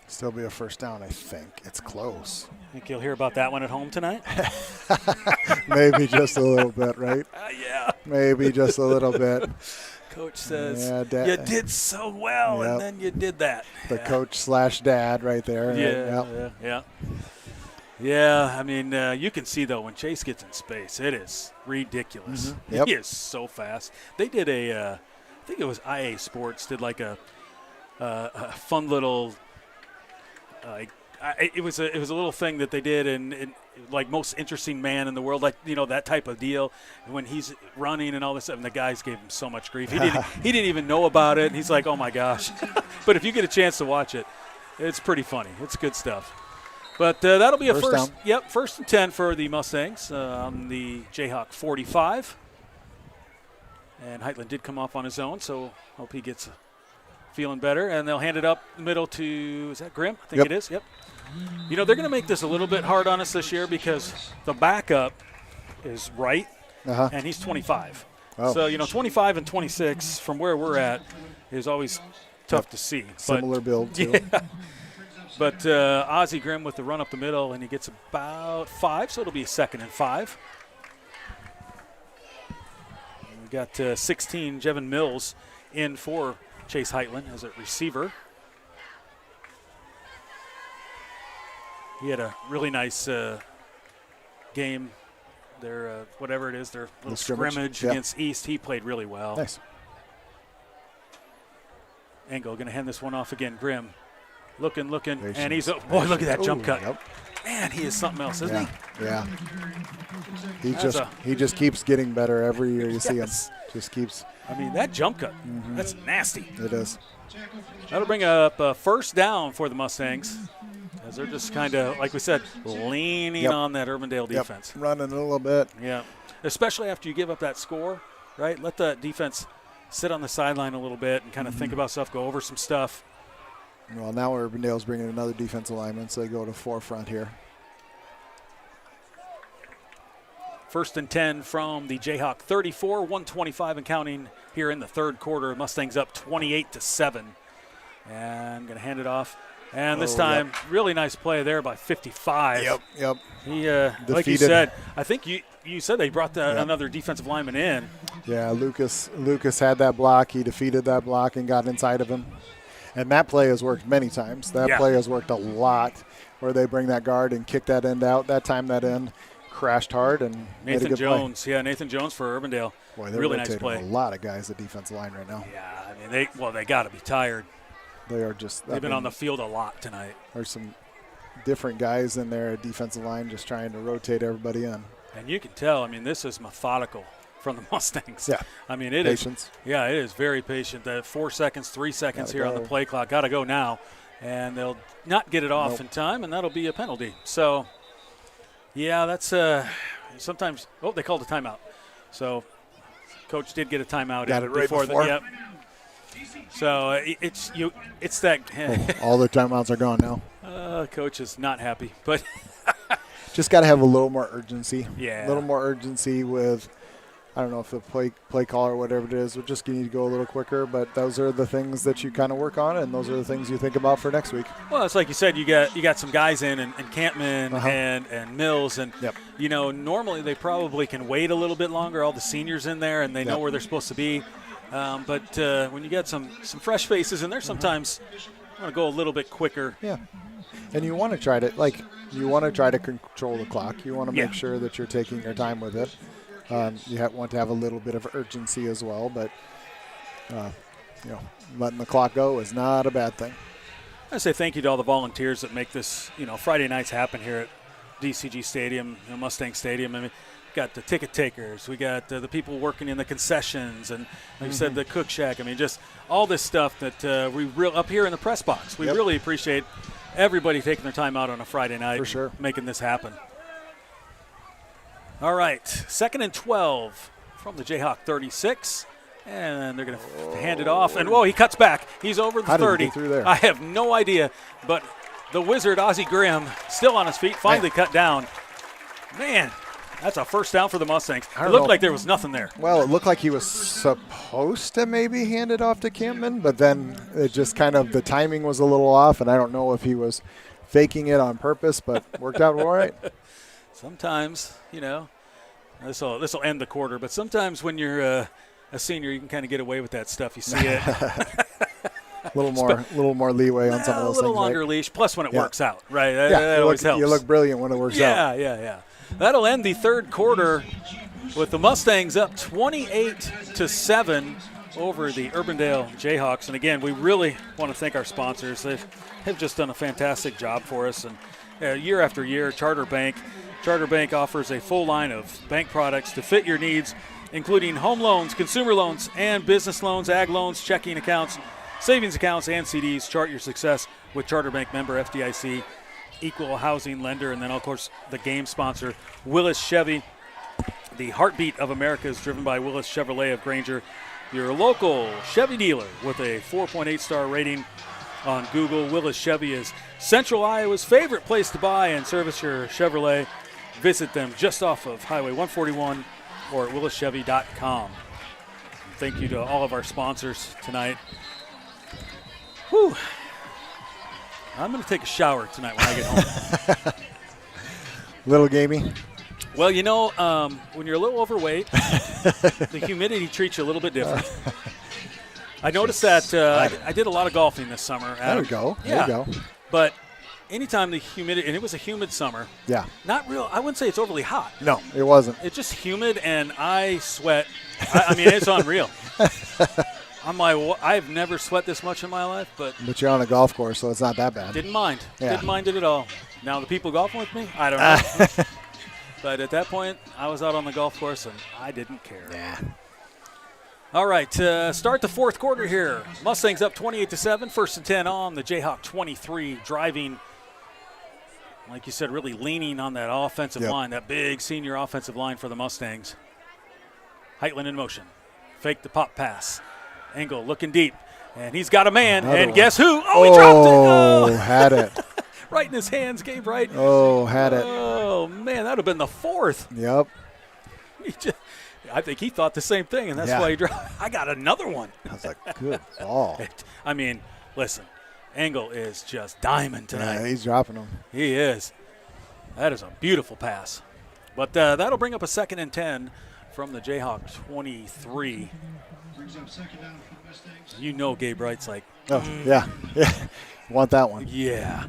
Still be a 1st down, I think. It's close. think you'll hear about that one at home tonight? Maybe just a little bit, right? Yeah. Maybe just a little bit. Coach says, Yeah, you did so well, Yep. and then you did that. The coach/dad right there. right? Yep. Yeah, I mean, you can see, though, when Chase gets in space, it is ridiculous. Mhm. Yep. He is so fast. They did I think it was IA Sports, did like a fun little it was a little thing that they did, and like most interesting man in the world, like that type of deal. And when he's running and all this stuff, and the guys gave him so much grief. He didn't even know about it. And he's like, oh my gosh! But if you get a chance to watch it, it's pretty funny. It's good stuff. But that'll be a First first. down. Yep, 1st and 10 for the Mustangs on the Jayhawk 45. And Heitland did come off on his own, so hope he gets feeling better. And they'll hand it up the middle to, is that Grimm? I think Yep. it is. Yep. They're going to make this a little bit hard on us this year because the backup is right, Uh-huh. and he's 25. Oh. So, 25 and 26 from where we're at is always tough to see. Similar build, too. Yeah. But Ozzie Grimm with the run up the middle, and he gets about 5, so it'll be a 2nd and 5. And we got 16, Jevin Mills, in for Chase Heitland as a receiver. He had a really nice game. Their whatever it is, their little scrimmage yeah. against East. He played really well. Nice. Engel going to hand this one off again. Grimm looking, Patience. and he's boy. Look at that jump Ooh, cut. Yep. Man, he is something else, isn't Yeah. he? He just keeps getting better every year. You see him. Yes. Just keeps. I mean, that jump cut, that's nasty. It is. That'll bring up a 1st down for the Mustangs, as they're just kind of, like we said, leaning Yep. on that Urbandale Yep. defense. Running a little bit. Yeah, especially after you give up that score, right? Let the defense sit on the sideline a little bit and kind of think about stuff, go over some stuff. Well, now Urbandale's bringing another defensive lineman, so they go to forefront here. 1st and 10 from the Jayhawk 34, 125 and counting here in the 3rd quarter. Mustangs up 28-7. And going to hand it off. And this time, really nice play there by 55. Yep. He, like you Defeated. said, I think you said they brought another defensive lineman in. Yeah, Lucas had that block. He defeated that block and got inside of him. And that play has worked many times. That play has worked a lot, where they bring that guard and kick that end out. That time that end crashed hard and made a Nathan good Jones. play. Yeah, Nathan Jones for Urbandale. Boy, they're really nice rotating play. a lot of guys at defensive line right now. Yeah, I mean, they got to be tired. They are just. They've been on the field a lot tonight. There's some different guys in there at defensive line just trying to rotate everybody in. And you can tell, I mean, this is methodical from the Mustangs. Yeah. I mean, it is. Patience. Yeah, it is very patient. 4 seconds, 3 seconds Gotta here on go. the play clock. Got to go now. And they'll not get it off Nope. in time, and that'll be a penalty. So, yeah, that's sometimes – they called a timeout. So, Coach did get a timeout. Got it right before. Yep. So, it's that – All their timeouts are gone now. Coach is not happy. But Just got to have a little more urgency. Yeah. A little more urgency with I don't know if the play call or whatever it is would just need to go a little quicker, but those are the things that you kind of work on, and those are the things you think about for next week. Well, it's like you said, you got some guys in, and Campman and Mills, and normally they probably can wait a little bit longer. All the seniors in there, and they know where they're supposed to be. But when you get some fresh faces in there, sometimes you want to go a little bit quicker. Yeah, and you want to try to control the clock. You want to make sure that you're taking your time with it. You want to have a little bit of urgency as well, but letting the clock go is not a bad thing. I say thank you to all the volunteers that make this, Friday nights happen here at DCG Stadium, Mustang Stadium. I mean, we got the ticket takers, we got the people working in the concessions, and like you said, the cook shack. I mean, just all this stuff that up here in the press box. We really appreciate everybody taking their time out on a Friday night, for sure, making this happen. All right, 2nd and 12 from the Jayhawk 36, and they're going to hand it off. And, he cuts back. He's over the 30. How did he get through there? I have no idea, but the wizard, Ozzie Grimm, still on his feet, finally cut down. Man, that's a first down for the Mustangs. It looked like there was nothing there. Well, it looked like he was supposed to maybe hand it off to Campman, but then it just kind of the timing was a little off, and I don't know if he was faking it on purpose, but worked out all right. Sometimes, this will end the quarter, but sometimes when you're a senior, you can kind of get away with that stuff. You see it. A little more leeway on some of those things. A little longer leash, plus when it works out, right? That always helps. You look brilliant when it works out. Yeah. That'll end the third quarter with the Mustangs up 28-7 over the Urbandale Jayhawks. And again, we really want to thank our sponsors. They've just done a fantastic job for us. And year after year, Charter Bank offers a full line of bank products to fit your needs, including home loans, consumer loans, and business loans, ag loans, checking accounts, savings accounts, and CDs. Chart your success with Charter Bank, member FDIC, equal housing lender. And then, of course, the game sponsor, Willis Chevy. The heartbeat of America is driven by Willis Chevrolet of Granger, your local Chevy dealer with a 4.8-star rating on Google. Willis Chevy is Central Iowa's favorite place to buy and service your Chevrolet. Visit them just off of Highway 141 or at willischevy.com. Thank you to all of our sponsors tonight. Whew. I'm going to take a shower tonight when I get home. Little gamey. Well, when you're a little overweight, the humidity treats you a little bit different. I noticed that I did a lot of golfing this summer, Adam. There we go. Yeah. There you go. But anytime the humidity, and it was a humid summer. Yeah. Not real. I wouldn't say it's overly hot. No, it wasn't. It's just humid, and I sweat. I mean, it's unreal. I'm like, I've never sweat this much in my life, but you're on a golf course, so it's not that bad. Didn't mind. Yeah. Didn't mind it at all. Now the people golfing with me, I don't know. But at that point, I was out on the golf course, and I didn't care. Yeah. All right, start the fourth quarter here. Mustangs up 28-7, 1st and 10 on the Jayhawk 23, driving, like you said, really leaning on that offensive line, that big senior offensive line for the Mustangs. Heitland in motion. Fake the pop pass. Engel looking deep, and he's got a man, and guess who? Oh, he dropped it. Oh, had it. Right in his hands, Gabe Wright. Oh, had it. Oh, man, that would have been the fourth. Yep. I think he thought the same thing, and that's why he dropped. I got another one. I was like, good ball. I mean, listen, Engel is just diamond tonight. Yeah, he's dropping them. He is. That is a beautiful pass. But that'll bring up a 2nd and 10 from the Jayhawk 23. Gabe Wright's like, yeah. Want that one. Yeah.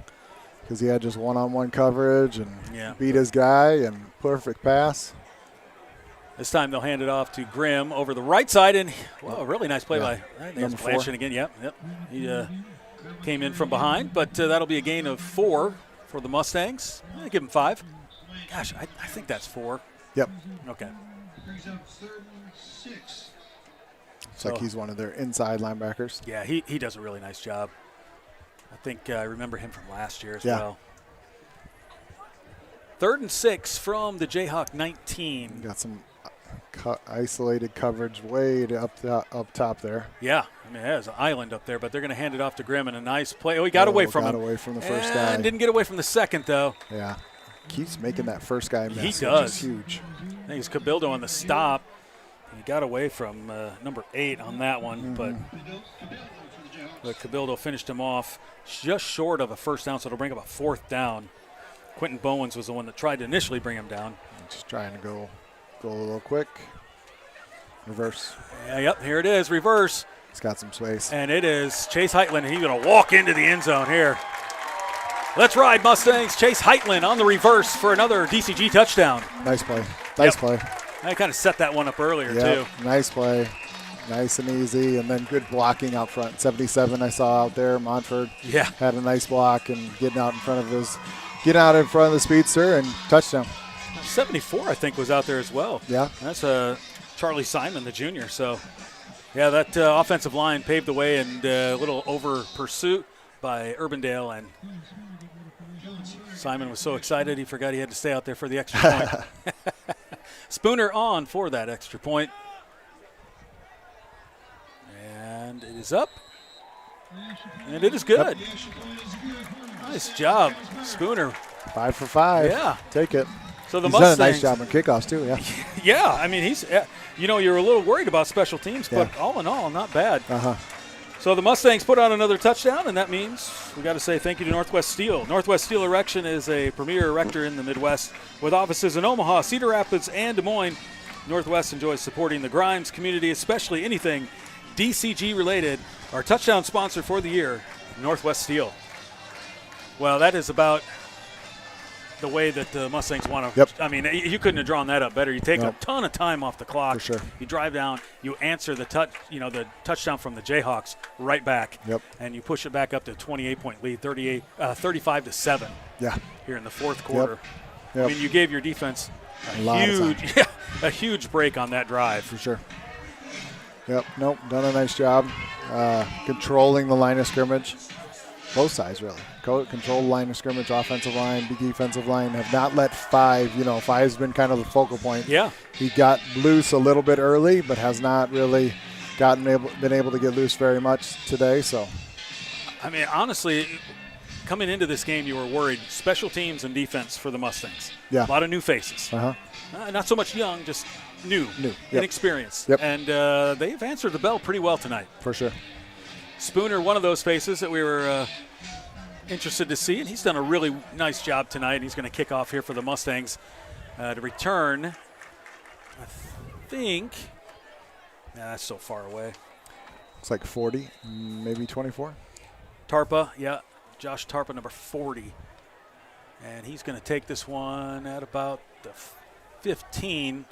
Because he had just one-on-one coverage and beat his guy and perfect pass. This time they'll hand it off to Grimm over the right side, and a really nice play by number 4 again. Yep. He came in from behind, but that'll be a gain of 4 for the Mustangs. I give him 5. Gosh, I think that's 4. Yep. Okay. It's like he's one of their inside linebackers. Yeah, he does a really nice job. I think I remember him from last year as well. 3rd and 6 from the Jayhawk 19. Got some isolated coverage way up top there. Yeah, I mean, there's an island up there, but they're going to hand it off to Grimm, and a nice play. Oh, he got away from him. Got away from the first guy. And didn't get away from the second, though. Yeah. Keeps making that first guy miss. He does. Which is huge. I think it's Cabildo on the stop. got away from number 8 on that one, but Cabildo finished him off just short of a first down, so it'll bring up a 4th down. Quentin Bowens was the one that tried to initially bring him down. Just trying to go a little quick. Reverse. Yeah, yep, here it is, reverse. It's got some space. And it is Chase Heitland, and he's going to walk into the end zone here. Let's ride, Mustangs. Chase Heitland on the reverse for another DCG touchdown. Nice play. Nice play. I kind of set that one up earlier, too. Nice play. Nice and easy, and then good blocking out front. 77 I saw out there. Montford had a nice block and getting out in front of the speedster and touchdown. 74, I think, was out there as well. Yeah. That's Charlie Simon, the junior. So, yeah, that offensive line paved the way, and a little over pursuit by Urbandale, and Simon was so excited he forgot he had to stay out there for the extra point. Spooner on for that extra point. And it is up. And it is good. Nice job, Spooner. 5 for 5. Yeah. Take it. So the He's Mustangs done a nice job on kickoffs, too, yeah. Yeah, I mean, he's, you're a little worried about special teams, but all in all, not bad. So the Mustangs put on another touchdown, and that means we got to say thank you to Northwest Steel. Northwest Steel Erection is a premier erector in the Midwest with offices in Omaha, Cedar Rapids, and Des Moines. Northwest enjoys supporting the Grimes community, especially anything DCG related. Our touchdown sponsor for the year, Northwest Steel. Well, that is about the way that the Mustangs want to. I mean, you couldn't have drawn that up better. You take a ton of time off the clock. For sure. You drive down, you answer the touchdown from the Jayhawks right back. And you push it back up to a 28-point lead, 35-7. Yeah. Here in the fourth quarter. I mean, you gave your defense a huge break on that drive. For sure. Done a nice job controlling the line of scrimmage. Both sides, really. Control the line of scrimmage, offensive line, defensive line. Have not let 5. Five's been kind of the focal point. Yeah. He got loose a little bit early, but has not really been able to get loose very much today. So, I mean, honestly, coming into this game, you were worried special teams and defense for the Mustangs. Yeah. A lot of new faces. Not so much young, just new. Inexperienced. And they've answered the bell pretty well tonight. For sure. Spooner, one of those faces that we were interested to see, and he's done a really nice job tonight. He's going to kick off here for the Mustangs to return. I think that's so far away. It's like 40, maybe 24. Tarpa, Josh Tarpa, number 40. And he's going to take this one at about the 15,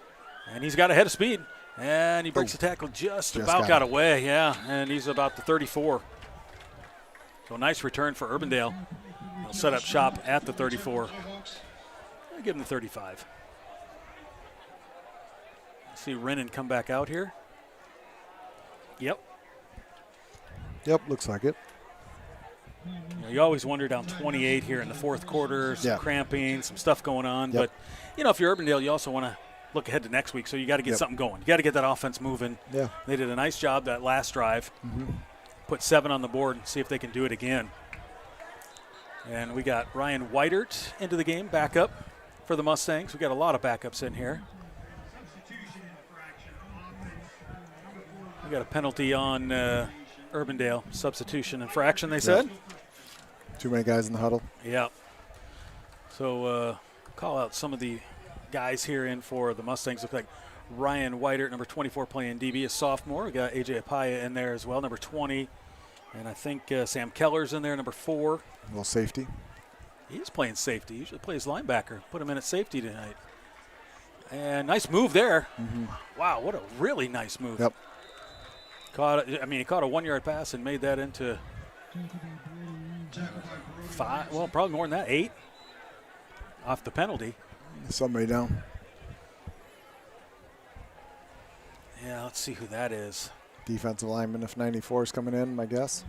and he's got a head of speed. And he breaks the tackle, just about got away, and he's about the 34. So nice return for Urbandale. He'll set up shop at the 34. I'll give him the 35. See Rennan come back out here. Yep, looks like it. You always wonder down 28 here in the fourth quarter, some cramping, some stuff going on. But, if you're Urbandale, you also want to look ahead to next week, so you got to get something going. You got to get that offense moving. Yeah. They did a nice job that last drive. Put 7 on the board and see if they can do it again. And we got Ryan Whitert into the game, backup for the Mustangs. We got a lot of backups in here. We got a penalty on Urbandale, substitution infraction, they said. Too many guys in the huddle. Yeah. So call out some of the guys here in for the Mustangs. Look like Ryan Whitert, number 24, playing DB, a sophomore. We got AJ Apaya in there as well, number 20. And I think Sam Keller's in there, number 4. A little safety. He's playing safety. He usually plays linebacker. Put him in at safety tonight. And nice move there. Wow, what a really nice move. Yep. He caught a 1-yard pass and made that into 5, well, probably more than that, 8 off the penalty. Somebody down. Yeah, let's see who that is. Defensive lineman, if 94 is coming in, my guess.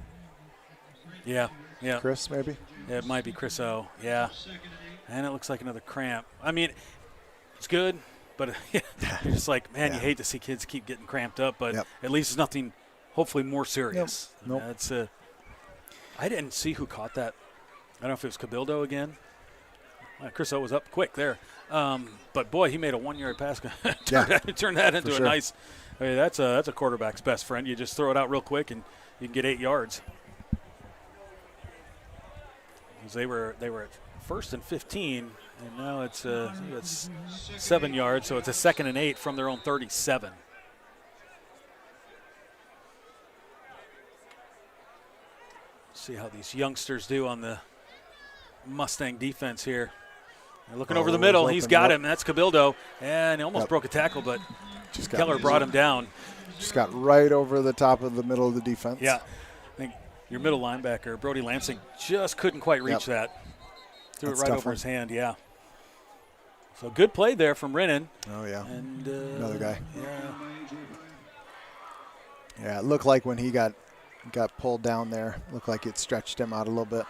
Yeah. Chris, maybe? Yeah, it might be Chris O. Yeah. And it looks like another cramp. I mean, it's good, but you're just like, man, you hate to see kids keep getting cramped up, but at least it's nothing, hopefully, more serious. Nope. I didn't see who caught that. I don't know if it was Cabildo again. Chris O was up quick there. But, boy, he made a 1-yard pass. Turn that into a sure. nice – that's a quarterback's best friend. You just throw it out real quick, and you can get 8 yards. They were at 1st and 15, and now it's 7 yards, so it's a 2nd and 8 from their own 37. See how these youngsters do on the Mustang defense here. They're looking over the middle. He's got him. That's Cabildo, and he almost broke a tackle, but Keller brought him down. Just got right over the top of the middle of the defense. Yeah. I think your middle linebacker, Brody Lansing, just couldn't quite reach that. Threw it right over his hand, yeah. So good play there from Rennan. Oh, yeah. And another guy. Yeah. Yeah, it looked like when he got pulled down there, looked like it stretched him out a little bit.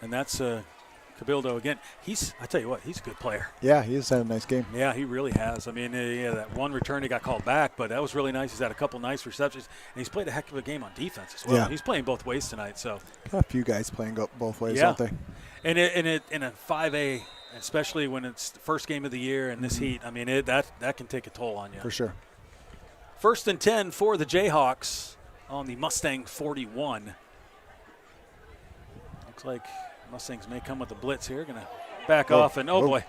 And that's Cabildo again. I tell you what, he's a good player. Yeah, he's had a nice game. Yeah, he really has. I mean, that one return he got called back, but that was really nice. He's had a couple nice receptions, and he's played a heck of a game on defense as well. Yeah. He's playing both ways tonight. So Got a few guys playing both ways, don't they? And in a 5A, especially when it's the first game of the year in this heat, I mean, that can take a toll on you. For sure. 1st and 10 for the Jayhawks on the Mustang 41. Looks like Mustangs may come with the blitz here. Going to back off, and boy,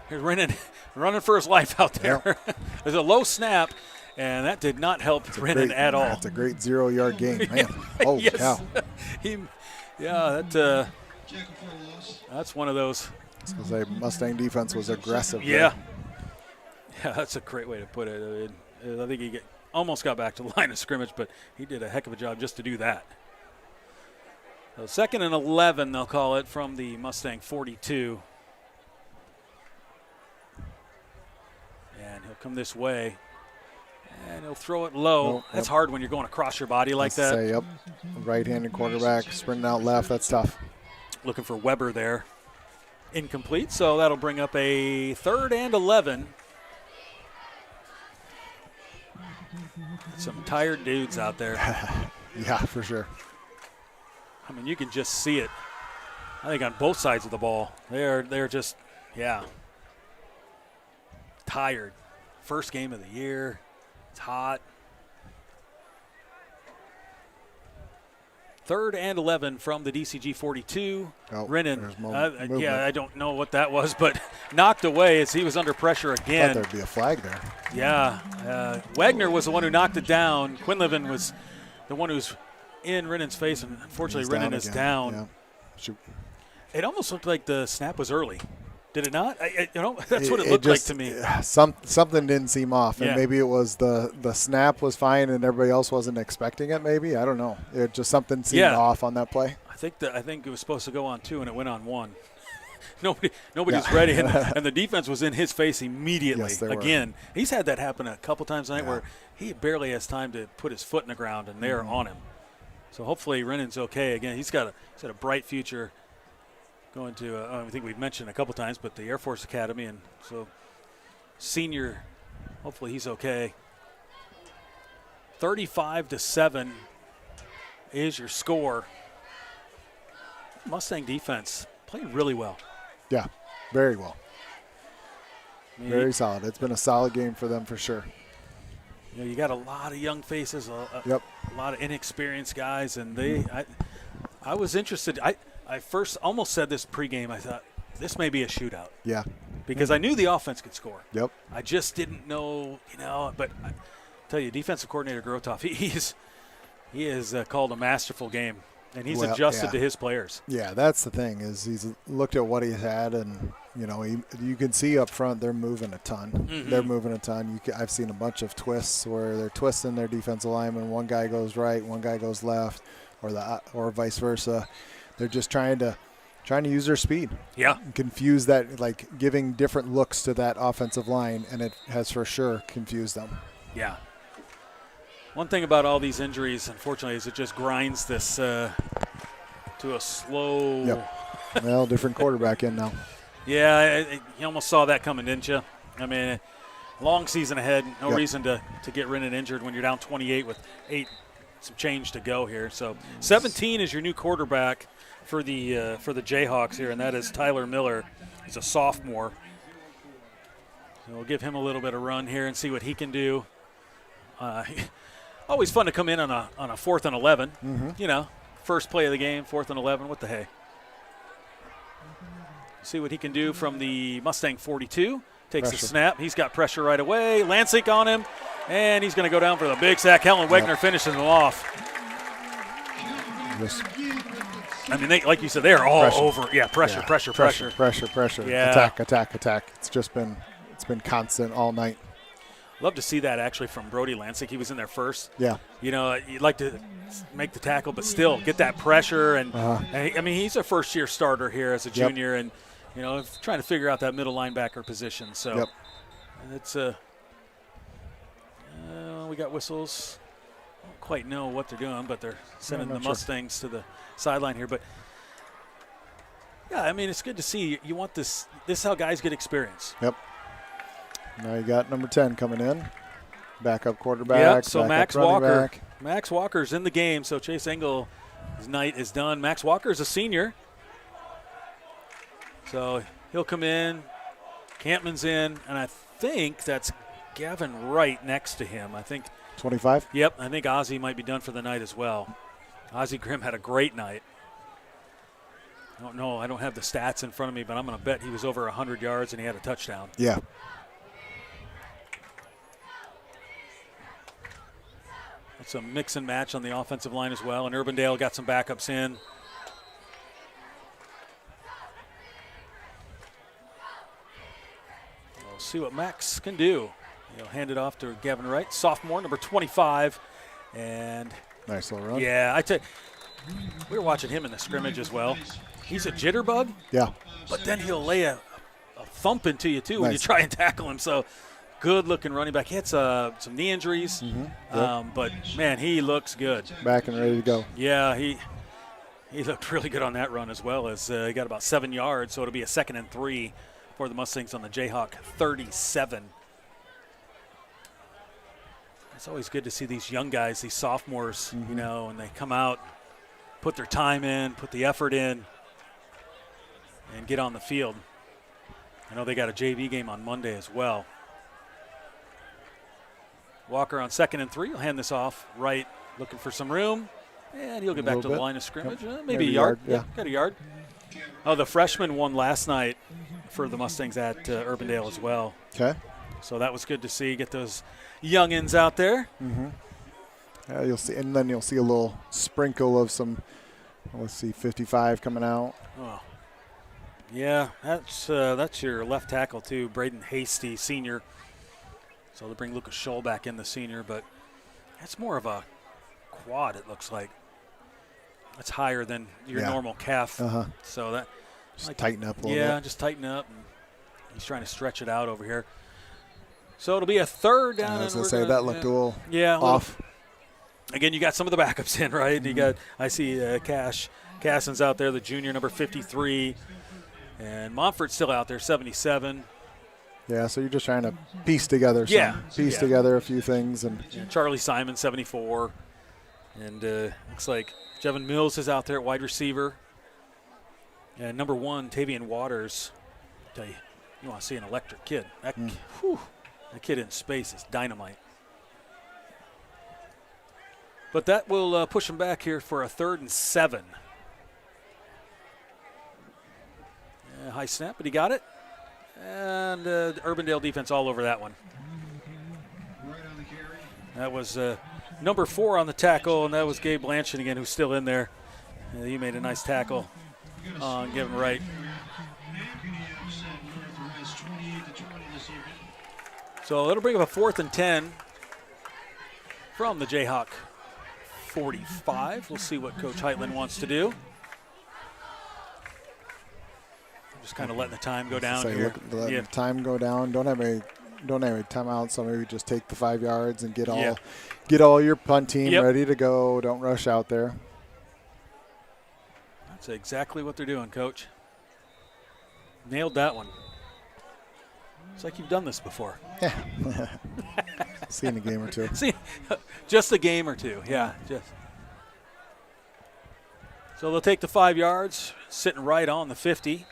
here's Rennan running for his life out there. Yep. There's a low snap, and that did not help Rennan at all. That's a great 0-yard game, man. Yes. Cow. That's one of those. Mustang defense was aggressive. Yeah. Yeah, that's a great way to put it. I think he almost got back to the line of scrimmage, but he did a heck of a job just to do that. So 2nd and 11, they'll call it, from the Mustang 42. And he'll come this way, and he'll throw it low. That's hard when you're going across your body like that. Yep. Right-handed quarterback, sprinting out left, that's tough. Looking for Weber there. Incomplete, so that'll bring up a 3rd and 11. Some tired dudes out there. Yeah, for sure. I mean, you can just see it. I think on both sides of the ball, they're just, tired. First game of the year. It's hot. 3rd and 11 from the DCG 42. Rennan, I don't know what that was, but knocked away as he was under pressure again. I thought there'd be a flag there. Yeah. Wagner was the one who knocked it down. Quinlivan was the one who's in Rennan's face, and unfortunately Rennan is down. Yeah. Shoot. It almost looked like the snap was early. Did it not? That's what it looked like to me. Something didn't seem off, and maybe it was the snap was fine and everybody else wasn't expecting it. Maybe, I don't know. It just something seemed off on that play. I think it was supposed to go on 2 and it went on 1. Nobody was ready, and the defense was in his face immediately. Yes, they again, he's had that happen a couple times tonight where he barely has time to put his foot in the ground, and they're on him. So hopefully Rennan's okay. Again, he's got a bright future. Going to, I think we've mentioned a couple times, but the Air Force Academy, and so senior, hopefully he's okay. 35-7 is your score. Mustang defense played really well. Yeah, very well. Very solid. It's been a solid game for them for sure. You got a lot of young faces, a lot of inexperienced guys, and I was interested. I first almost said this pregame. I thought this may be a shootout. Yeah. Because I knew the offense could score. Yep. I just didn't know, but I tell you, defensive coordinator Grotoff, he has called a masterful game, and he's adjusted to his players. Yeah, that's the thing is he's looked at what he's had, and you can see up front they're moving a ton. Mm-hmm. They're moving a ton. I've seen a bunch of twists where they're twisting their defensive lineman. One guy goes right, one guy goes left, or vice versa. They're just trying to use their speed. Yeah. Confuse that, like giving different looks to that offensive line, and it has for sure confused them. Yeah. One thing about all these injuries, unfortunately, is it just grinds this to a slow. Yep. Well, different quarterback in now. Yeah, you almost saw that coming, didn't you? I mean, long season ahead. No reason to get Rennan injured when you're down 28 with some change to go here. So 17 is your new quarterback for the Jayhawks here, and that is Tyler Miller He's a sophomore. So we'll give him a little bit of run here and see what he can do. Always fun to come in on a 4th and 11. You know, first play of the game, 4th and 11. What the hey? See what he can do from the Mustang 42. Takes the snap. He's got pressure right away. Lansing on him, and he's going to go down for the big sack. Helen Wegner finishes him off. I mean, like you said, they are all over. Yeah, pressure. Yeah. Attack. It's been constant all night. Love to see that actually from Brody Lansing. He was in there first. Yeah. You know, you'd like to make the tackle, but still get that pressure. And I mean, he's a first-year starter here as a junior, and you know, trying to figure out that middle linebacker position. So it's we got whistles. I don't quite know what they're doing, but they're sending the Mustangs to the sideline here. But yeah, I mean, it's good to see. You want this. This is how guys get experience. Yep. Now you got number 10 coming in, backup quarterback. Yep. So Max Walker. Max Walker's in the game. So Chase Engel, his night is done. Max Walker is a senior. So he'll come in. Campman's in, and I think that's Gavin Wright next to him. I think 25. Yep. I think Ozzie might be done for the night as well. Ozzie Grimm had a great night. I don't know. I don't have the stats in front of me, but I'm going to bet he was over 100 yards and he had a touchdown. Yeah. It's a mix and match on the offensive line as well, and Urbandale got some backups in. We'll see what Max can do. He'll hand it off to Gavin Wright, sophomore, number 25. And nice little run. Yeah, we were watching him in the scrimmage as well. He's a jitterbug. Yeah. But then he'll lay a thump into you, too, when you try and tackle him. So good-looking running back. He had some knee injuries, but, man, he looks good. Back and ready to go. Yeah, he looked really good on that run as well. As he got about 7 yards, so it'll be a 2nd and 3 for the Mustangs on the Jayhawk 37. It's always good to see these young guys, these sophomores, you know, and they come out, put their time in, put the effort in, and get on the field. I know they got a JV game on Monday as well. Walker on 2nd and 3. He'll hand this off right, looking for some room, and he'll get back to the line of scrimmage. Maybe a yard. Yeah, got a yard. Oh, the freshman won last night for the Mustangs at Urbandale as well. Okay. So that was good to see. Get those youngins out there. You'll see, and then you'll see a little sprinkle of some. Let's see, 55 coming out. Oh, yeah, that's your left tackle too, Braden Hasty, senior. So they'll bring Lucas Scholl back in, the senior, but that's more of a quad, it looks like. That's higher than your normal calf. So that just tighten up a little bit. Yeah, just tighten up. And he's trying to stretch it out over here. So it'll be a 3rd down. I was going to say that looked a little off. Again, you got some of the backups in, right? You got, I see Cassin's out there, the junior, number 53. And Montfort's still out there, 77. Yeah, so you're just trying to piece together together a few things. And Charlie Simon, 74. And looks like Jevin Mills is out there at wide receiver. And number 1, Tavian Waters. I tell you, you want to see an electric kid. That kid in space is dynamite. But that will push him back here for a 3rd and 7. High snap, but he got it. And Urbandale defense all over that one. That was number 4 on the tackle, and that was Gabe Blanchard again, who's still in there. He made a nice tackle on Gavin Wright. So it'll bring up a 4th and 10 from the Jayhawk 45. We'll see what Coach Heitland wants to do. Just kind of letting the time go down here. Letting the time go down. Don't have any timeout, so maybe just take the 5 yards and get all your punt team ready to go. Don't rush out there. That's exactly what they're doing, Coach. Nailed that one. It's like you've done this before. Yeah. Seen a game or two. Just a game or two, yeah. So they'll take the 5 yards, sitting right on the 50.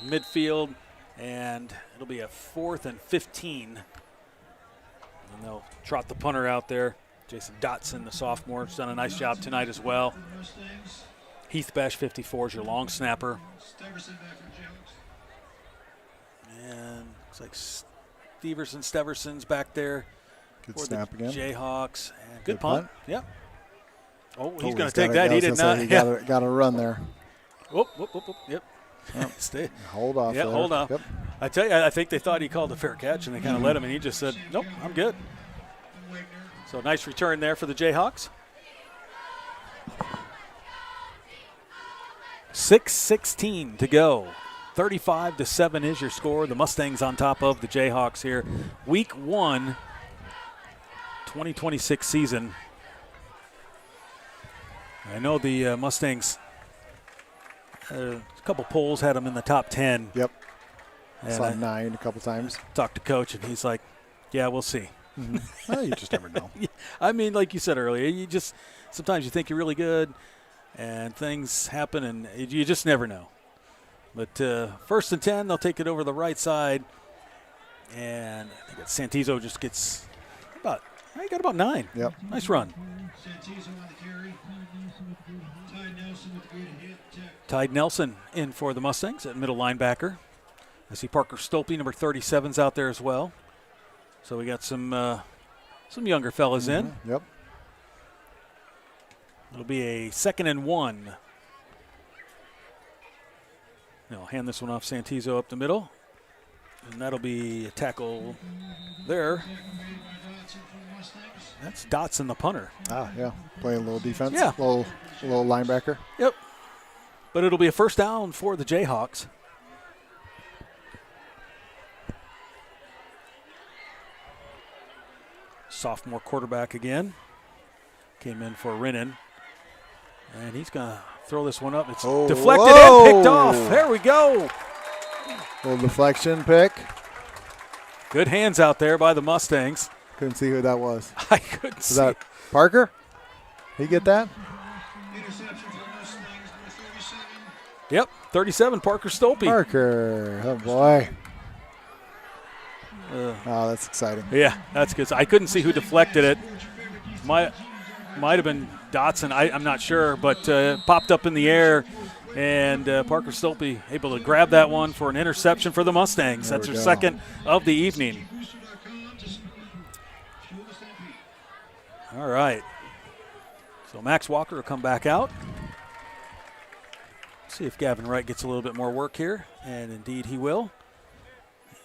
midfield, and it'll be a 4th and 15. And they'll trot the punter out there. Jason Dotson, the sophomore, has done a nice job tonight as well. Heath Besh, 54, is your long snapper. And looks like Steverson's back there. Good snap again. Jayhawks. And good punt. Yep. Oh, he's going to he's take gotta- that. I He was did gonna not. say, he got to run there. Whoop, whoop, whoop, whoop. Yep. Yep. Stay. Hold off. Yeah, there. hold off. Yep. I tell you, I think they thought he called a fair catch, and they kind of let him, and he just said, nope, I'm good. So nice return there for the Jayhawks. 6:16 to go. 35-7 is your score. The Mustangs on top of the Jayhawks here. Week 1, 2026 season. I know the Mustangs, a couple polls had them in the top 10. Yep. And Saw 9 a couple times. Talked to Coach, and he's like, yeah, we'll see. Well, you just never know. I mean, like you said earlier, sometimes you think you're really good, and things happen, and you just never know. But 1st and 10, they'll take it over the right side, and I think Santizo just gets he got about 9. Yep. Nice run. Tide Nelson in for the Mustangs at middle linebacker. I see Parker Stolpe, number 37's out there as well. So we got some younger fellas in. Yep. It'll be a 2nd and 1. I'll hand this one off Santizo up the middle. And that'll be a tackle there. That's Dotson, the punter. Ah, yeah. Playing a little defense. Yeah. Little linebacker. Yep. But it'll be a 1st down for the Jayhawks. Sophomore quarterback again. Came in for Rinnan. And he's going to throw this one up. It's deflected and picked off. There we go. Little deflection pick. Good hands out there by the Mustangs. Couldn't see who that was. I couldn't see. Is that Parker? He get that? Yep, 37, Parker Stolpe. Parker. Oh, boy. Oh, that's exciting. Yeah, that's good. I couldn't see who deflected it. Might have been Dotson. I'm not sure, but popped up in the air, and Parker Stolpe able to grab that one for an interception for the Mustangs. That's their 2nd of the evening. All right. So Max Walker will come back out. See if Gavin Wright gets a little bit more work here, and indeed he will.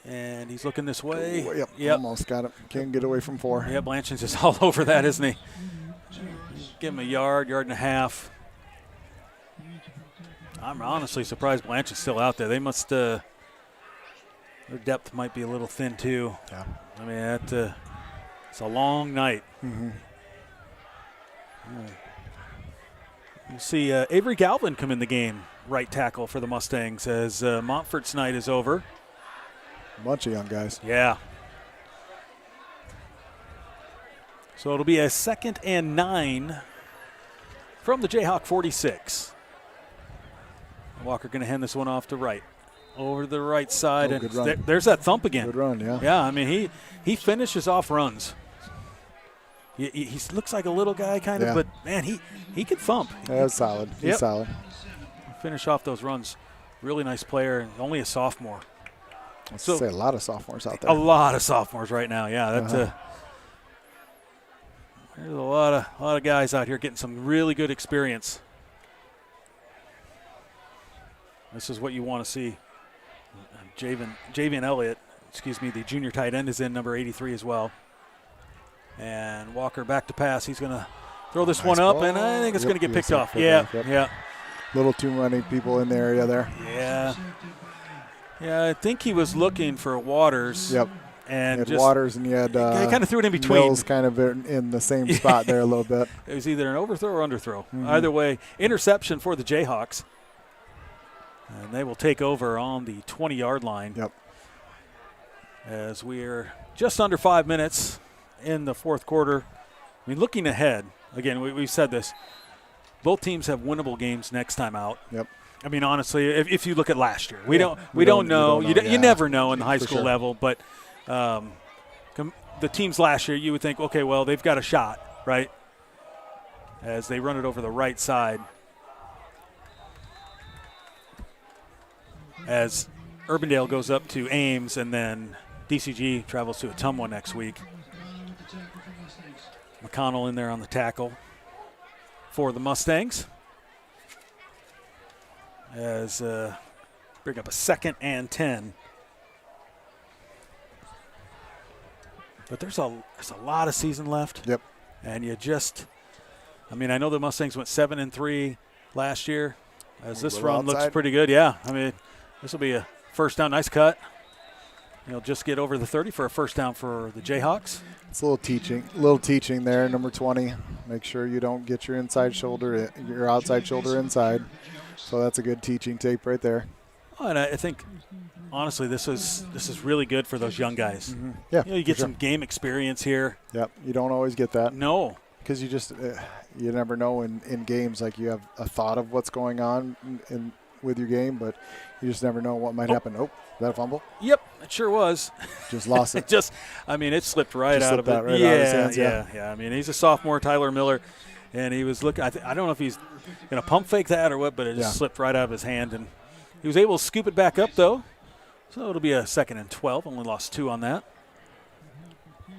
And he's looking this way. Ooh, yep, almost got it. Can't get away from 4. Yeah, Blanchard's just all over that, isn't he? Give him a yard and a half. I'm honestly surprised Blanchard's still out there. They must, their depth might be a little thin too. Yeah. I mean, it's a long night. Mm-hmm. You see Avery Galvin come in the game, right tackle for the Mustangs, as Montfort's night is over. A bunch of young guys. Yeah. So it'll be a 2nd and 9 from the Jayhawk 46. Walker going to hand this one off to Wright. Over the right side, and good run. There's that thump again. Good run, yeah. Yeah, I mean, he finishes off runs. He looks like a little guy kind of, but, man, he can thump. Yeah, that's solid. He's solid. Finish off those runs. Really nice player, and only a sophomore. Let's say a lot of sophomores out there. A lot of sophomores right now, yeah. That's there's a lot of guys out here getting some really good experience. This is what you want to see. Javian Elliott, the junior tight end, is in number 83 as well. And Walker back to pass. He's going to throw this one up, and I think it's going to get picked off. Yeah. A little too many people in the area there. Yeah. Yeah, I think he was looking for Waters. Yep. And you had just Waters and you had kind of threw it in between. Mills kind of in the same spot there a little bit. It was either an overthrow or underthrow. Either way, interception for the Jayhawks. And they will take over on the 20-yard line. Yep. As we're just under 5 minutes in the fourth quarter. I mean, looking ahead, again, we've said this. Both teams have winnable games next time out. Yep. I mean, honestly, if you look at last year, we don't know. You never know in the high school level, but the teams last year, you would think, okay, well, they've got a shot, right? As they run it over the right side. As Urbandale goes up to Ames, and then DCG travels to Ottumwa next week. McConnell in there on the tackle for the Mustangs. As bring up a 2nd and 10. But there's a lot of season left. Yep. And I know the Mustangs went 7-3 last year. As this run looks pretty good, yeah. I mean, this will be a first down, nice cut. He'll just get over the 30 for a first down for the Jayhawks. It's a little teaching there, number 20. Make sure you don't get your outside shoulder inside. So that's a good teaching tape right there. Oh, and I think, honestly, this is really good for those young guys. Mm-hmm. Yeah, you get some game experience here. Yep, you don't always get that. No. Because you never know in games, like you have a thought of what's going on with your game, but you just never know what might happen. Oh, is that a fumble? Yep, it sure was. Just lost it. It slipped right out of it. Out of his hands, yeah. I mean, he's a sophomore, Tyler Miller, and he was looking. I don't know if he's going to pump fake that or what, but it just slipped right out of his hand, and he was able to scoop it back up, though. So it'll be a 2nd and 12. Only lost 2 on that.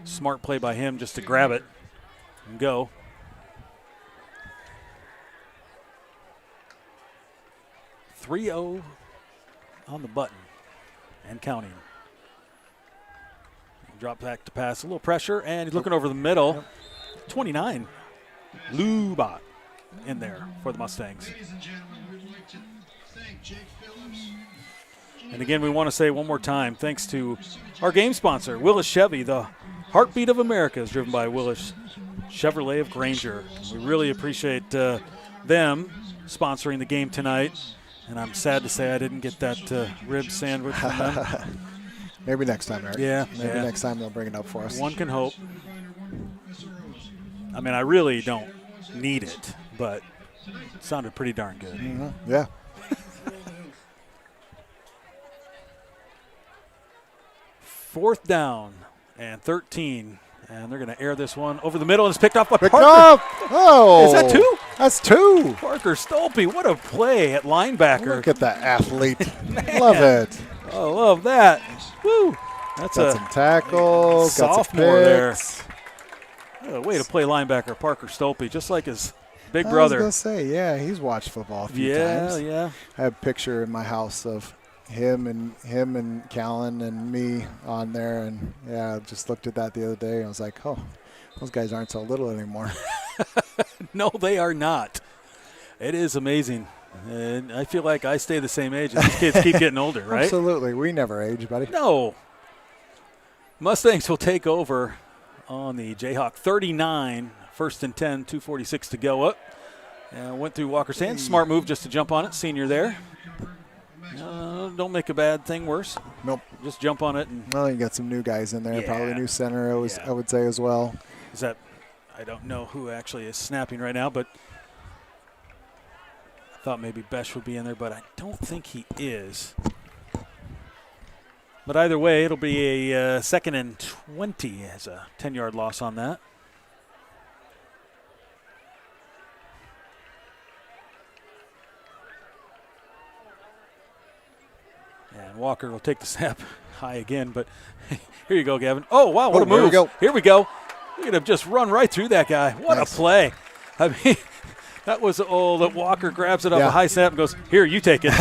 Smart play by him just to grab it and go. .30 on the button and counting. Drop back to pass, a little pressure, and he's looking over the middle. Yep. 29, Lubat in there for the Mustangs. And again, we want to say one more time, thanks to our game sponsor, Willis Chevy. The heartbeat of America is driven by Willis Chevrolet of Granger. We really appreciate them sponsoring the game tonight. And I'm sad to say I didn't get that rib sandwich from them. Maybe next time, Eric. Yeah. Maybe next time they'll bring it up for us. One can hope. I mean, I really don't need it, but it sounded pretty darn good. Mm-hmm. Yeah. Fourth down and 13. And they're going to air this one over the middle, and it's picked off by Parker. Oh! Is that 2? That's 2. Parker Stolpe, what a play at linebacker. Look at that athlete. Love it. I love that. Woo! That's got some tackles. Sophomore got some there. Way to play linebacker, Parker Stolpe, just like his big brother. I was going to say, yeah, he's watched football a few times. Yeah. I have a picture in my house of him and Callan and me on there, and I just looked at that the other day and I was like, oh, those guys aren't so little anymore. No, they are not. It is amazing. And I feel like I stay the same age and these kids keep getting older, right? Absolutely. We never age, buddy. No. Mustangs will take over on the Jayhawk 39, 1st and 10, 2:46 to go up. And went through Walker's hands. Smart move just to jump on it. Senior there. Don't make a bad thing worse. Nope. Just jump on it. Well, you got some new guys in there. Probably a new center, I would say, as well. I don't know who actually is snapping right now, but I thought maybe Besh would be in there, but I don't think he is. But either way, it'll be a 2nd and 20 as a 10-yard loss on that. And Walker will take the snap high again, but here you go, Gavin. Oh, wow, what a move. Here we go. Look at him just run right through that guy. What a play. I mean, that was that Walker grabs it off a high snap and goes, here, you take it.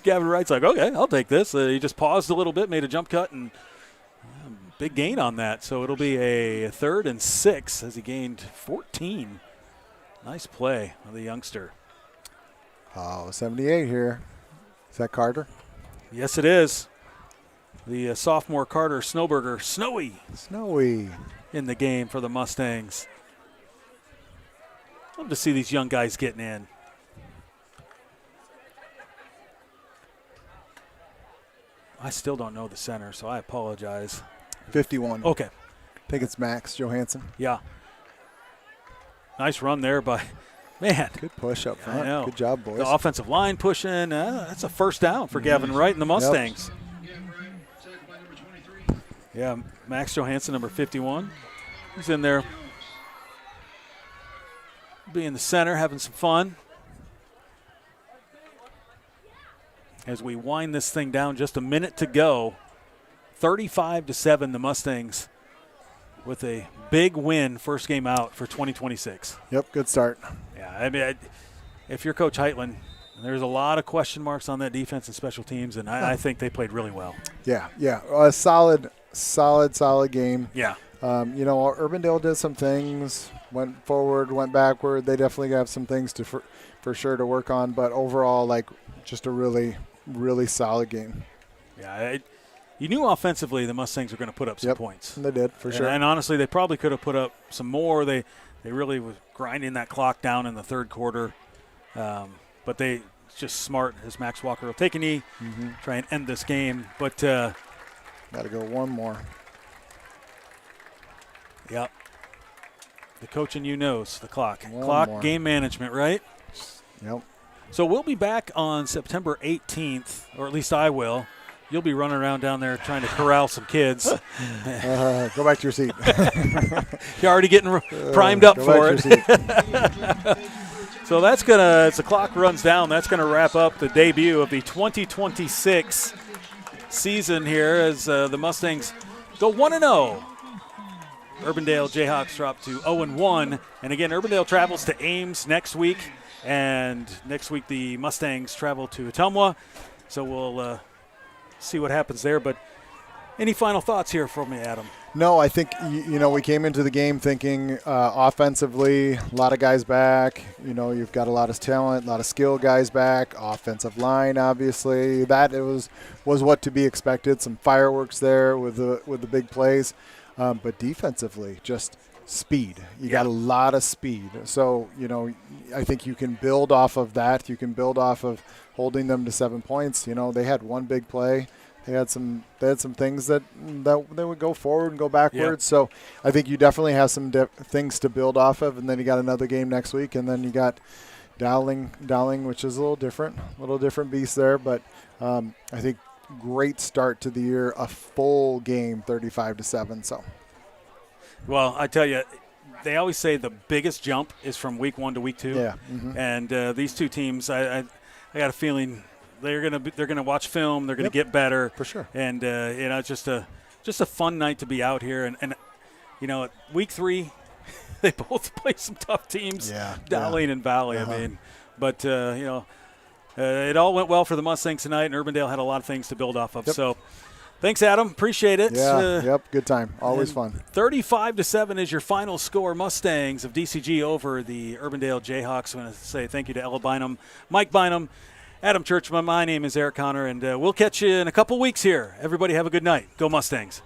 Gavin Wright's like, okay, I'll take this. He just paused a little bit, made a jump cut, and big gain on that. So it'll be a 3rd and 6 as he gained 14. Nice play of the youngster. Oh, 78 here. Is that Carter? Yes, it is. The sophomore Carter Snowberger, Snowy in the game for the Mustangs. Love to see these young guys getting in. I still don't know the center, so I apologize. 51. Okay. I think it's Max Johansson. Yeah. Nice run there by Man. Good push up front. I know. Good job, boys. The offensive line pushing. That's a first down for Gavin Wright and the Mustangs. Yeah, Max Johansson, number 51. He's in there being the center, having some fun. As we wind this thing down, just a minute to go. 35-7, the Mustangs with a big win, first game out for 2026. Yep, good start. Yeah, I mean, if you're Coach Heitland, there's a lot of question marks on that defense and special teams, and I think they played really well. Yeah. A solid game. Yeah. Urbandale did some things, went forward, went backward. They definitely have some things for sure to work on, but overall, just a really, really solid game. Yeah, you knew offensively the Mustangs were going to put up some points. They did, for sure. And honestly, they probably could have put up some more. They really was grinding that clock down in the third quarter. But they just smart as Max Walker will take a knee, try and end this game. But got to go one more. Yep. The coach in you knows the clock. One clock, more. Game management, right? Yep. So we'll be back on September 18th, or at least I will. You'll be running around down there trying to corral some kids. Go back to your seat. You're already getting primed up for it. So that's as the clock runs down, that's going to wrap up the debut of the 2026 season here as the Mustangs go 1-0. Urbandale Jayhawks drop to 0-1. And again, Urbandale travels to Ames next week. And next week the Mustangs travel to Ottumwa. So we'll see what happens there. But any final thoughts here from me, Adam? No, I think, we came into the game thinking offensively, a lot of guys back. You've got a lot of talent, a lot of skill guys back. Offensive line, obviously. That was what to be expected. Some fireworks there with the big plays. But defensively, just speed. You got a lot of speed. So, I think you can build off of that. You can build off of holding them to 7 points. They had one big play. They had some things that they would go forward and go backwards. So I think you definitely have some things to build off of. And then you got another game next week, and then you got Dowling, which is a little different beast there. But I think great start to the year, a full game, 35-7. So. Well, I tell you, they always say the biggest jump is from week 1 to week 2. Yeah. And these two teams, I got a feeling they're gonna watch film. They're gonna get better for sure. And it's just a fun night to be out here. And week 3, they both play some tough teams. Yeah. Dowling and Valley. I mean, but it all went well for the Mustangs tonight, and Urbandale had a lot of things to build off of. Yep. So. Thanks, Adam. Appreciate it. Yeah, good time. Always fun. 35-7 is your final score. Mustangs of DCG over the Urbandale Jayhawks. I want to say thank you to Ella Bynum, Mike Bynum, Adam Churchman. My name is Eric Connor, and we'll catch you in a couple weeks here. Everybody have a good night. Go Mustangs.